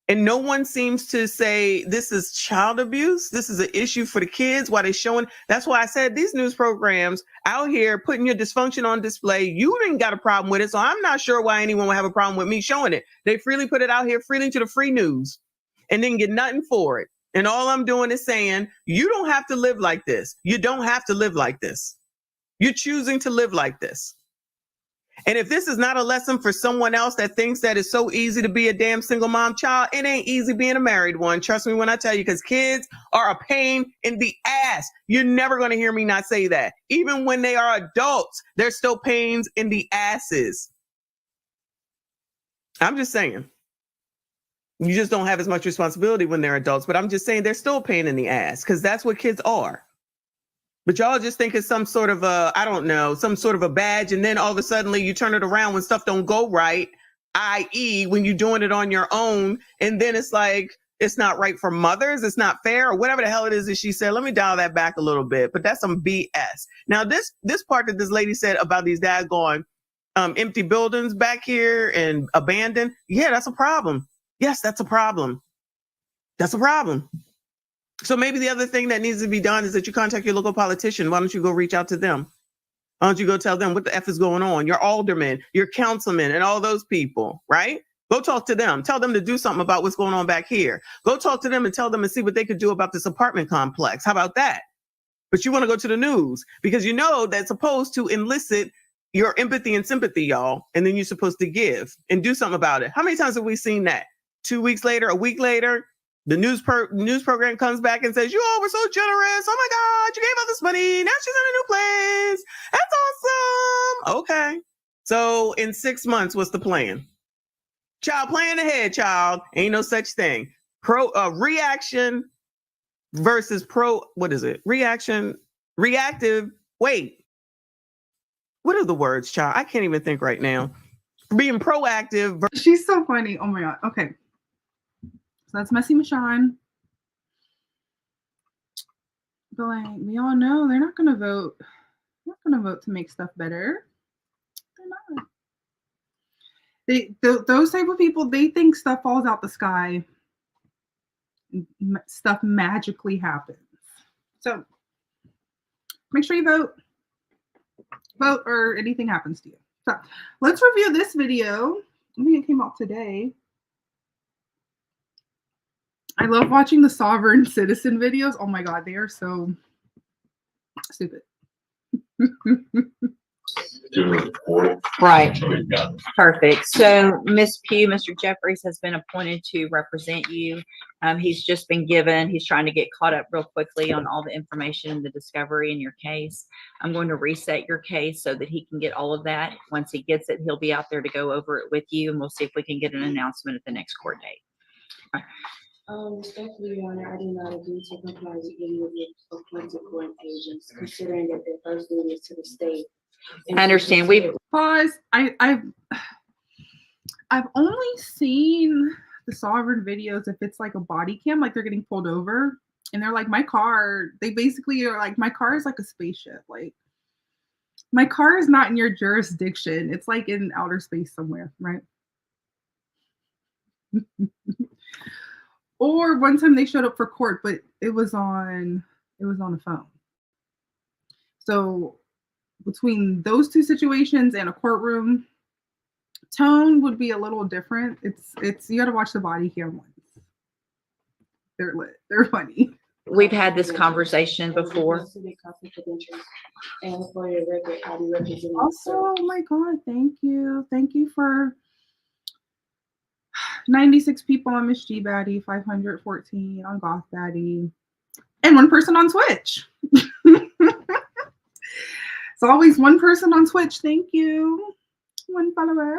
And no one seems to say this is child abuse. This is an issue for the kids. Why they showing? That's why I said these news programs out here putting your dysfunction on display. You didn't got a problem with it, so I'm not sure why anyone would have a problem with me showing it. They freely put it out here freely to the free news and didn't get nothing for it. And all I'm doing is saying, you don't have to live like this. You don't have to live like this. You're choosing to live like this. And if this is not a lesson for someone else that thinks that it's so easy to be a damn single mom child, it ain't easy being a married one. Trust me when I tell you, because kids are a pain in the ass. You're never going to hear me not say that. Even when they are adults, they're still pains in the asses. I'm just saying. You just don't have as much responsibility when they're adults. But I'm just saying they're still a pain in the ass because that's what kids are. But y'all just think it's some sort of some sort of a badge. And then all of a sudden you turn it around when stuff don't go right, i.e. when you're doing it on your own. And then it's like, it's not right for mothers. It's not fair or whatever the hell it is that she said. Let me dial that back a little bit. But that's some BS. Now, this part that this lady said about these daggone empty buildings back here and abandoned. Yeah, that's a problem. Yes, that's a problem. That's a problem. So maybe the other thing that needs to be done is that you contact your local politician. Why don't you go reach out to them? Why don't you go tell them what the F is going on? Your aldermen, your councilmen, and all those people, right? Go talk to them. Tell them to do something about what's going on back here. Go talk to them and tell them and see what they could do about this apartment complex. How about that? But you want to go to the news because you know that's supposed to elicit your empathy and sympathy, y'all. And then you're supposed to give and do something about it. How many times have we seen that? 2 weeks later, a week later, the news program comes back and says, you all were so generous. Oh my God, you gave us this money. Now she's in a new place. That's awesome. Okay. So in 6 months, what's the plan? Child, plan ahead, child. Ain't no such thing. Reaction versus what is it? Reactive. Wait. What are the words, child? I can't even think right now. Being proactive. She's so funny. Oh my God. Okay. So that's Messy Michonne. But like, we all know they're not going to vote. They're not going to vote to make stuff better. They're not. Those type of people, they think stuff falls out the sky. Stuff magically happens. So make sure you vote. Vote or anything happens to you. So let's review this video. I think it came out today. I love watching the sovereign citizen videos. Oh my God, they are so stupid. Right. Perfect. So Ms. Pugh, Mr. Jeffries has been appointed to represent you. He's trying to get caught up real quickly on all the information and the discovery in your case. I'm going to reset your case so that he can get all of that. Once he gets it, he'll be out there to go over it with you, and we'll see if we can get an announcement at the next court date. All right. Respectfully, Your Honor, I do not agree to comply with any of your appointed court agents, considering that their first duty is to the state. I understand. We pause. I've only seen the sovereign videos if it's like a body cam, like they're getting pulled over and they're like, my car. They basically are like, my car is like a spaceship. Like, my car is not in your jurisdiction. It's like in outer space somewhere, right? Or one time they showed up for court, but it was on the phone. So between those two situations and a courtroom, tone would be a little different. It's you got to watch the body cam ones. They're lit. They're funny. We've had this conversation before. And for your record, I'll be representing. Also, oh my God, thank you. Thank you for 96 people on Miss G Baddie, 514 on Goth Baddie, and 1 person on Twitch. It's always 1 person on Twitch. Thank you. 1 follower.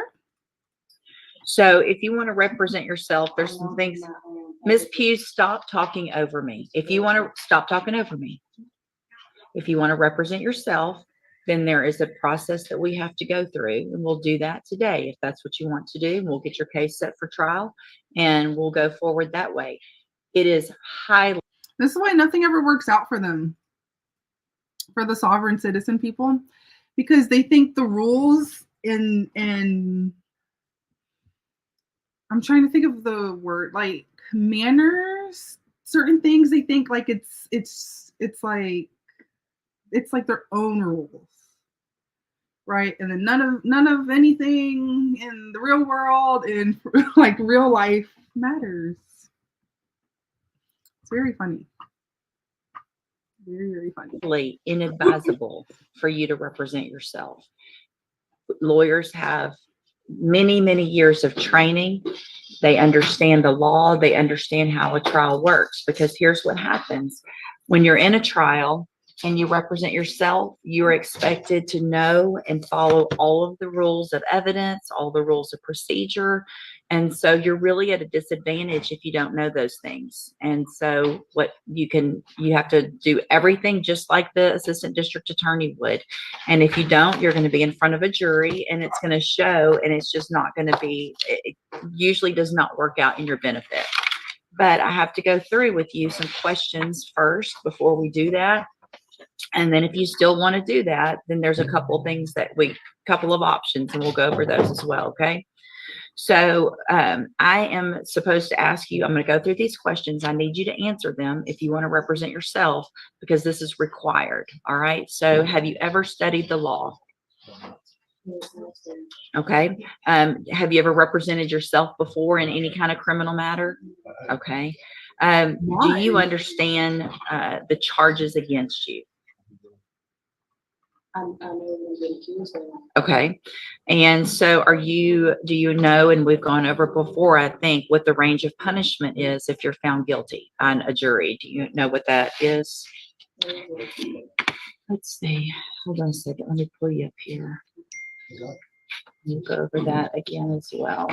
So if you want to represent yourself, there's some things. Ms. Pugh, stop talking over me. If you want to stop talking over me. If you want to represent yourself, then there is a process that we have to go through, and we'll do that today. If that's what you want to do, we'll get your case set for trial and we'll go forward that way. It is highly. This is why nothing ever works out for them, for the sovereign citizen people, because they think the rules in I'm trying to think of the word, like manners, certain things they think like it's like their own rules, right? And then none of anything in the real world and like real life matters. It's very funny. Very, very funny. Inadvisable for you to represent yourself. Lawyers have many, many years of training. They understand the law. They understand how a trial works, because here's what happens. When you're in a trial and you represent yourself, you're expected to know and follow all of the rules of evidence, all the rules of procedure. And so you're really at a disadvantage if you don't know those things. And so you have to do everything just like the assistant district attorney would. And if you don't, you're going to be in front of a jury and it's going to show, and it's just not going to be, it usually does not work out in your benefit. But I have to go through with you some questions first before we do that. And then if you still want to do that, then there's a couple of things couple of options, and we'll go over those as well. Okay. So I am supposed to ask you, I'm going to go through these questions. I need you to answer them if you want to represent yourself, because this is required. All right. So have you ever studied the law? Okay. Have you ever represented yourself before in any kind of criminal matter? Okay. Do you understand the charges against you? Okay. And so do you know, and we've gone over before, I think, what the range of punishment is if you're found guilty on a jury? Do you know what that is? Let's see. Hold on a second. Let me pull you up here. We'll go over that again as well.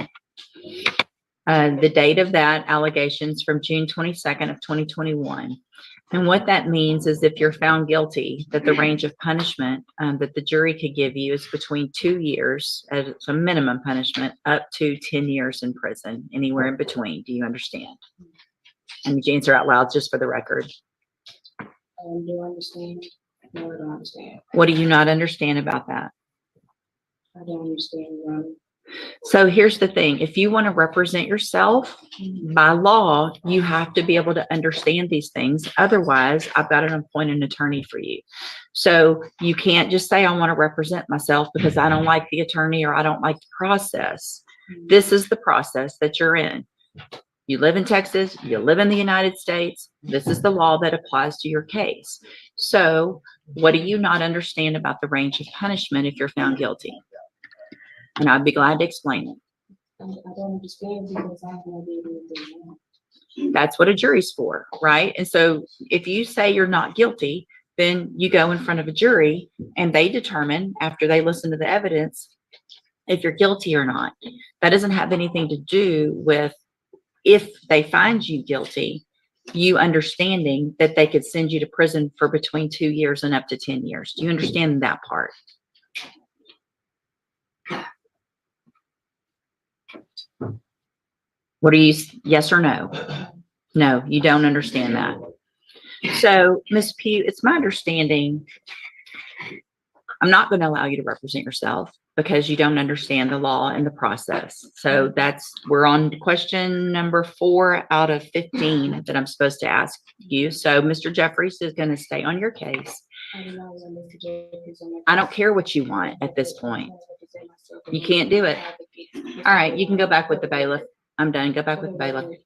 The date of that allegations from June 22nd of 2021. And what that means is if you're found guilty, that the range of punishment that the jury could give you is between 2 years as a minimum punishment up to 10 years in prison, anywhere in between. Do you understand? And you answer out loud just for the record. Do I understand? No, I don't understand. What do you not understand about that? I don't understand, Your Honor. So here's the thing. If you want to represent yourself by law, you have to be able to understand these things. Otherwise, I've got to appoint an attorney for you. So you can't just say, I want to represent myself because I don't like the attorney or I don't like the process. This is the process that you're in. You live in Texas, you live in the United States. This is the law that applies to your case. So what do you not understand about the range of punishment if you're found guilty? And I'd be glad to explain it. I don't understand because I'm going to be able to. That's what a jury's for, right? And so if you say you're not guilty, then you go in front of a jury and they determine after they listen to the evidence if you're guilty or not. That doesn't have anything to do with if they find you guilty, you understanding that they could send you to prison for between 2 years and up to 10 years. Do you understand that part? What are you, yes or no? No, you don't understand that. So, Ms. Pugh, it's my understanding, I'm not going to allow you to represent yourself because you don't understand the law and the process. So we're on question number 4 out of 15 that I'm supposed to ask you. So Mr. Jeffries is going to stay on your case I don't care what you want at this point. You can't do it. All right, you can go back with the bailiff. I'm done. Go back with the bailiff.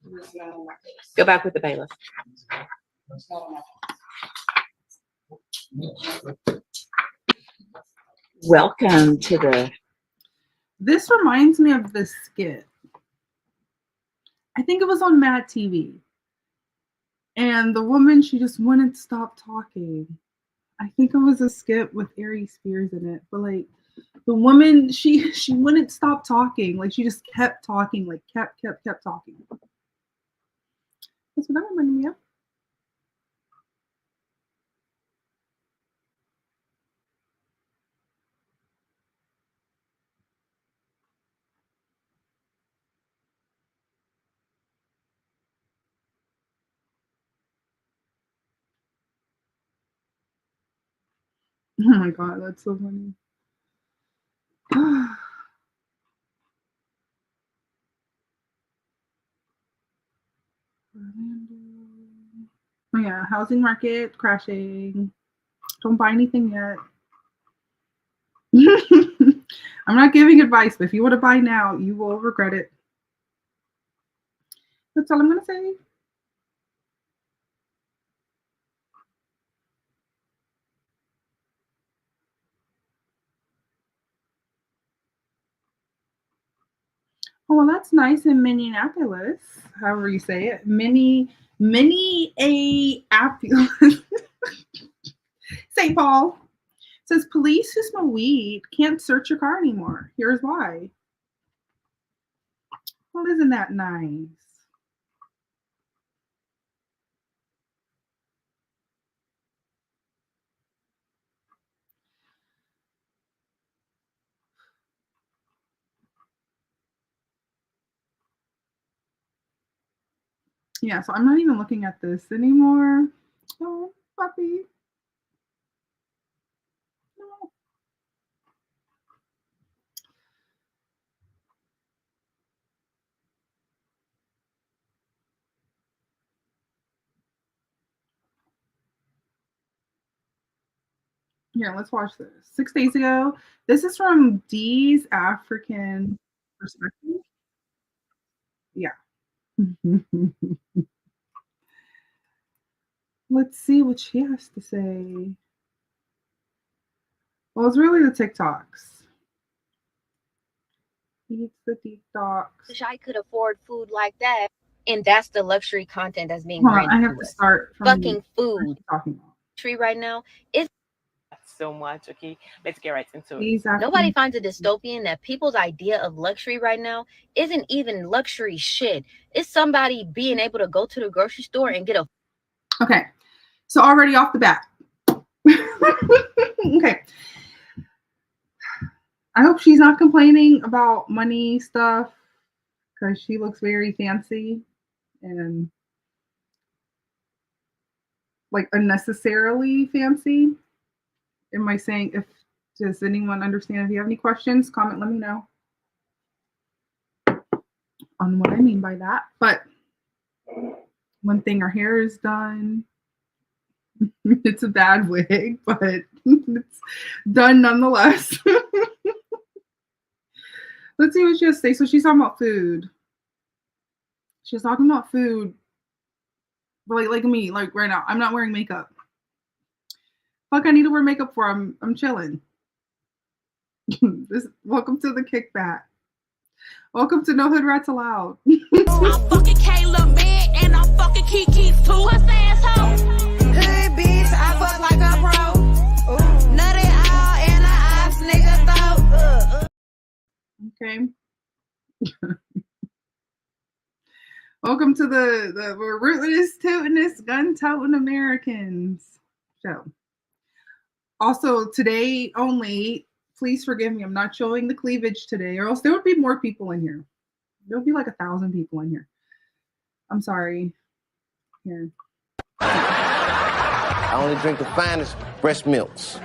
Go back with the bailiff. Welcome to the. This reminds me of this skit. I think it was on Mad TV. And the woman, she just wouldn't stop talking. I think it was a skit with Ari Spears in it. But like the woman, she wouldn't stop talking. Like she just kept talking, like kept talking. That's what that reminded me of. Oh my god, that's so funny. Oh yeah, housing market crashing. Don't buy anything yet. I'm not giving advice, but if you want to buy now, you will regret it. That's all I'm gonna say. Oh, well, that's nice in Minneapolis, however you say it. Minneapolis. St. Paul says police who smell weed can't search your car anymore. Here's why. Well, isn't that nice? Yeah, so I'm not even looking at this anymore. Oh, puppy. No. Here, let's watch this. 6 days ago. This is from Dee's African Perspective. Yeah. Let's see what she has to say. Well, it's really the TikToks. It's the TikToks. Wish I could afford food like that. And that's the luxury content that's being Hold on, branded I have to to us. start from Fucking the- food. Talking about. Luxury right now is so much. Okay, let's get right into it. Exactly. nobody finds it dystopian that people's idea of luxury right now isn't even luxury shit. It's somebody being able to go to the grocery store and get a Okay, so already off the bat. Okay. I hope she's not complaining about money stuff because she looks very fancy and like unnecessarily fancy. Am I saying does anyone understand? If you have any questions, comment, let me know on what I mean by that. But one thing, her hair is done. It's a bad wig, but it's done nonetheless. Let's see what she has to say. So she's talking about food. She's talking about food. But like me, like right now, I'm not wearing makeup. Fuck, I need to wear makeup for. I'm chilling. Welcome to the kickback. Welcome to No Hood Rats Allowed. I'm fucking Kayla man and I'm fucking Kiki's too. What's the asshole? Hood bitch, I fuck like a pro. Ooh. Nutty out in the ass nigga throat. Okay. Welcome to the rootless, tootin'est, gun-toting Americans show. Also, today only, please forgive me, I'm not showing the cleavage today, or else there would be more people in here. There would be like 1,000 people in here. I'm sorry. Here. I only drink the finest breast milks.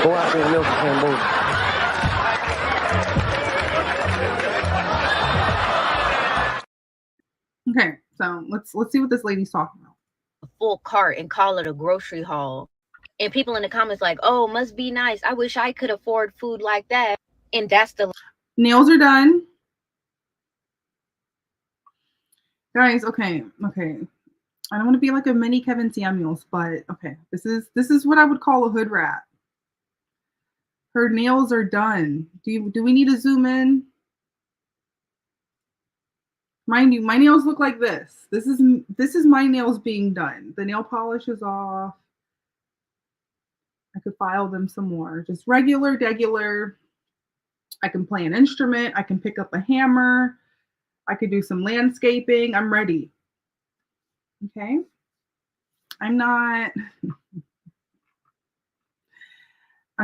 Go out there and milk Cambodia. Okay, so let's see what this lady's talking about. full cart and call it a grocery haul. And people in the comments like, oh, must be nice. I wish I could afford food like that. And that's the Nails are done. Guys, okay. I don't want to be like a mini Kevin Samuels, but okay. This is what I would call a hood rat. Her nails are done. Do we need to zoom in? Mind you, my nails look like this. This is my nails being done. The nail polish is off. I could file them some more. Just regular. I can play an instrument. I can pick up a hammer. I could do some landscaping. I'm ready. Okay. I'm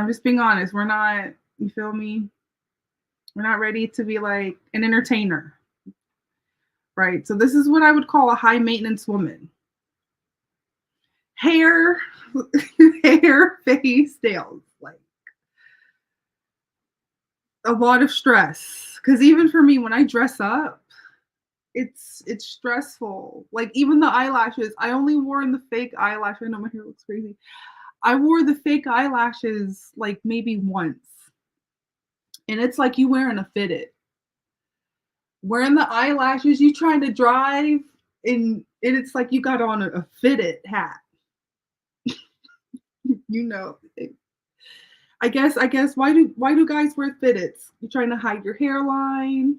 just being honest. We're not, you feel me? We're not ready to be like an entertainer. Right? So this is what I would call a high maintenance woman. Hair, face, nails. Like a lot of stress. Because even for me, when I dress up, it's stressful. Like even the eyelashes, I only wore in the fake eyelash. I know my hair looks crazy. I wore the fake eyelashes like maybe once. And it's like you wearing a fitted. Wearing the eyelashes, you trying to drive, and it's like you got on a fitted hat. You know. I guess why do guys wear fitteds? You're trying to hide your hairline.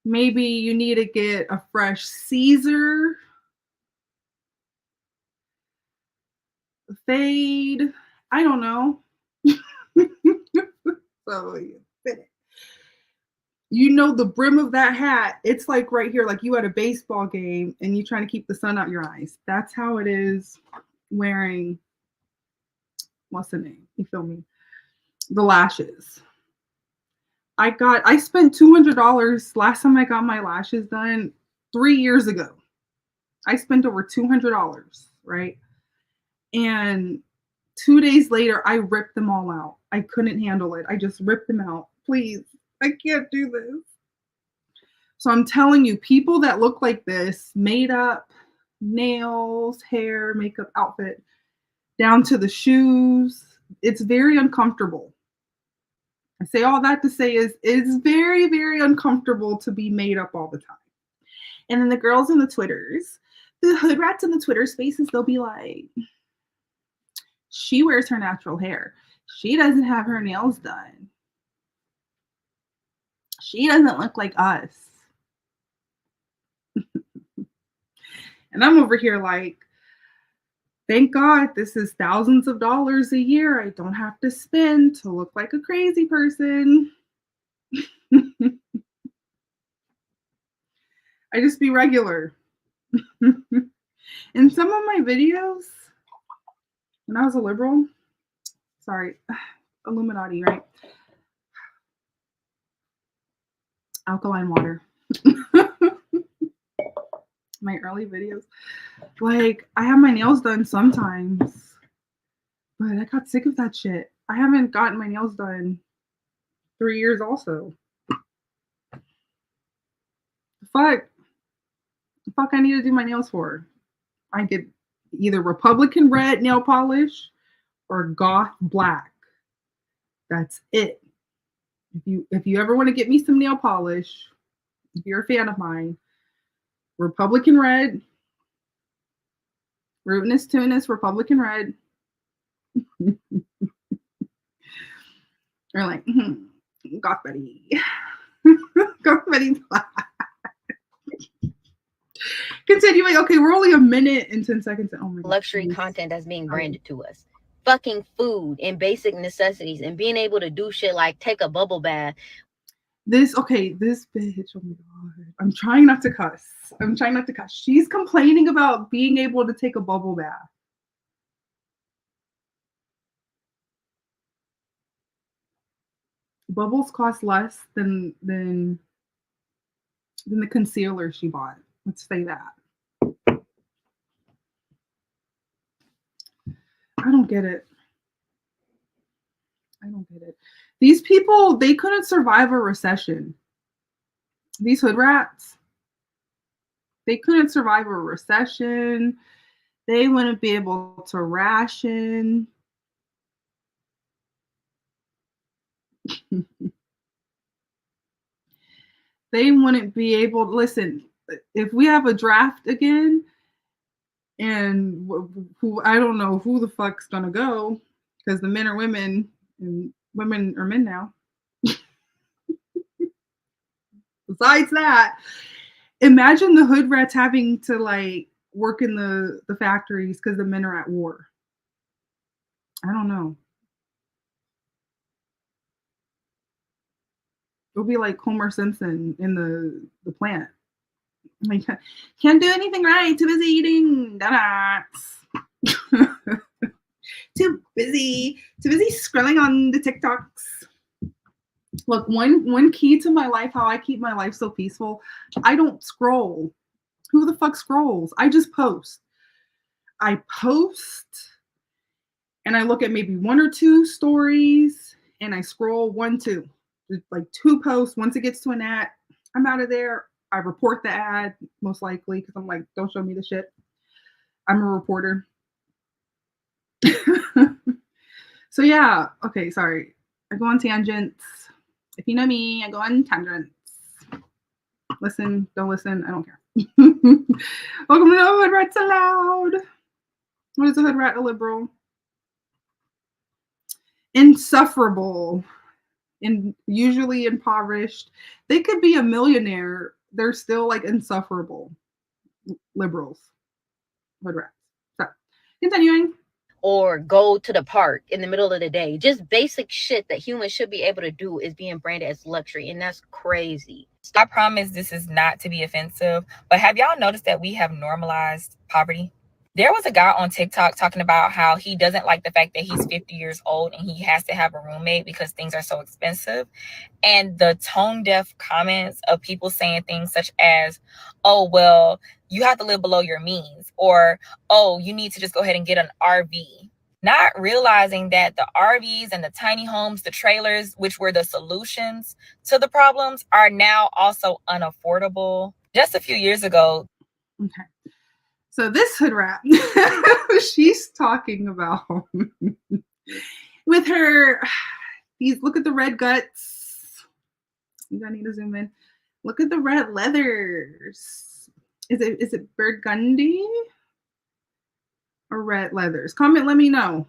Maybe you need to get a fresh Caesar. Fade. I don't know. So you fit it. You know the brim of that hat, it's like right here, like you at a baseball game and you're trying to keep the sun out your eyes. That's how it is wearing, what's the name? You feel me? The lashes. I spent $200 last time I got my lashes done 3 years ago. I spent over $200, right? And 2 days later, I ripped them all out. I couldn't handle it. I just ripped them out. Please, I can't do this. So I'm telling you, people that look like this, made up, nails, hair, makeup, outfit, down to the shoes, it's very uncomfortable. I say all that to say it's very, very uncomfortable to be made up all the time. And then the girls in the Twitters, the hood rats in the Twitter spaces, they'll be like, she wears her natural hair. She doesn't have her nails done. She doesn't look like us. And I'm over here like, thank God this is thousands of dollars a year I don't have to spend to look like a crazy person. I just be regular. In some of my videos, when I was a liberal, sorry, Illuminati, right? Alkaline water. My early videos. Like, I have my nails done sometimes, but I got sick of that shit. I haven't gotten my nails done 3 years also. The fuck I need to do my nails for? I get either Republican red nail polish or goth black. That's it. If you ever want to get me some nail polish, if you're a fan of mine, Republican red, Rootinous Tunis, Republican red. Or like, Goth Betty. Goth Betty black. Continuing, okay, we're only a minute and 10 seconds. Oh my God. Luxury content that's being branded to us. Fucking food and basic necessities and being able to do shit like take a bubble bath. This bitch, oh my God. I'm trying not to cuss. She's complaining about being able to take a bubble bath. Bubbles cost less than the concealer she bought. Let's say that. I don't get it. These people, they couldn't survive a recession. These hood rats, they couldn't survive a recession. They wouldn't be able to ration. They wouldn't be able to listen. If we have a draft again, and who I don't know who the fuck's gonna go, because the men are women and women are men now. Besides that, imagine the hood rats having to like work in the factories because the men are at war. I don't know. It'll be like Homer Simpson in the plant. Like, can't do anything right. Too busy eating donuts. Too busy scrolling on the TikToks. Look, one key to my life, how I keep my life so peaceful, I don't scroll. Who the fuck scrolls? I just post. I post and I look at maybe 1 or 2 stories and I scroll 1, 2. Like 2 posts. Once it gets to an ad, I'm out of there. I report the ad, most likely, because I'm like, don't show me the shit. I'm a reporter. So yeah, okay, sorry. I go on tangents. If you know me, I go on tangents. Listen, don't listen, I don't care. Welcome to No Hood Rats Allowed. What is a hood rat? A liberal? Insufferable. And usually impoverished. They could be a millionaire. They're still like insufferable liberals. Hood rats. So, continuing. Or go to the park in the middle of the day. Just basic shit that humans should be able to do is being branded as luxury, and that's crazy. I promise this is not to be offensive, but have y'all noticed that we have normalized poverty? There was a guy on TikTok talking about how he doesn't like the fact that he's 50 years old and he has to have a roommate because things are so expensive. And the tone deaf comments of people saying things such as, oh, well, you have to live below your means, or, oh, you need to just go ahead and get an RV. Not realizing that the RVs and the tiny homes, the trailers, which were the solutions to the problems, are now also unaffordable. Just a few years ago. Okay. So this hood rat, she's talking about with her, look at the red guts. I need to zoom in. Look at the red leathers. Is it burgundy or red leathers? Comment, let me know.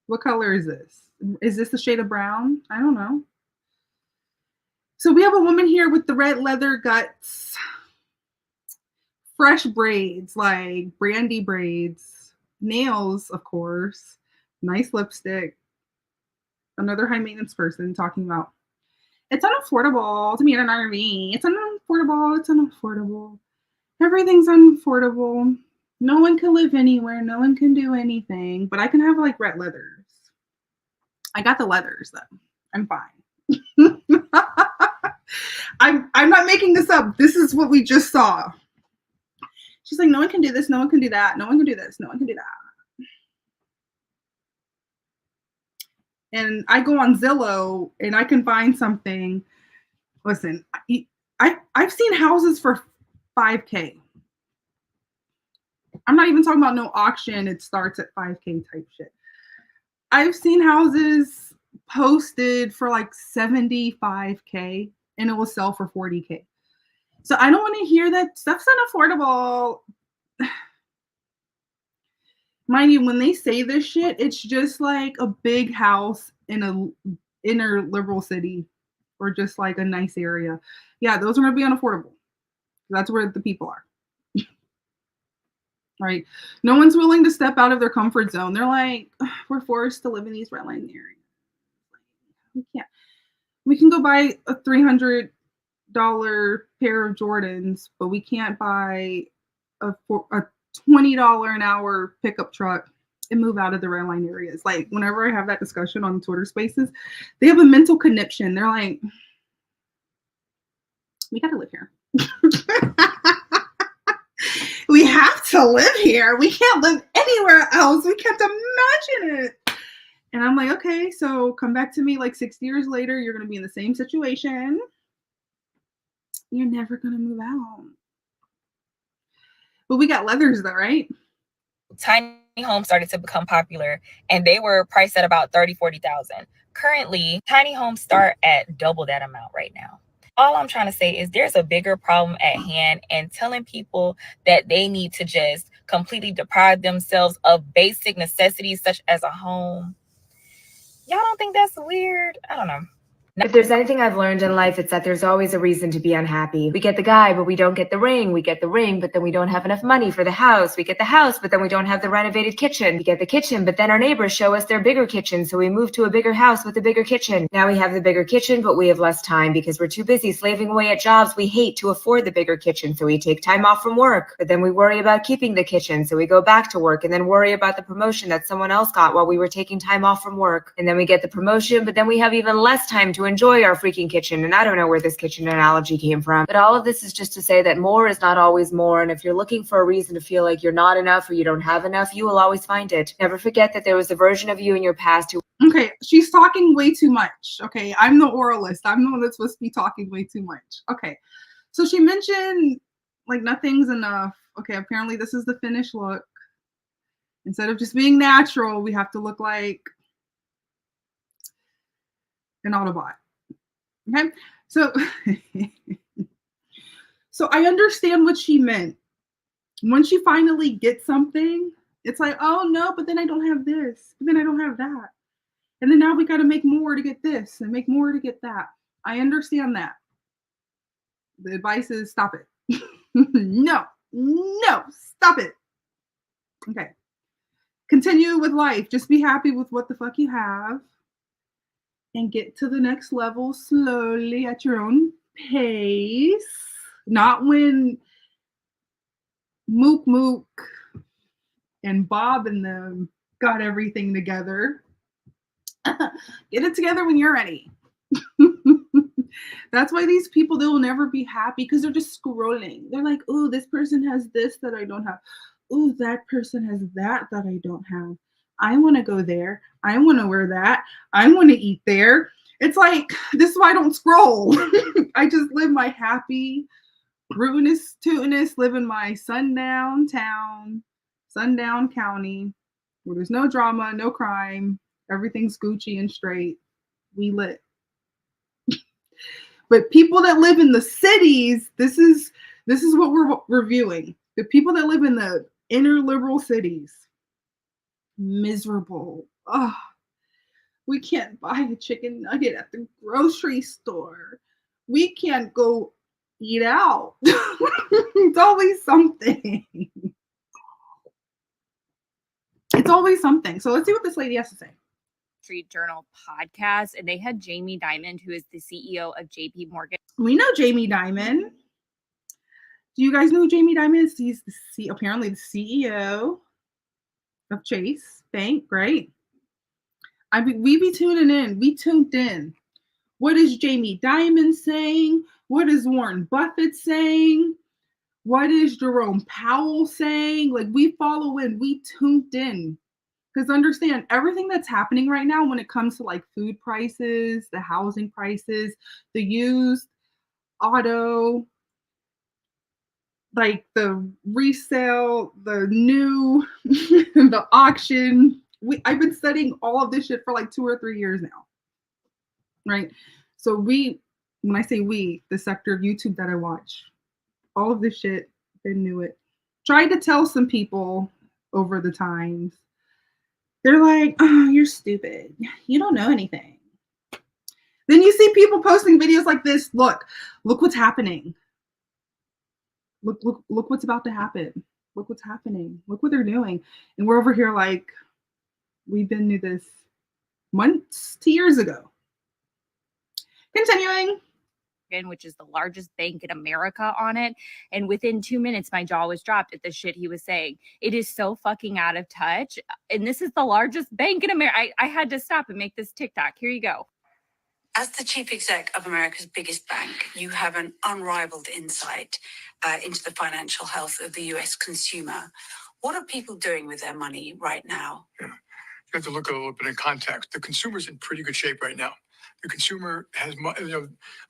What color is this? Is this the shade of brown? I don't know. So we have a woman here with the red leather guts. Fresh braids, like brandy braids, nails, of course, nice lipstick. Another high maintenance person talking about it's unaffordable to be in an RV. It's unaffordable. Everything's unaffordable. No one can live anywhere. No one can do anything. But I can have like red leathers. I got the leathers though. I'm fine. I'm not making this up. This is what we just saw. She's like, no one can do this, no one can do that, no one can do this, no one can do that. And I go on Zillow and I can find something. Listen, I've seen houses for $5K. I'm not even talking about no auction. It starts at $5K type shit. I've seen houses posted for like $75K and it will sell for $40K. So I don't want to hear that stuff's unaffordable. Mind you, when they say this shit, it's just like a big house in a inner liberal city or just like a nice area. Yeah, those are going to be unaffordable. That's where the people are. Right? No one's willing to step out of their comfort zone. They're like, we're forced to live in these redline areas. We can't. We can go buy a $300 pair of Jordans, but we can't buy a $20 an hour pickup truck and move out of the red line areas. Like whenever I have that discussion on Twitter Spaces, they have a mental conniption. They're like, we got to live here. We have to live here. We can't live anywhere else. We can't imagine it. And I'm like, okay, so come back to me like 6 years later. You're going to be in the same situation. You're never going to move out. But we got leathers though, right? Tiny homes started to become popular, and they were priced at about 30,000-40,000. Currently, tiny homes start at double that amount right now. All I'm trying to say is there's a bigger problem at hand, and telling people that they need to just completely deprive themselves of basic necessities such as a home. Y'all don't think that's weird? I don't know. If there's anything I've learned in life, it's that there's always a reason to be unhappy. We get the guy, but we don't get the ring. We get the ring, but then we don't have enough money for the house. We get the house, but then we don't have the renovated kitchen. We get the kitchen, but then our neighbors show us their bigger kitchen, so we move to a bigger house with a bigger kitchen. Now we have the bigger kitchen, but we have less time because we're too busy slaving away at jobs we hate to afford the bigger kitchen, so we take time off from work. But then we worry about keeping the kitchen, so we go back to work and then worry about the promotion that someone else got while we were taking time off from work. And then we get the promotion, but then we have even less time to enjoy our freaking kitchen. And I don't know where this kitchen analogy came from, but all of this is just to say that more is not always more. And if you're looking for a reason to feel like you're not enough or you don't have enough, you will always find it. Never forget that there was a version of you in your past who... Okay, she's talking way too much. Okay, I'm the oralist. I'm the one that's supposed to be talking way too much. Okay, so she mentioned like nothing's enough. Okay, apparently this is the finished look. Instead of just being natural, we have to look like an Autobot. Okay, so so I understand what she meant. Once you finally get something, it's like, oh no, but then I don't have this, but then I don't have that. And then now we got to make more to get this and make more to get that. I understand that. The advice is stop it. No, stop it. Okay. Continue with life. Just be happy with what the fuck you have and get to the next level slowly at your own pace. Not when Mook and Bob and them got everything together. Get it together when you're ready. That's why these people, they will never be happy because they're just scrolling. They're like, oh, this person has this that I don't have. Oh, that person has that I don't have. I want to go there. I want to wear that. I want to eat there. It's like, this is why I don't scroll. I just live my happy, rootinest, tootinest, live in my sundown town, sundown county, where there's no drama, no crime. Everything's Gucci and straight. We lit. But people that live in the cities, this is what we're reviewing. The people that live in the inner liberal cities, miserable. Oh, we can't buy a chicken nugget at the grocery store. We can't go eat out. It's always something. It's always something. So let's see what this lady has to say. Street Journal podcast, and they had Jamie Dimon, who is the CEO of JP Morgan. We know Jamie Dimon. Do you guys know who Jamie Dimon is? He's apparently the CEO of Chase Bank, right? We be tuning in. We tuned in. What is Jamie Dimon saying? What is Warren Buffett saying? What is Jerome Powell saying? Like, we follow in. We tuned in. Because understand, everything that's happening right now when it comes to like food prices, the housing prices, the used auto, like the resale, the new, the auction. I've been studying all of this shit for like 2 or 3 years now, right? So when I say we, the sector of YouTube that I watch, all of this shit, they knew it. Tried to tell some people over the times. They're like, oh, you're stupid. You don't know anything. Then you see people posting videos like this. Look what's happening. Look what's about to happen. Look what's happening. Look what they're doing. And we're over here like, we've been to this months to years ago. Continuing. Which is the largest bank in America on it. And within 2 minutes, my jaw was dropped at the shit he was saying. It is so fucking out of touch. And this is the largest bank in America. I had to stop and make this TikTok. Here you go. As the chief exec of America's biggest bank, you have an unrivaled insight into the financial health of the US consumer. What are people doing with their money right now? Yeah. You have to look a little bit in context. The consumer's in pretty good shape right now. The consumer has,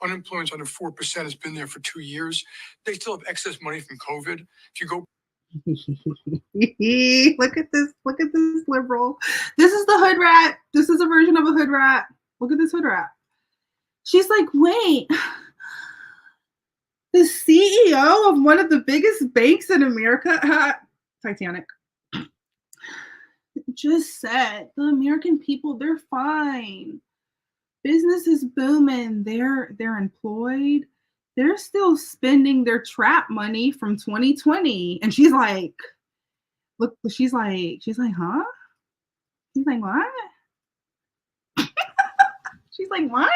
unemployment's under 4%, has been there for 2 years. They still have excess money from COVID. If you go Look at this. Look at this liberal. This is the hood rat. This is a version of a hood rat. Look at this hood rat. She's like, wait, the CEO of one of the biggest banks in America, Titanic, just said the American people, they're fine. Business is booming. They're employed. They're still spending their trap money from 2020. And she's like, look, she's like, huh? She's like, what? She's like, what?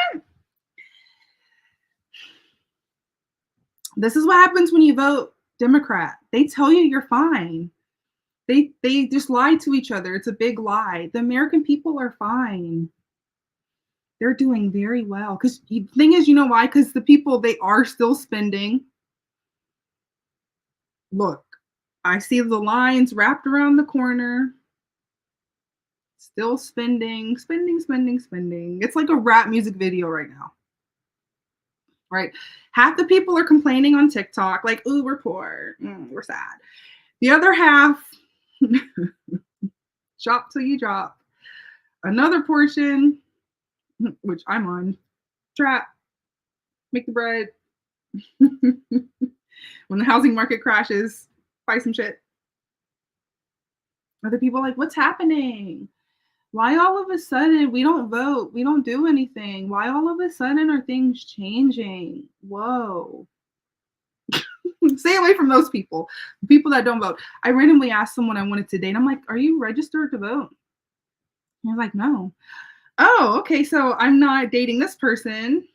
This is what happens when you vote Democrat. They tell you you're fine. They just lie to each other. It's a big lie. The American people are fine. They're doing very well. Because the thing is, you know why? Because the people, they are still spending. Look, I see the lines wrapped around the corner. Still spending. It's like a rap music video right now. Right? Half the people are complaining on TikTok, like, ooh, we're poor. We're sad. The other half, shop till you drop. Another portion, which I'm on, trap, make the bread. When the housing market crashes, buy some shit. Other people are like, what's happening? Why all of a sudden we don't vote? We don't do anything. Why all of a sudden are things changing? Whoa. Stay away from those people. People that don't vote. I randomly asked someone I wanted to date. I'm like, are you registered to vote? And they're like, no. Oh, okay. So I'm not dating this person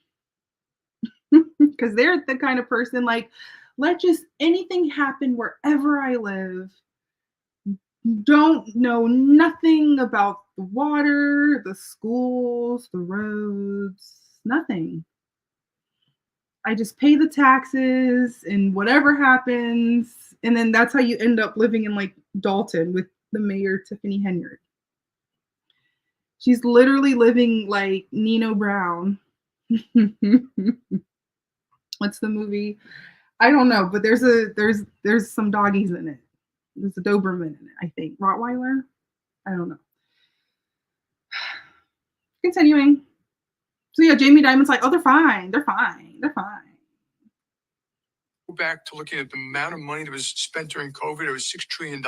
because they're the kind of person like, let just anything happen wherever I live. Don't know nothing about the water, the schools, the roads, nothing. I just pay the taxes and whatever happens. And then that's how you end up living in like Dalton with the mayor, Tiffany Henyard. She's literally living like Nino Brown. What's the movie? I don't know, but there's some doggies in it. There's a Doberman in it, I think. Rottweiler? I don't know. Continuing. So yeah, Jamie Dimon's like, oh, they're fine. They're fine. They're fine. Go back to looking at the amount of money that was spent during COVID. It was $6 trillion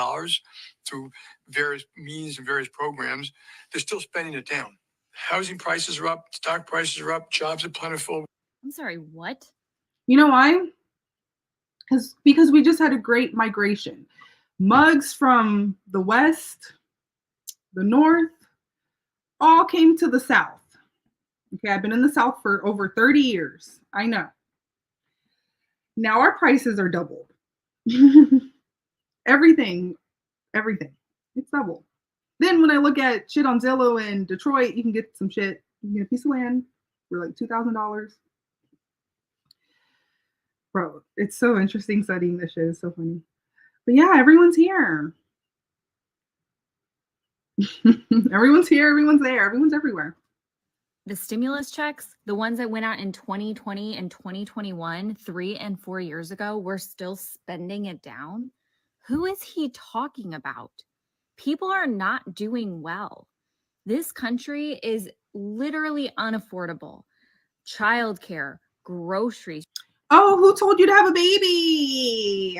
through various means and various programs. They're still spending it down. Housing prices are up. Stock prices are up. Jobs are plentiful. I'm sorry, what? You know why? Because we just had a great migration. Mugs from the West, the North, all came to the South. Okay, I've been in the South for over 30 years. I know. Now our prices are doubled. Everything. It's double. Then when I look at shit on Zillow in Detroit, you can get some shit. You can get a piece of land for like $2,000. Bro, it's so interesting studying this shit. It's so funny. But yeah, everyone's here. Everyone's here. Everyone's there. Everyone's everywhere. The stimulus checks, the ones that went out in 2020 and 2021, 3 and 4 years ago, we're still spending it down. Who is he talking about? People are not doing well. This country is literally unaffordable. Childcare, groceries. Oh, who told you to have a baby?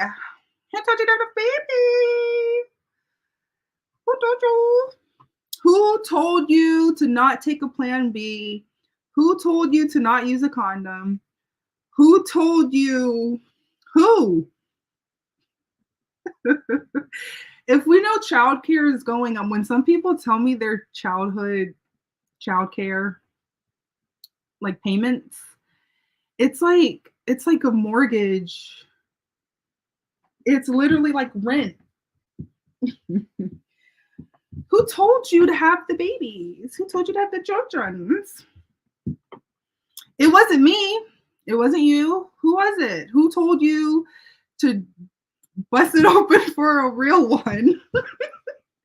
Who told you to have a baby? Who told you? Who told you to not take a plan B? Who told you to not use a condom? Who told you? Who? If we know childcare is going on, when some people tell me their childcare like payments, it's like a mortgage. It's literally like rent. Who told you to have the babies? Who told you to have the children? It wasn't me. It wasn't you. Who was it? Who told you to bust it open for a real one?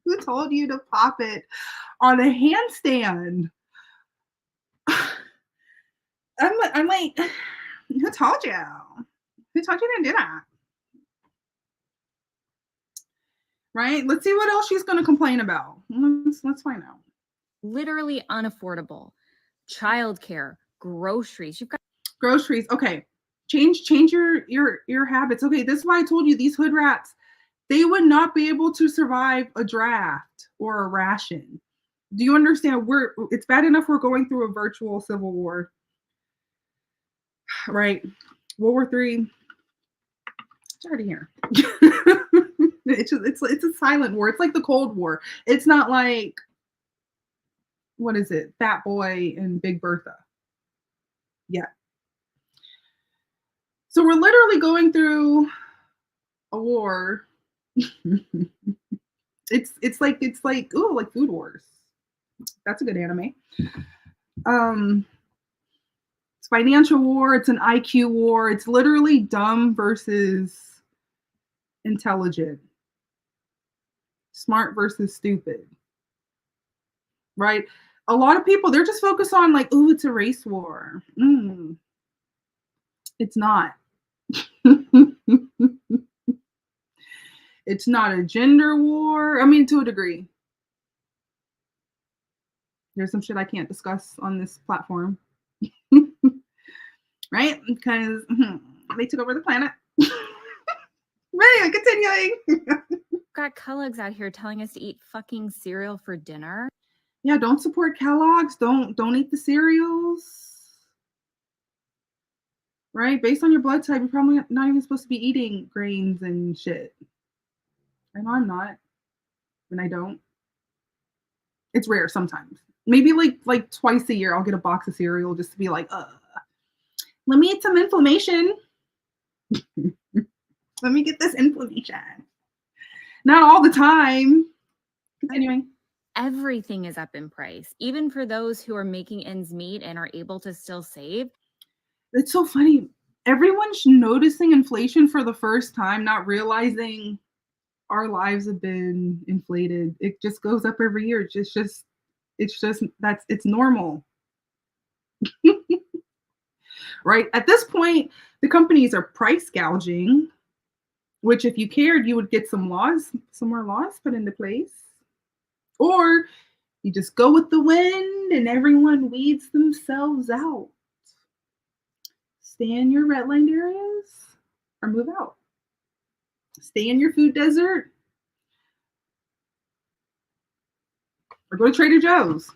Who told you to pop it on a handstand? I'm like, who told you? Who told you to do that? Right? Let's see what else she's going to complain about. Let's find out. Literally unaffordable. Childcare, groceries. You've got Groceries. Okay. Change your habits. Okay, this is why I told you these hood rats, they would not be able to survive a draft or a ration. Do you understand? It's bad enough we're going through a virtual civil war. Right? World War III. It's already here. It's a silent war. It's like the Cold War. It's not like, what is it? Fat Boy and Big Bertha. Yeah. So we're literally going through a war. it's like ooh, like Food Wars. That's a good anime. It's financial war. It's an IQ war. It's literally dumb versus intelligent. Smart versus stupid. Right? A lot of people, they're just focused on like, ooh, it's a race war. It's not. It's not a gender war. I mean, to a degree. There's some shit I can't discuss on this platform. Right? Because they took over the planet. Right, continuing. got Kellogg's out here telling us to eat fucking cereal for dinner. Yeah, don't support Kellogg's. Don't eat the cereals. Right? Based on your blood type, you're probably not even supposed to be eating grains and shit. I know I'm not. And I don't. It's rare sometimes. Maybe like twice a year I'll get a box of cereal just to be like, let me eat some inflammation. Let me get this inflammation. Not all the time. Continuing. Everything is up in price, even for those who are making ends meet and are able to still save. It's so funny. Everyone's noticing inflation for the first time, not realizing our lives have been inflated. It just goes up every year. It's normal. Right? At this point, the companies are price gouging, which if you cared, you would get some more laws put into place. Or you just go with the wind and everyone weeds themselves out. Stay in your redlined areas or move out. Stay in your food desert or go to Trader Joe's.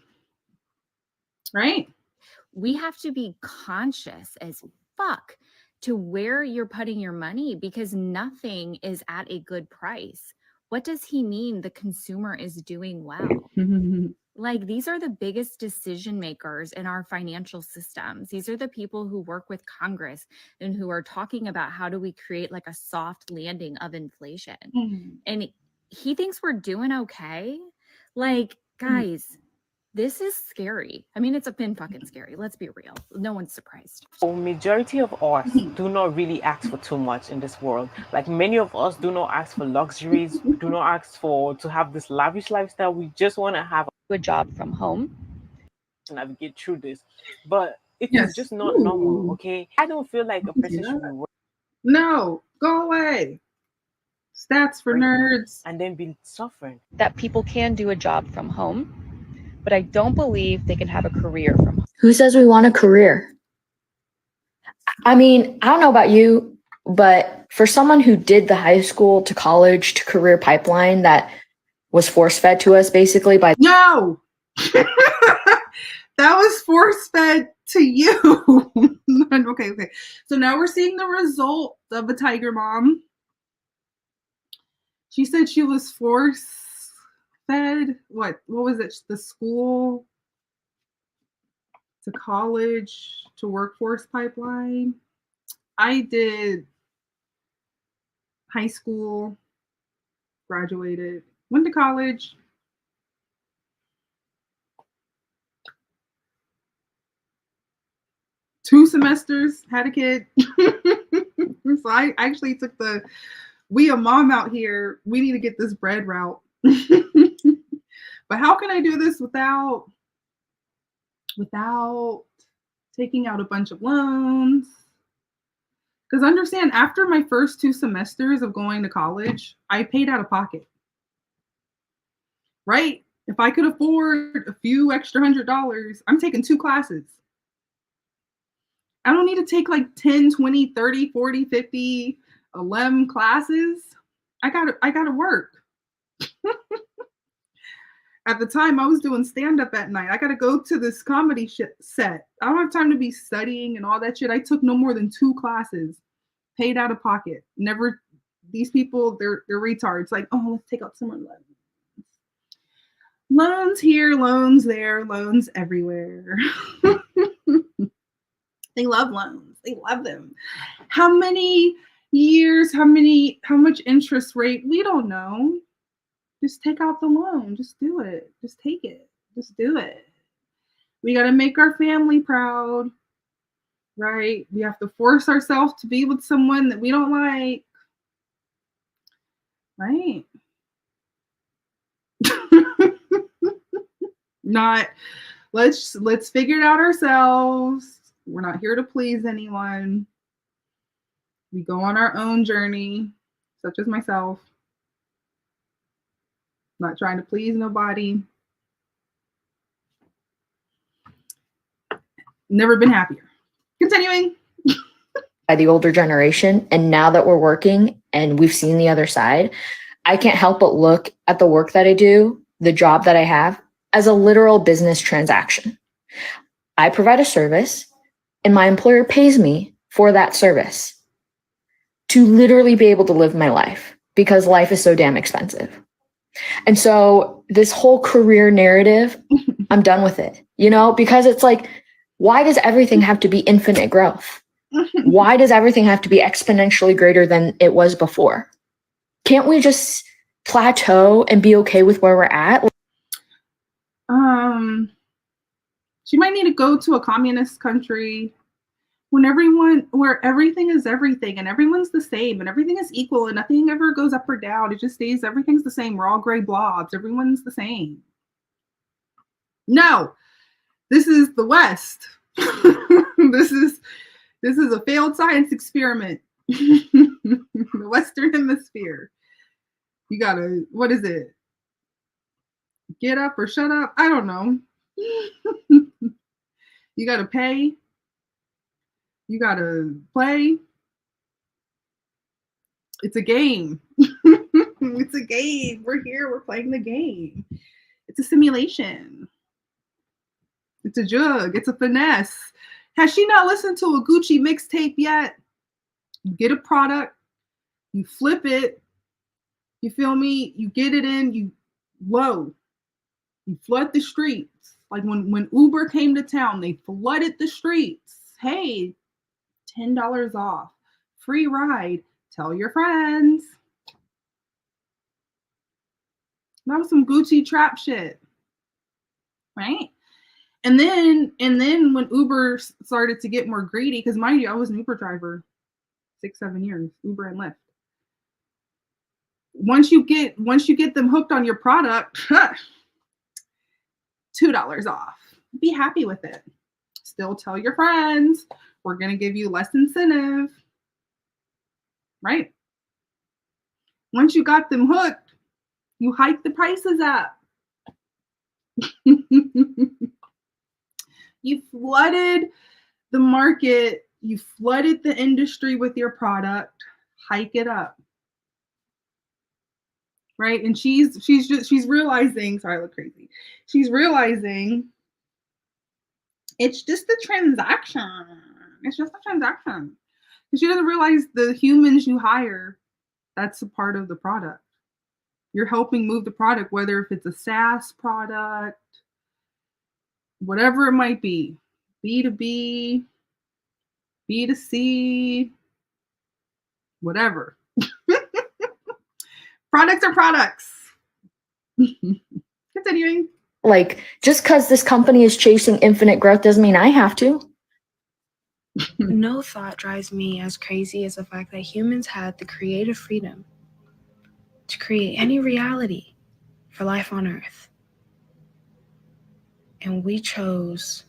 Right? We have to be conscious as fuck to where you're putting your money because nothing is at a good price. What does he mean the consumer is doing well? Like, these are the biggest decision makers in our financial systems. These are the people who work with Congress and who are talking about how do we create like a soft landing of inflation. And he thinks we're doing okay. Like, guys, this is scary. I mean, it's been fucking scary. Let's be real. No one's surprised. So majority of us do not really ask for too much in this world. Like, many of us do not ask for luxuries, do not ask to have this lavish lifestyle. We just want to have a job from home to navigate through this. But it is just not normal, okay? I don't feel like a person should be working. No, go away. Stats for nerds. And then be suffering. That people can do a job from home, but I don't believe they can have a career from home. Who says we want a career? I mean, I don't know about you, but for someone who did the high school to college to career pipeline that was force-fed to us basically by— No! That was force-fed to you. Okay. So now we're seeing the result of a tiger mom. She said she was force-fed. What was it? The school to college to workforce pipeline. I did high school, graduated, went to college. Two semesters, had a kid. So I actually took we a mom out here, we need to get this bread route. But how can I do this without taking out a bunch of loans? Because understand, after my first 2 semesters of going to college, I paid out of pocket. right? If I could afford a few extra $100, I'm taking 2 classes. I don't need to take like 10, 20, 30, 40, 50, 11 classes. I gotta work. At the time, I was doing stand-up at night. I gotta go to this comedy set. I don't have time to be studying and all that shit. I took no more than 2 classes, paid out of pocket. Never, these people, they're retards. Like, oh, let's take out some more loans. Loans here, loans there, loans everywhere. They love loans. They love them. How many years, how much interest rate? We don't know. Just take out the loan. Just do it. Just take it. Just do it. We got to make our family proud, right? We have to force ourselves to be with someone that we don't like, right? Not, let's figure it out ourselves. We're not here to please anyone. We go on our own journey, such as myself. Not trying to please nobody. Never been happier. Continuing. By the older generation. And now that we're working and we've seen the other side, I can't help but look at the work that I do, the job that I have, as a literal business transaction. I provide a service and my employer pays me for that service to literally be able to live my life because life is so damn expensive. And so this whole career narrative, I'm done with it, you know, because it's like, why does everything have to be infinite growth? Why does everything have to be exponentially greater than it was before? Can't we just plateau and be okay with where we're at? She might need to go to a communist country where everything is everything and everyone's the same and everything is equal and nothing ever goes up or down. It just stays, everything's the same. We're all gray blobs. Everyone's the same. No, this is the West. This is a failed science experiment. The Western Hemisphere. You gotta, what is it? Get up or shut up? I don't know. You gotta pay. You gotta play. It's a game. It's a game. We're here. We're playing the game. It's a simulation. It's a jug. It's a finesse. Has she not listened to a Gucci mixtape yet? You get a product. You flip it. You feel me? You get it in. You flood the streets. Like when Uber came to town, they flooded the streets. Hey, $10 off. Free ride. Tell your friends. That was some Gucci trap shit. Right? And then when Uber started to get more greedy, because mind you, I was an Uber driver 6-7 years, Uber and Lyft. Once you get them hooked on your product, $2 off. Be happy with it. Still tell your friends, we're going to give you less incentive. Right? Once you got them hooked, you hike the prices up. You flooded the market, you flooded the industry with your product, hike it up. Right? And she's realizing, sorry, I look crazy. She's realizing it's just a transaction. It's just a transaction. Because she doesn't realize the humans you hire, that's a part of the product. You're helping move the product, whether if it's a SaaS product, whatever it might be, B2B, B2C, whatever. Products are products. Continuing. Like, just because this company is chasing infinite growth doesn't mean I have to. No thought drives me as crazy as the fact that humans had the creative freedom to create any reality for life on Earth. And we chose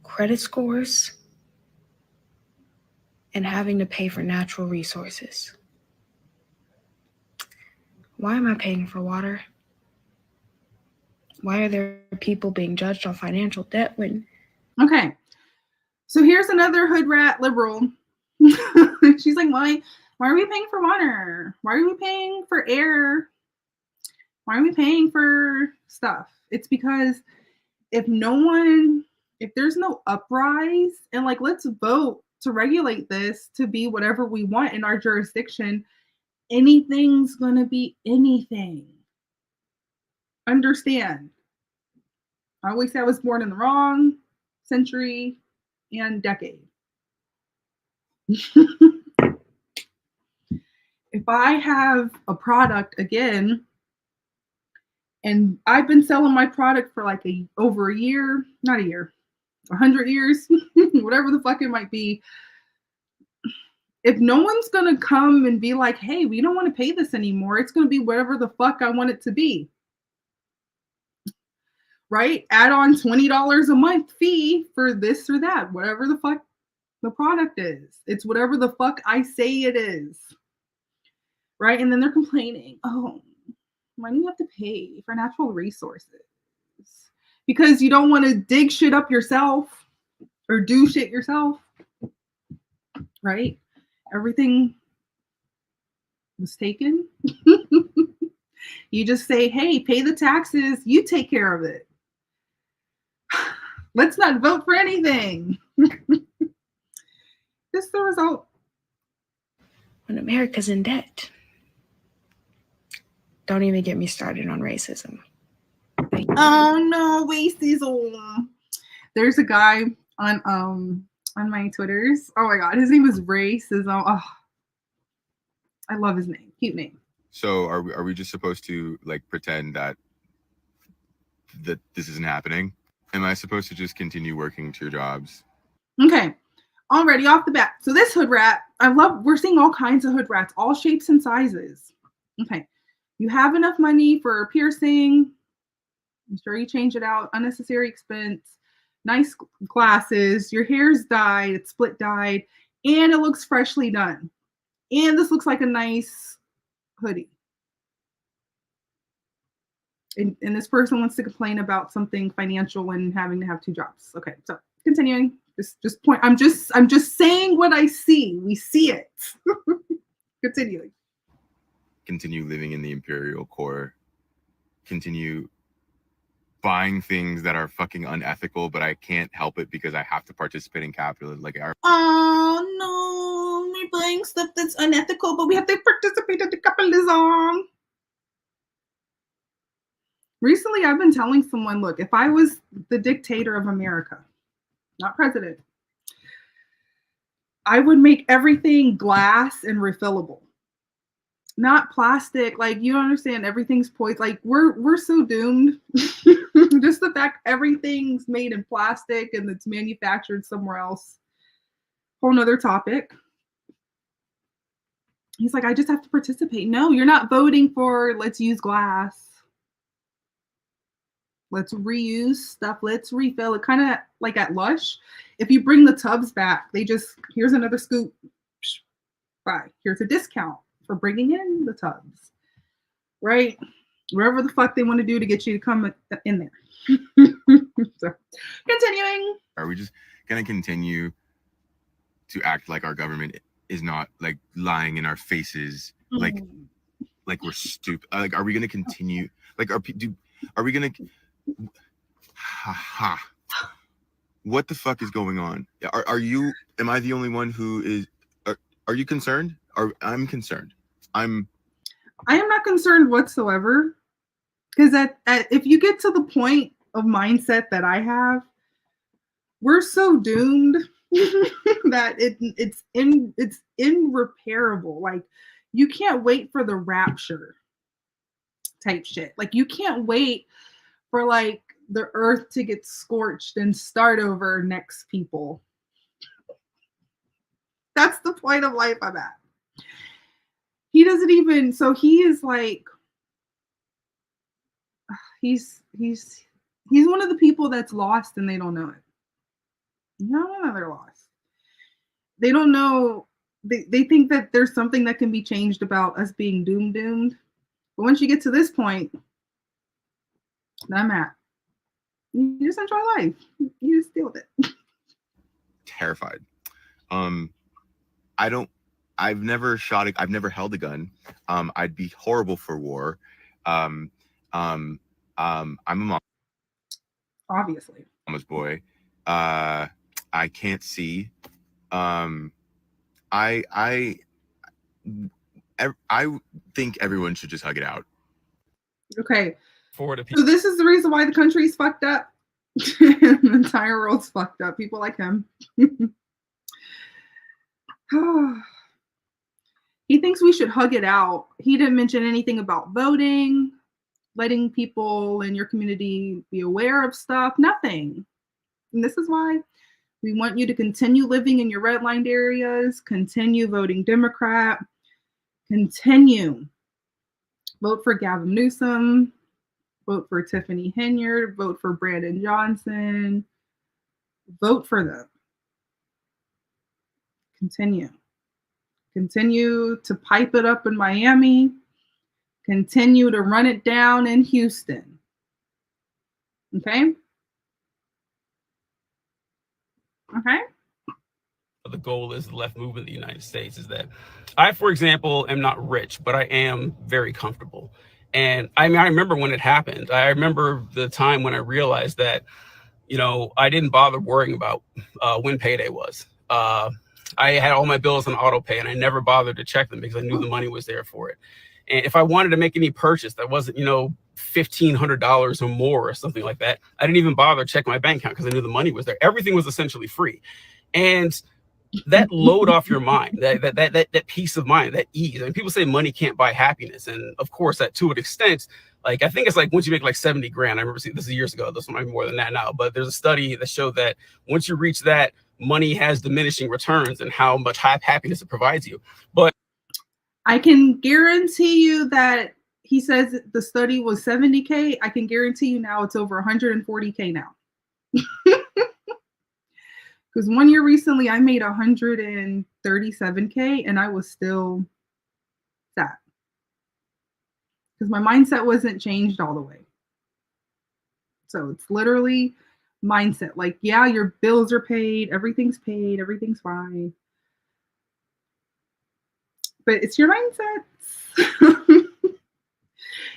credit scores and having to pay for natural resources. Why am I paying for water? Why are there people being judged on financial debt when Okay. So here's another hood rat liberal. She's like, why are we paying for water? Why are we paying for air? Why are we paying for stuff? It's because if there's no uprise and like, let's vote to regulate this to be whatever we want in our jurisdiction, anything's gonna be anything. Understand. I always say I was born in the wrong century and decade. If I have a product again, and I've been selling my product for like over a year, not a year, 100 years, whatever the fuck it might be. If no one's gonna come and be like, hey, we don't want to pay this anymore, it's gonna be whatever the fuck I want it to be. Right? Add on $20 a month fee for this or that, whatever the fuck the product is. It's whatever the fuck I say it is. Right? And then they're complaining, oh, why do you have to pay for natural resources? Because you don't want to dig shit up yourself or do shit yourself. Right? Everything was taken. You just say, hey, pay the taxes, you take care of it. Let's not vote for anything. This is the result. when America's in debt? Don't even get me started on racism. Oh no, racism. There's a guy on my Twitters. Oh my god, his name is Racism. Oh, I love his name. Cute name. So are we just supposed to like pretend that this isn't happening? Am I supposed to just continue working 2 jobs? Okay. Already off the bat. So this hood rat, we're seeing all kinds of hood rats, all shapes and sizes. Okay. You have enough money for a piercing. I'm sure you change it out. Unnecessary expense. Nice glasses. Your hair's dyed. It's split dyed. And it looks freshly done. And this looks like a nice hoodie. And this person wants to complain about something financial and having to have 2 jobs. Okay, so continuing. Just point. I'm just saying what I see. We see it. Continuing. Continue living in the imperial core. Continue buying things that are fucking unethical, but I can't help it because I have to participate in capitalism. Oh no, we're buying stuff that's unethical, but we have to participate in the capitalism. Recently, I've been telling someone, look, if I was the dictator of America, not president, I would make everything glass and refillable, not plastic. Like, you don't understand, everything's poison. Like, we're so doomed. Just the fact everything's made in plastic and it's manufactured somewhere else. Whole nother topic. He's like, I just have to participate. No, you're not voting for let's use glass. Let's reuse stuff. Let's refill it. Kind of like at Lush. If you bring the tubs back, they just, here's another scoop. Bye. Here's a discount for bringing in the tubs. Right? Wherever the fuck they want to do to get you to come in there. So, continuing. Are we just going to continue to act like our government is not like lying in our faces? Like we're stupid. Like, are we going to continue? Like, are we going to... What the fuck is going on? Am I the only one who is, are you concerned? I'm concerned. I am not concerned whatsoever, because if you get to the point of mindset that I have, we're so doomed that it's irreparable. Like, you can't wait for the rapture type shit. Like, you can't wait for like the earth to get scorched and start over next people. That's the point of life I'm at. He doesn't even, so he is like, he's one of the people that's lost and they don't know it. No, they're lost. They don't know, they think that there's something that can be changed about us being doomed. But once you get to this point, I'm at. You just enjoy life. You just deal with it. Terrified. I've never held a gun. I'd be horrible for war. I'm a Obviously. mama's boy. I can't see. I think everyone should just hug it out. Okay. For the So this is the reason why the country's fucked up. The entire world's fucked up. People like him. He thinks we should hug it out. He didn't mention anything about voting, letting people in your community be aware of stuff. Nothing. And this is why we want you to continue living in your redlined areas, continue voting Democrat, continue. Vote for Gavin Newsom, vote for Tiffany Henyard, vote for Brandon Johnson, vote for them. Continue. Continue to pipe it up in Miami. Continue to run it down in Houston. Okay? Okay? The goal is the left movement in the United States is that I, for example, am not rich, but I am very comfortable. And I mean, I remember when it happened. I remember the time when I realized that, you know, I didn't bother worrying about when payday was. I had all my bills on auto pay and I never bothered to check them because I knew the money was there for it. And if I wanted to make any purchase that wasn't, you know, $1,500 or more or something like that, I didn't even bother checking my bank account because I knew the money was there. Everything was essentially free. And that load off your mind, that peace of mind, that ease. I mean, people say money can't buy happiness. And of course, that to an extent, like, I think it's like once you make like 70 grand, I remember seeing this years ago, this might be more than that now, but there's a study that showed that once you reach that, money has diminishing returns and how much happiness it provides you. But I can guarantee you that he says the study was 70K. I can guarantee you now it's over 140K now. Because 1 year recently I made 137K and I was still sad. Because my mindset wasn't changed all the way. So it's literally mindset. Like, yeah, your bills are paid, everything's fine. But it's your mindset.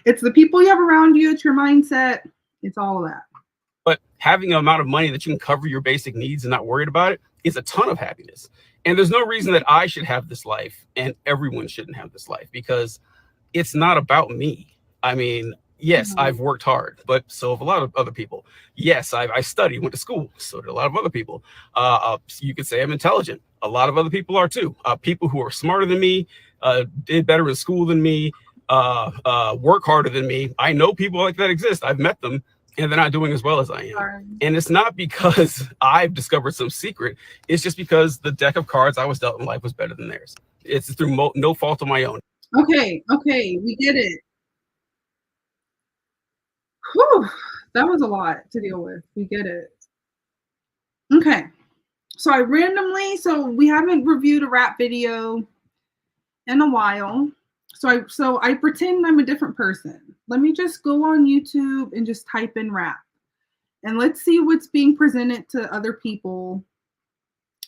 It's the people you have around you, it's your mindset, it's all of that. But having an amount of money that you can cover your basic needs and not worried about it is a ton of happiness. And there's no reason that I should have this life and everyone shouldn't have this life because it's not about me. I mean, yes, I've worked hard, but so have a lot of other people. Yes, I studied, went to school. So did a lot of other people. You could say I'm intelligent. A lot of other people are too. People who are smarter than me, did better in school than me, work harder than me. I know people like that exist. I've met them. And they're not doing as well as I am. And it's not because I've discovered some secret. It's just because the deck of cards I was dealt in life was better than theirs. It's through no fault of my own. Okay, we get it. Whew, that was a lot to deal with. We get it. Okay, so we haven't reviewed a rap video in a while. So I pretend I'm a different person. Let me just go on YouTube and just type in rap. And let's see what's being presented to other people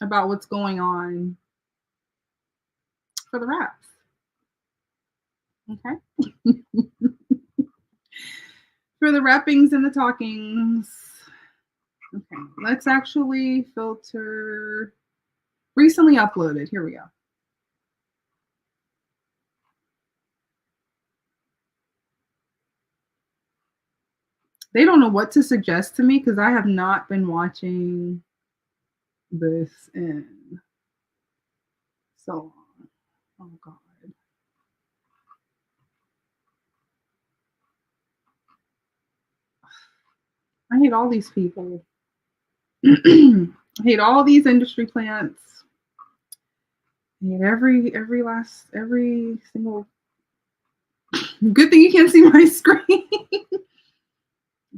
about what's going on for the raps. Okay? For the rappings and the talkings. Okay, let's actually filter recently uploaded. Here we go. They don't know what to suggest to me because I have not been watching this in so long. Oh God. I hate all these people. I hate all these industry plants. I hate every single. Good thing you can't see my screen. I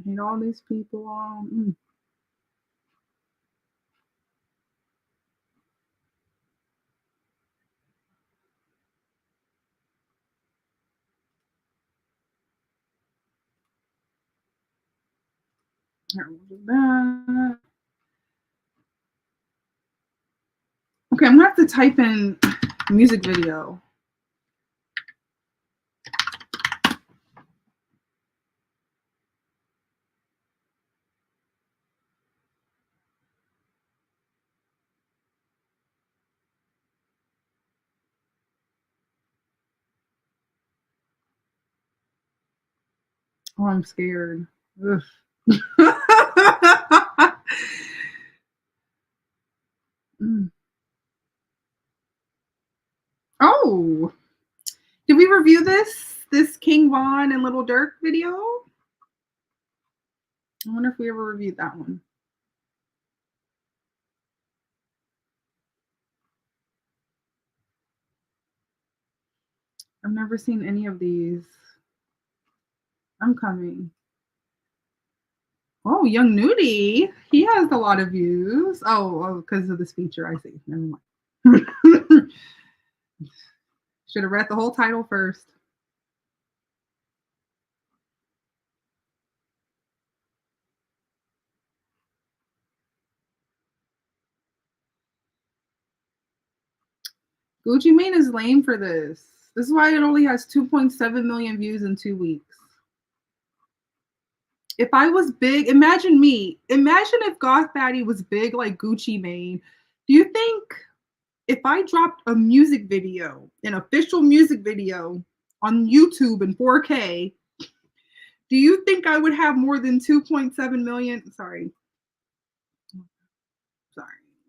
hate all these people. Okay, I'm gonna have to type in music video. Oh, I'm scared. Ugh. Mm. Oh, did we review this King Von and Little Dirk video? I wonder if we ever reviewed that one. I've never seen any of these. I'm coming. Oh, Young Nudie. He has a lot of views. Oh, because of this feature. I see. Never mind. Should have read the whole title first. Gucci Mane is lame for this. This is why it only has 2.7 million views in 2 weeks. If I was big, imagine me. Imagine if Goth Baddie was big like Gucci Mane. Do you think if I dropped a music video, an official music video on YouTube in 4K, do you think I would have more than 2.7 million? Sorry.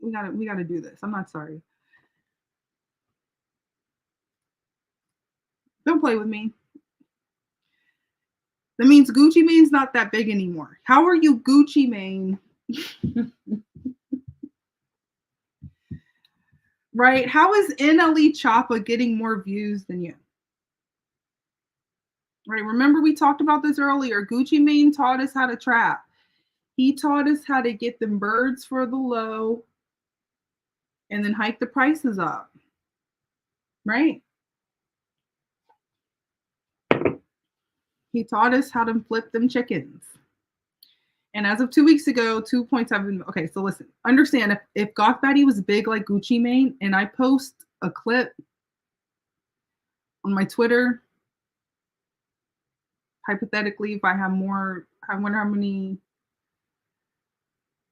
We gotta do this. I'm not sorry. Don't play with me. That means Gucci Mane's not that big anymore. How are you Gucci Mane? Right? How is NLE Choppa getting more views than you? Right? Remember we talked about this earlier. Gucci Mane taught us how to trap. He taught us how to get them birds for the low and then hike the prices up. Right? He taught us how to flip them chickens. And as of 2 weeks ago, 2.7. Okay, so listen, understand if Goth Baddie was big like Gucci Mane and I post a clip on my Twitter, hypothetically, if I have more, I wonder how many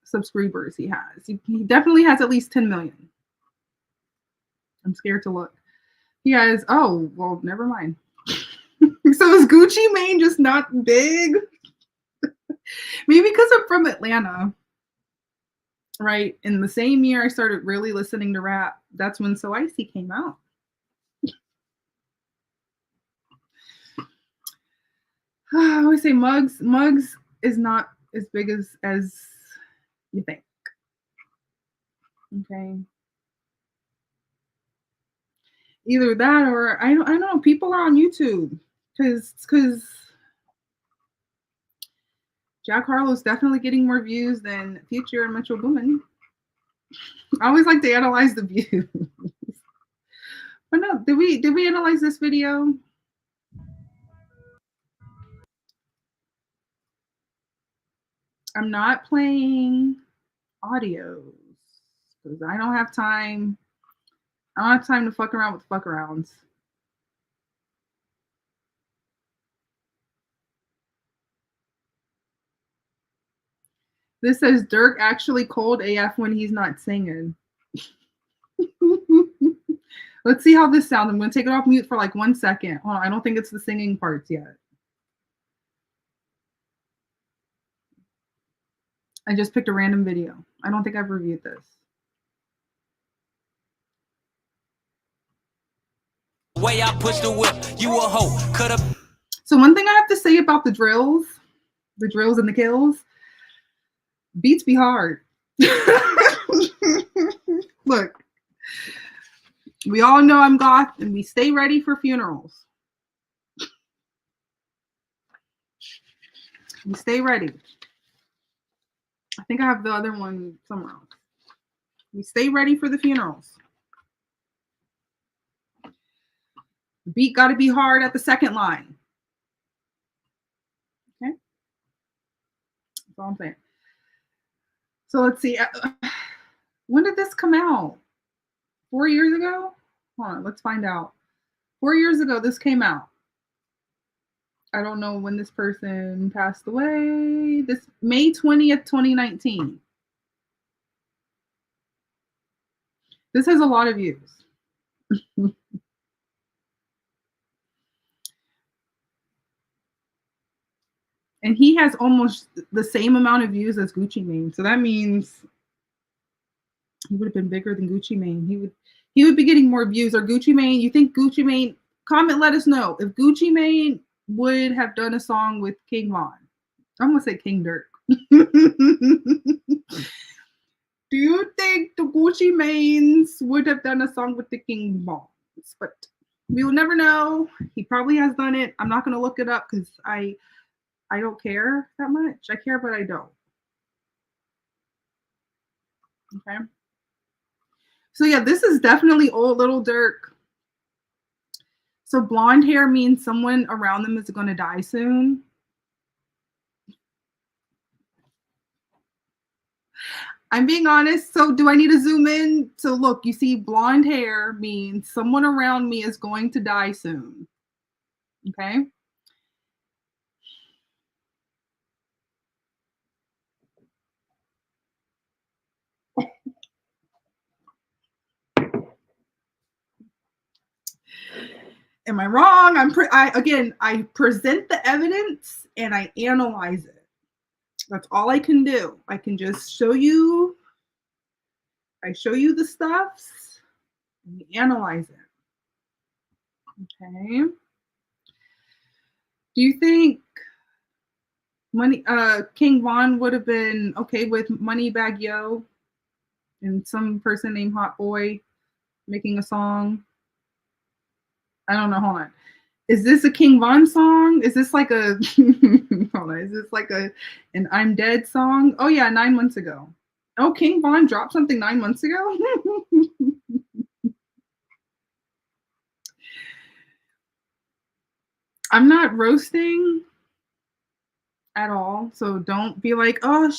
subscribers he has. He definitely has at least 10 million. I'm scared to look. He has, oh, well, never mind. So is Gucci Mane just not big? Maybe because I'm from Atlanta, right? In the same year I started really listening to rap, that's when So Icy came out. I always say Muggs is not as big as you think. Okay. Either that or I don't know. People are on YouTube because Jack Harlow's definitely getting more views than Future and Metro Boomin. I always like to analyze the views. But no, did we analyze this video? I'm not playing audios because I don't have time. I don't have time to fuck around with fuck arounds. This says Dirk actually cold AF when he's not singing. Let's see how this sounds. I'm going to take it off mute for like 1 second. Hold on, I don't think it's the singing parts yet. I just picked a random video. I don't think I've reviewed this. Way I push the whip, you a hoe. Could have. So one thing I have to say about the drills and the kills, beats be hard. Look, we all know I'm goth and we stay ready for funerals. We stay ready. I think I have the other one somewhere else. We stay ready for the funerals. The beat got to be hard at the second line. Okay. That's all I'm saying. So let's see. When did this come out? 4 years ago? Hold on, let's find out. 4 years ago, this came out. I don't know when this person passed away. This May 20th, 2019. This has a lot of views. And he has almost the same amount of views as Gucci Mane. So that means he would have been bigger than Gucci Mane. He would be getting more views. Or Gucci Mane, you think Gucci Mane, comment, let us know. If Gucci Mane would have done a song with King Von. I'm going to say King Dirk. Do you think the Gucci Manes would have done a song with the King Vons? But we will never know. He probably has done it. I'm not going to look it up because I don't care that much. I care, but I don't. Okay. So yeah, this is definitely old Little Dirk. So blonde hair means someone around them is going to die soon. I'm being honest. So do I need to zoom in? So look, you see blonde hair means someone around me is going to die soon. Okay. Am I wrong? I present the evidence and I analyze it. That's all I can do. I can just show you. I show you the stuffs and you analyze it. Okay. Do you think King Von would have been okay with Moneybagg Yo and some person named Hot Boy making a song? I don't know. Hold on. Is this a King Von song? Is this like a hold on, is this like an I'm Dead song? Oh yeah, 9 months ago. Oh, King Von dropped something 9 months ago? I'm not roasting at all. So don't be like, oh,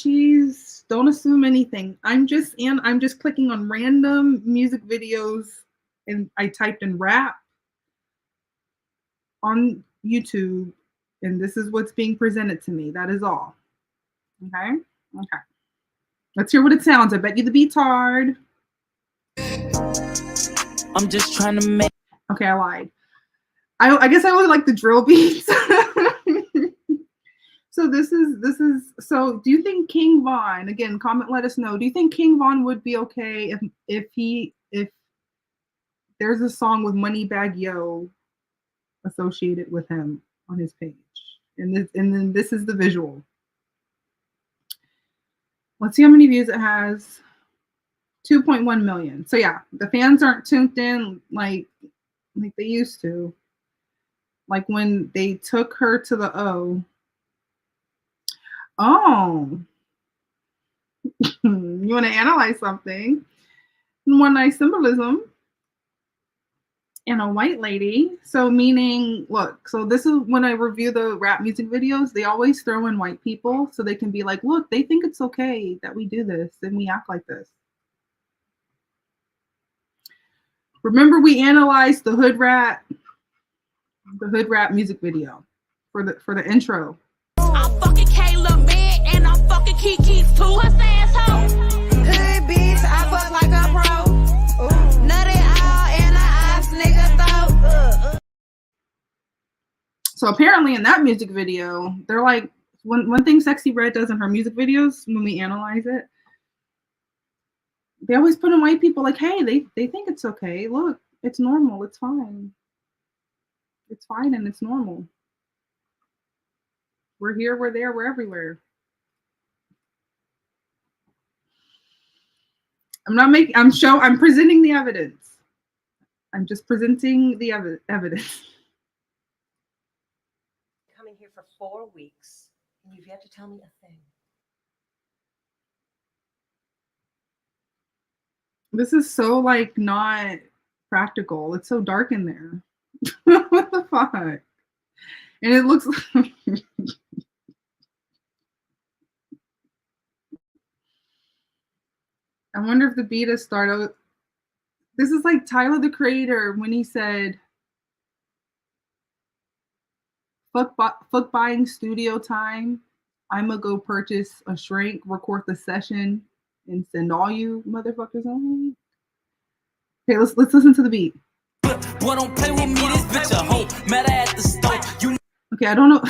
don't assume anything. I'm just clicking on random music videos and I typed in rap on YouTube, and this is what's being presented to me. That is all. Okay? Okay. Let's hear what it sounds. I bet you the beat's hard. I'm just trying to make. Okay, I lied. I guess I only like the drill beats. So this is so do you think King Von, again, comment, let us know. Do you think King Von would be okay if there's a song with Moneybagg Yo associated with him on his page? And then this is the visual. Let's see how many views it has. 2.1 million. So yeah, the fans aren't tuned in like they used to. Like when they took her to the O. Oh. You want to analyze something. One nice symbolism. And a white lady. So meaning, look, so this is when I review the rap music videos, they always throw in white people so they can be like, look, they think it's okay that we do this and we act like this. Remember, we analyzed the hood rap music video for the intro. I'm fucking Kayla man and I'm fucking Kiki's too. What's the asshole? Hood bitch, I fuck like a pro. Ooh. Nutty all in the ass nigga throat. So apparently in that music video, they're like, one thing Sexy Red does in her music videos when we analyze it, they always put in white people like, hey, they think it's okay. Look, it's normal. It's fine. It's fine and it's normal. We're here, we're there, we're everywhere. I'm presenting the evidence. I'm just presenting the evidence. Coming here for 4 weeks and you've yet to tell me a thing. This is so like not practical. It's so dark in there. What the fuck? And it looks I wonder if the beta started. This is like Tyler the Creator when he said, fuck buying studio time. I'ma go purchase a shrink, record the session, and send all you motherfuckers on. Okay, let's listen to the beat. Boy, don't play with me, this bitch a hoe. Met her at the store. You Okay, I don't know.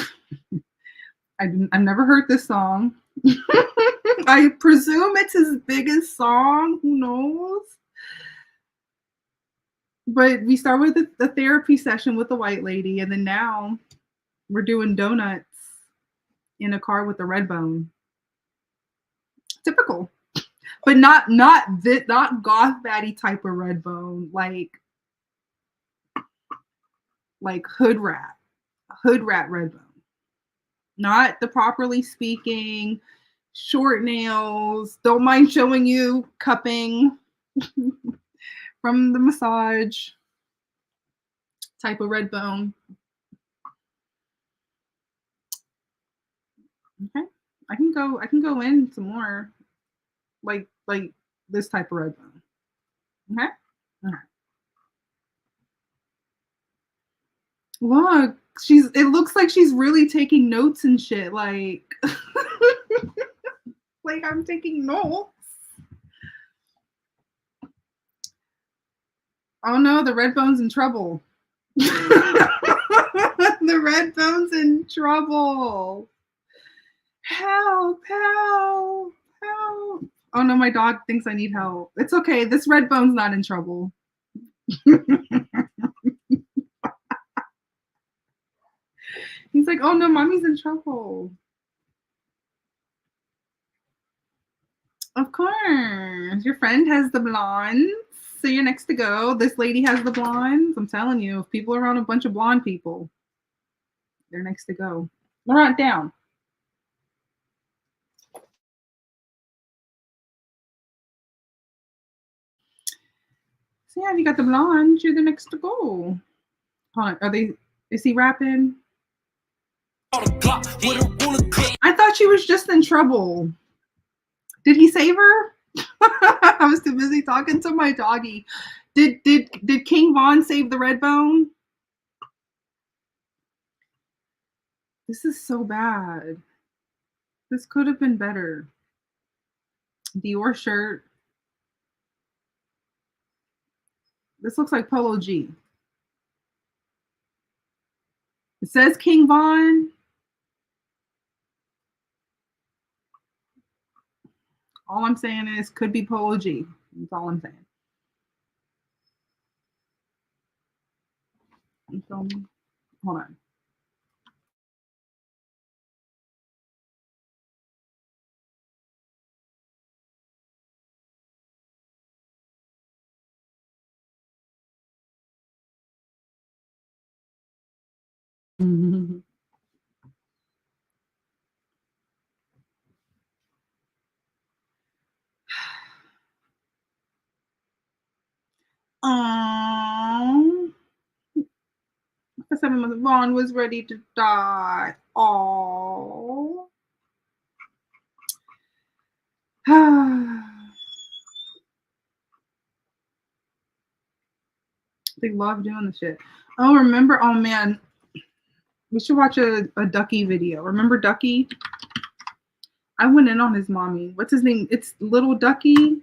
I've never heard this song. I presume it's his biggest song. Who knows? But we start with the therapy session with the white lady, and then now we're doing donuts in a car with a red bone. Typical, but not goth baddie type of red bone, like hood rat red bone. Not the properly speaking, short nails. Don't mind showing you cupping from the massage type of red bone. Okay, I can go in some more, like this type of red bone. Okay, all right. Look, it looks like she's really taking notes and shit, like like I'm taking notes. Oh no, the red bone's in trouble. The red bone's in trouble. Help, help, help. Oh no, my dog thinks I need help. It's okay, this red bone's not in trouble. He's like, oh no, mommy's in trouble. Of course. Your friend has the blondes, so you're next to go. This lady has the blondes. I'm telling you, if people are around a bunch of blonde people, they're next to go. Laurent, down. So yeah, if you got the blondes, you're the next to go. Hold on, is he rapping? I thought she was just in trouble. Did he save her? I was too busy talking to my doggy. Did King Von save the red bone? This is so bad. This could have been better. Dior shirt. This looks like Polo G. It says King Von. All I'm saying is could be Polo G. That's all I'm saying. You feel me? Hold on. Mm-hmm. For 7 months, Vaughn was ready to die. Oh. They love doing the shit. Oh, remember? Oh man, we should watch a Ducky video. Remember Ducky? I went in on his mommy. What's his name? It's Little Ducky.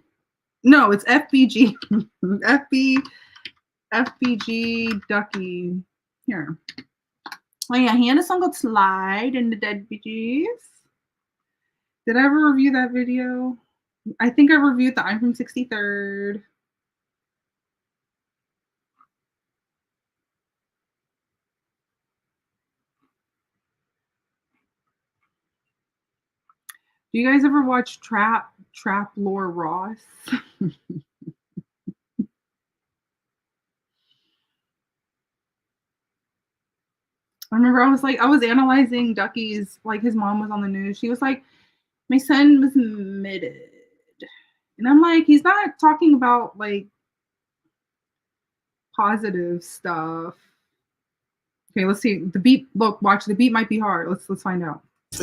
No, it's FBG. FBG Ducky. Here. Oh yeah, he and his son got slide in the dead BGs. Did I ever review that video? I think I reviewed the I'm from 63rd. Do you guys ever watch Trap Lore Ross? I remember I was analyzing Ducky's, like his mom was on the news. She was like, my son was admitted. And I'm like, he's not talking about like positive stuff. Okay, let's see. The beat, look, watch, the beat might be hard. Let's find out. It's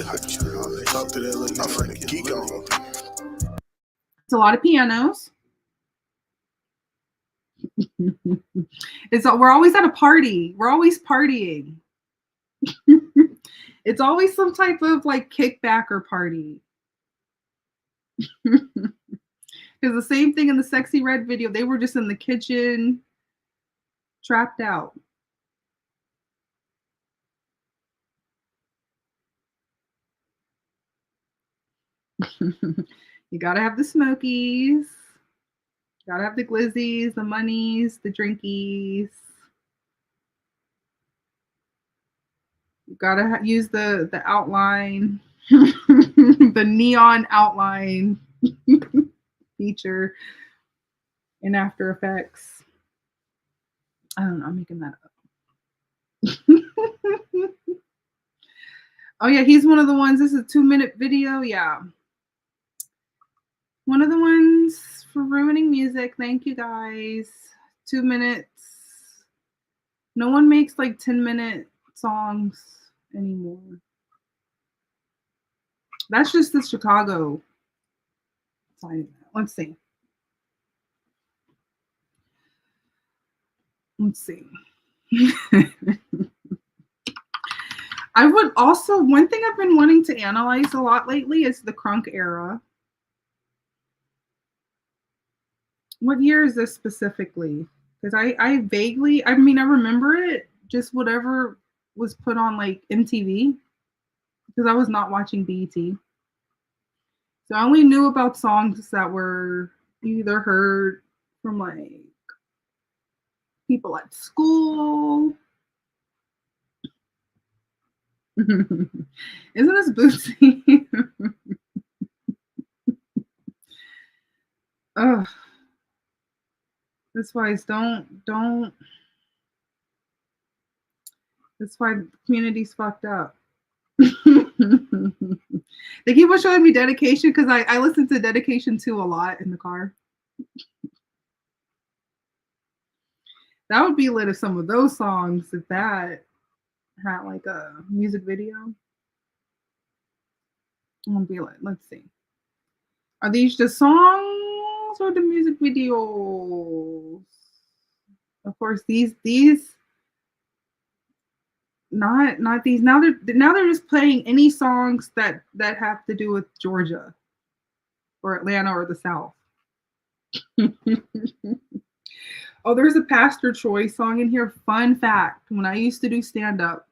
It's a lot of pianos. We're always at a party. We're always partying. It's always some type of like kickback or party. Because the same thing in the Sexy Red video, they were just in the kitchen, trapped out. You gotta have the smokies, gotta have the glizzies, the monies, the drinkies. You gotta use the outline, the neon outline feature in After Effects. I don't know, I'm making that up. Oh yeah, he's one of the ones. This is a 2-minute video. Yeah. One of the ones for ruining music. Thank you guys. 2 minutes. No one makes like 10-minute songs anymore. That's just the Chicago side of it. Let's see. Let's see. I would also, one thing I've been wanting to analyze a lot lately is the crunk era. What year is this specifically? Because I vaguely, I mean, I remember it, just whatever was put on like MTV, because I was not watching BET. So I only knew about songs that were either heard from like people at school. Isn't this Bootsy? Ugh. That's why it's don't. That's why the community's fucked up. They keep on showing me Dedication because I listen to Dedication 2 a lot in the car. That would be lit if some of those songs, if that had like a music video. I'm gonna be like, let's see. Are these just songs or the music videos? Of course, these not these. Now they're just playing any songs that have to do with Georgia or Atlanta or the South. Oh, there's a Pastor Troy song in here. Fun fact, when I used to do stand-up,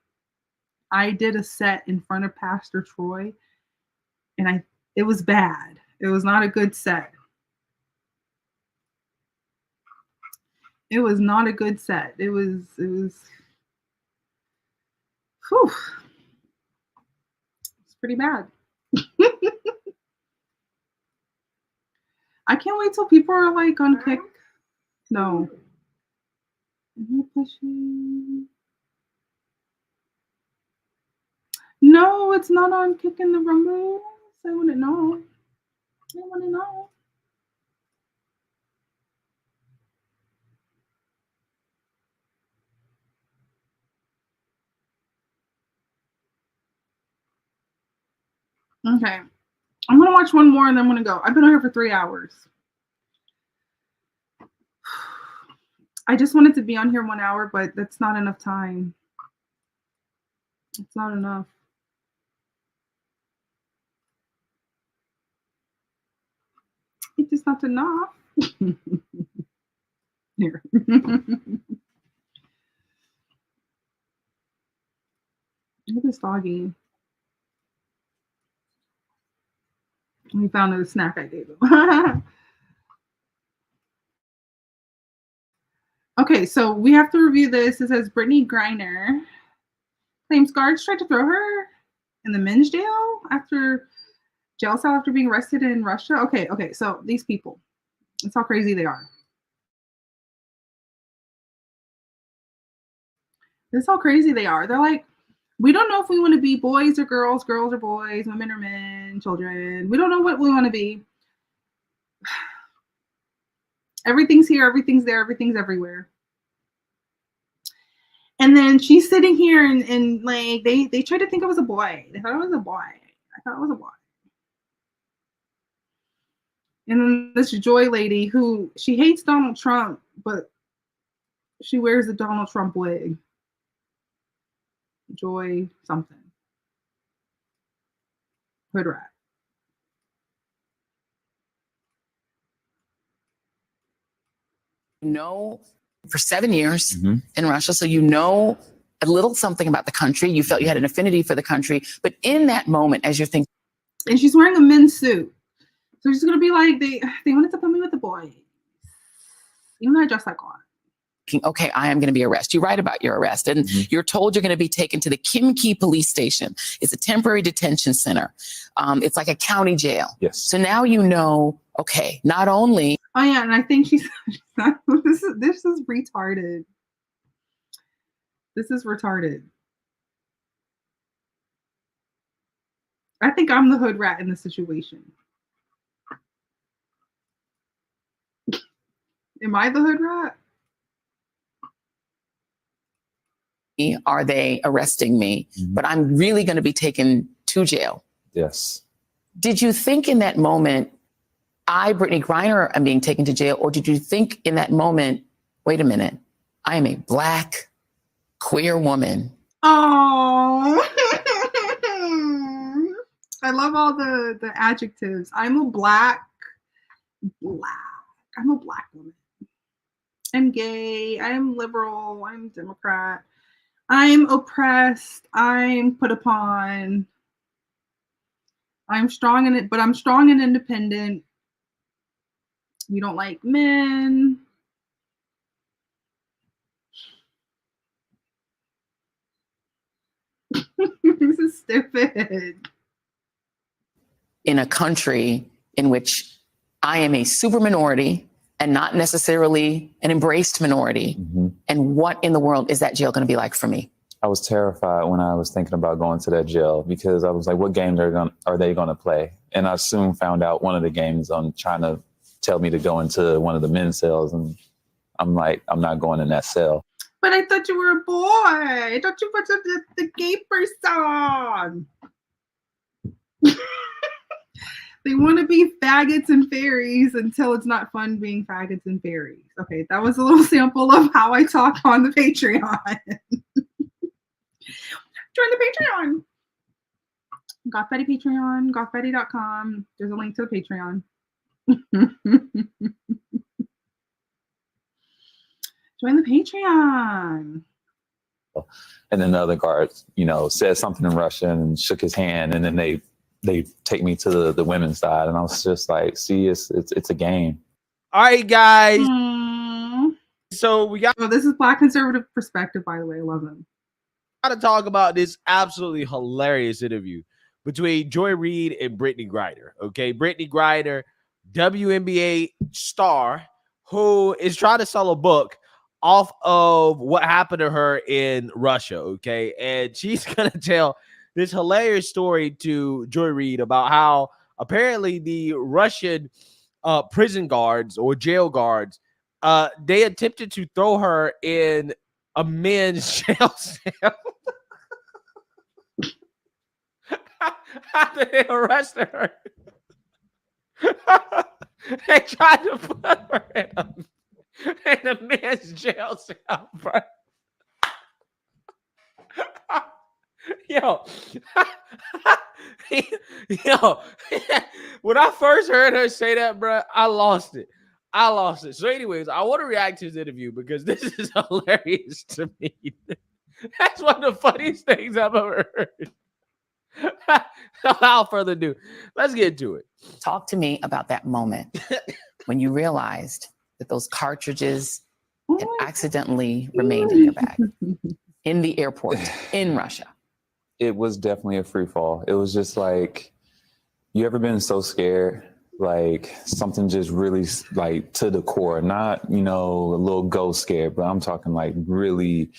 I did a set in front of Pastor Troy, and it was bad. It was not a good set. It was not a good set. It was whew. It's pretty bad. I can't wait till people are like on Kick. No. No, it's not on Kick in the Rumble. I wouldn't know. I want to know. Okay. I'm going to watch one more and then I'm going to go. I've been on here for 3 hours. I just wanted to be on here 1 hour, but that's not enough time. It's not enough. It's just not enough. Here. Look at this doggy. We found a snack I gave him. Okay, so we have to review this. It says Brittany Griner claims guards tried to throw her in the men's jail jail cell after being arrested in Russia. Okay, so these people, that's how crazy they are. This is how crazy they are. They're like, we don't know if we want to be boys or girls or boys, women or men, children. We don't know what we want to be. Everything's here, everything's there, everything's everywhere. And then she's sitting here and like they tried to think I was a boy. They thought I was a boy. I thought I was a boy. And then this Joy lady who she hates Donald Trump, but she wears a Donald Trump wig. Joy something. Hood rat. For 7 years in Russia, so you know a little something about the country. You felt you had an affinity for the country, but in that moment, as you're thinking, and she's wearing a men's suit, so she's gonna be like, they wanted to put me with the boys, even though I dress like one. okay, I am going to be arrested. You write about your arrest, and you're told you're going to be taken to the Kimki police station. It's a temporary detention center. It's like a county jail. Yes. So now you know, okay, not only. Oh yeah, and I think this is retarded. This is retarded. I think I'm the hood rat in the situation. Am I the hood rat? Are they arresting me? But I'm really going to be taken to jail. Yes. Did you think in that moment, Brittany Griner, am being taken to jail? Or did you think in that moment, wait a minute, I am a Black queer woman? Oh, I love all the adjectives. I'm a black. I'm a Black woman. I'm gay. I'm liberal. I'm Democrat. I'm oppressed. I'm put upon. I'm strong in it, but I'm strong and independent. We don't like men. This is stupid. In a country in which I am a super minority and not necessarily an embraced minority. And what in the world is that jail going to be like for me? I was terrified when I was thinking about going to that jail because I was like, what games are they going to play? And I soon found out one of the games on trying to tell me to go into one of the men's cells. And I'm like, I'm not going in that cell. But I thought you were a boy. I thought you were the gay person. They want to be faggots and fairies until it's not fun being faggots and fairies. Okay, that was a little sample of how I talk on the Patreon. Join the Patreon. Goth Betty Patreon, gothbetty.com. There's a link to the Patreon. Join the Patreon. And then the other guard, said something in Russian and shook his hand, and then they take me to the women's side, and I was just like, see, it's a game. All right, guys. So we got. Oh, this is Black conservative perspective, by the way. I love them. Got to talk about this absolutely hilarious interview between Joy Reid and Brittany Griner. Okay, Brittany Griner, WNBA star, who is trying to sell a book off of what happened to her in Russia. Okay, and she's gonna tell this hilarious story to Joy Reid about how apparently the Russian prison guards or jail guards, they attempted to throw her in a men's jail cell after they arrested her. They tried to put her in a men's jail cell, bro. Yo, when I first heard her say that, bro, I lost it. So anyways, I want to react to this interview because this is hilarious to me. That's one of the funniest things I've ever heard. Without further ado, let's get to it. Talk to me about that moment when you realized that those cartridges had accidentally remained in your bag in the airport in Russia. It was definitely a free fall. It was just like, you ever been so scared? Like something just really like to the core, not, a little ghost scared, but I'm talking like really.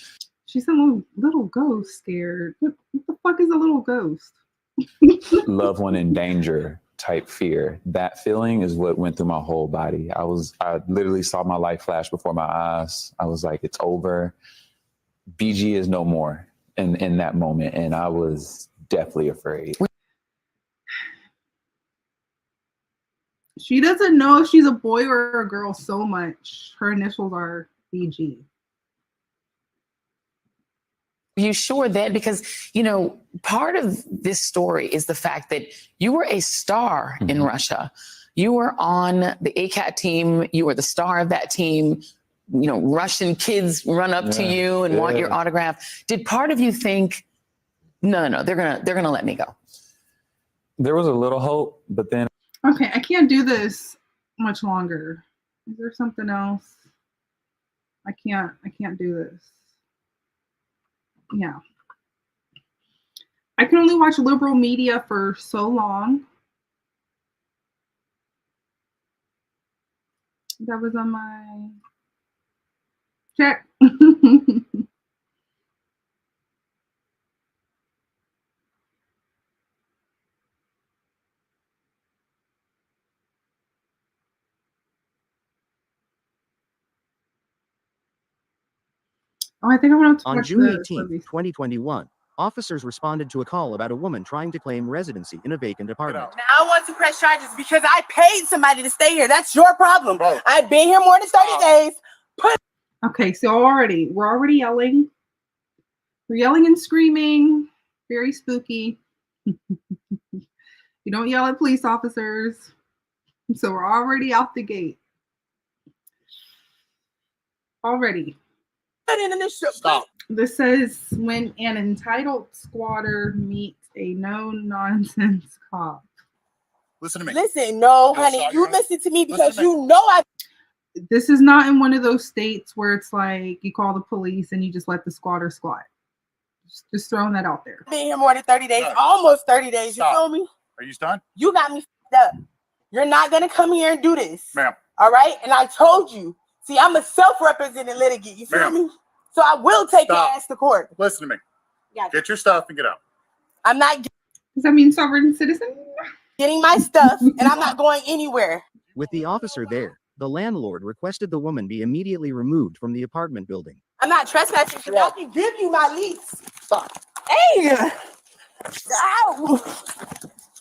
She's a little ghost scared. What the fuck is a little ghost? Loved one in danger type fear. That feeling is what went through my whole body. I literally saw my life flash before my eyes. I was like, it's over. BG is no more in that moment. And I was deathly afraid. She doesn't know if she's a boy or a girl so much. Her initials are BG. Are you sure that, because, you know, part of this story is the fact that you were a star in Russia. You were on the ACAT team. You were the star of that team. You know, Russian kids run up to you and want your autograph. Did part of you think, no, they're gonna let me go? There was a little hope, but then Okay, I can't do this much longer. Is there something else? I can't do this. Yeah. I can only watch liberal media for so long. That was on my check. Oh, I think I want to On watch June the 18, 2021, officers responded to a call about a woman trying to claim residency in a vacant apartment. Now I want to press charges because I paid somebody to stay here. That's your problem. I've been here more than 30 days. Okay, so we're already yelling. We're yelling and screaming. Very spooky. You don't yell at police officers. So we're already out the gate. Already. Stop. This says when an entitled squatter meets a no-nonsense cop. Listen to me. Listen, no, honey, you listen to me because you know I. This is not in one of those states where it's like you call the police and you just let the squatter squat. Just throwing that out there. Been here more than 30 days, almost 30 days. You feel me? Are you done? You got me f***ed up. You're not gonna come here and do this, ma'am. All right? And I told you. See, I'm a self-represented litigant. You feel me? So I will take your ass to court. Listen to me. Yeah. Get your stuff and get out. I'm not Does that mean sovereign citizen? getting my stuff, and I'm not going anywhere. With the officer there, the landlord requested the woman be immediately removed from the apartment building. I'm not trespassing. So I can give you my lease. Stop. Hey! Ow!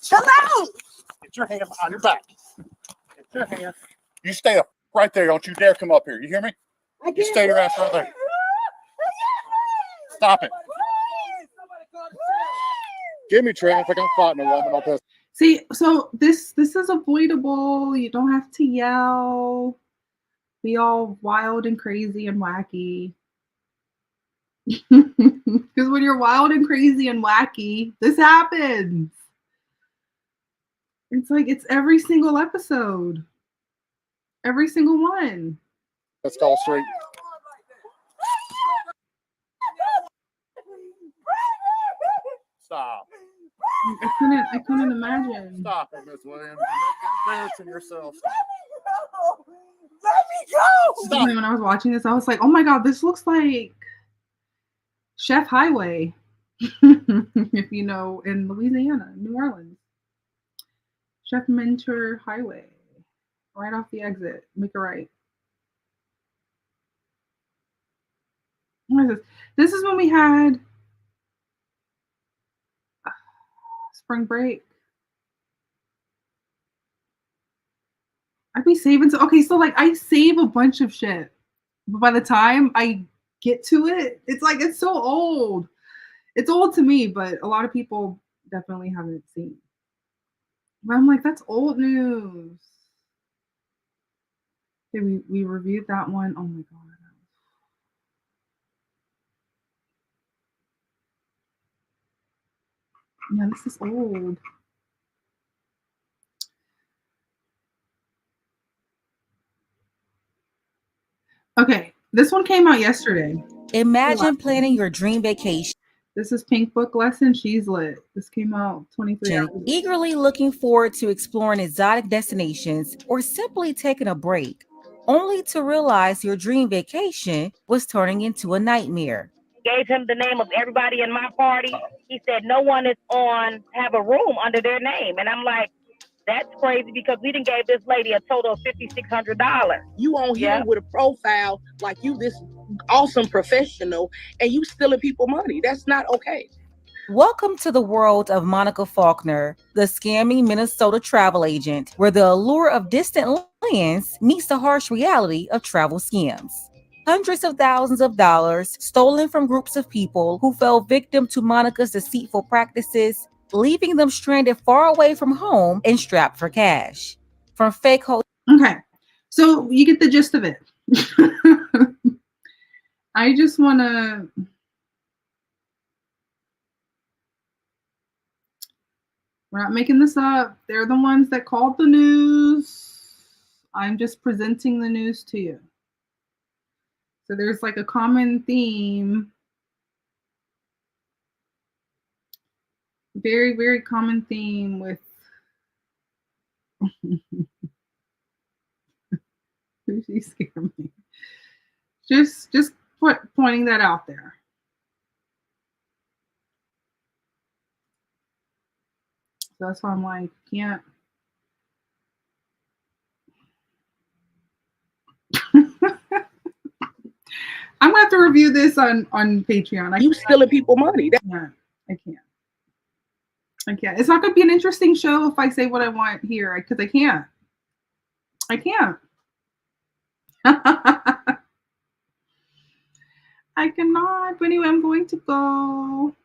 Chill out! Get your hand behind your back. Get your hand. You stay up right there. Don't you dare come up here. You hear me? You stay your ass right there. Stop it. Give me traffic. I'm fighting a woman on this. See, so this is avoidable. You don't have to yell. Be all wild and crazy and wacky. Because when you're wild and crazy and wacky, this happens. It's like it's every single episode. Every single one. Let's go straight. Stop. I couldn't imagine. Stop it, Miss Williams. You're embarrassing yourself. Let me go! Stop. When I was watching this, I was like, oh my God, this looks like Chef Highway. If you know, in Louisiana, New Orleans. Chef Mentor Highway. Right off the exit. Make a right. What is this? This is when we had spring break. I'd be saving. Okay, so like I save a bunch of shit. But by the time I get to it, it's like it's so old. It's old to me, but a lot of people definitely haven't seen. But I'm like, that's old news. Okay, we reviewed that one. Oh my God. Yeah, this is old. Okay, this one came out yesterday. Imagine planning your dream vacation. This is Pink Book Lesson. She's lit. This came out 23 hours ago. Eagerly looking forward to exploring exotic destinations or simply taking a break, only to realize your dream vacation was turning into a nightmare. Gave him the name of everybody in my party. He said no one is have a room under their name. And I'm like, that's crazy because we done gave this lady a total of $5,600. You on here with a profile like you this awesome professional and you stealing people money. That's not okay. Welcome to the world of Monica Faulkner, the scammy Minnesota travel agent, where the allure of distant lands meets the harsh reality of travel scams. Hundreds of thousands of dollars stolen from groups of people who fell victim to Monica's deceitful practices, leaving them stranded far away from home and strapped for cash. From fake hotels. Okay, so you get the gist of it. I just want to... We're not making this up. They're the ones that called the news. I'm just presenting the news to you. So there's like a common theme. Very, very common theme with she scared me. Just pointing that out there. So that's why I'm like, can't. I'm gonna have to review this on Patreon. You stealing people money. I can't. It's not gonna be an interesting show if I say what I want here, because I can't. I cannot. But anyway, I'm going to go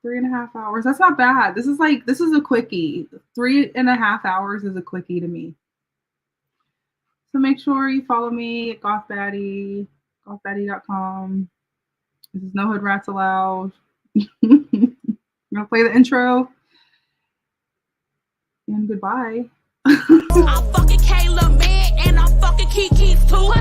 3.5 hours. That's not bad. This is a quickie. 3.5 hours is a quickie to me. So make sure you follow me at GothBaddie, gothbaddie.com. This is No Hood Rats Allowed. I'm gonna play the intro. And goodbye. I'm fucking Kayla, man, and I'm fucking Kiki's too.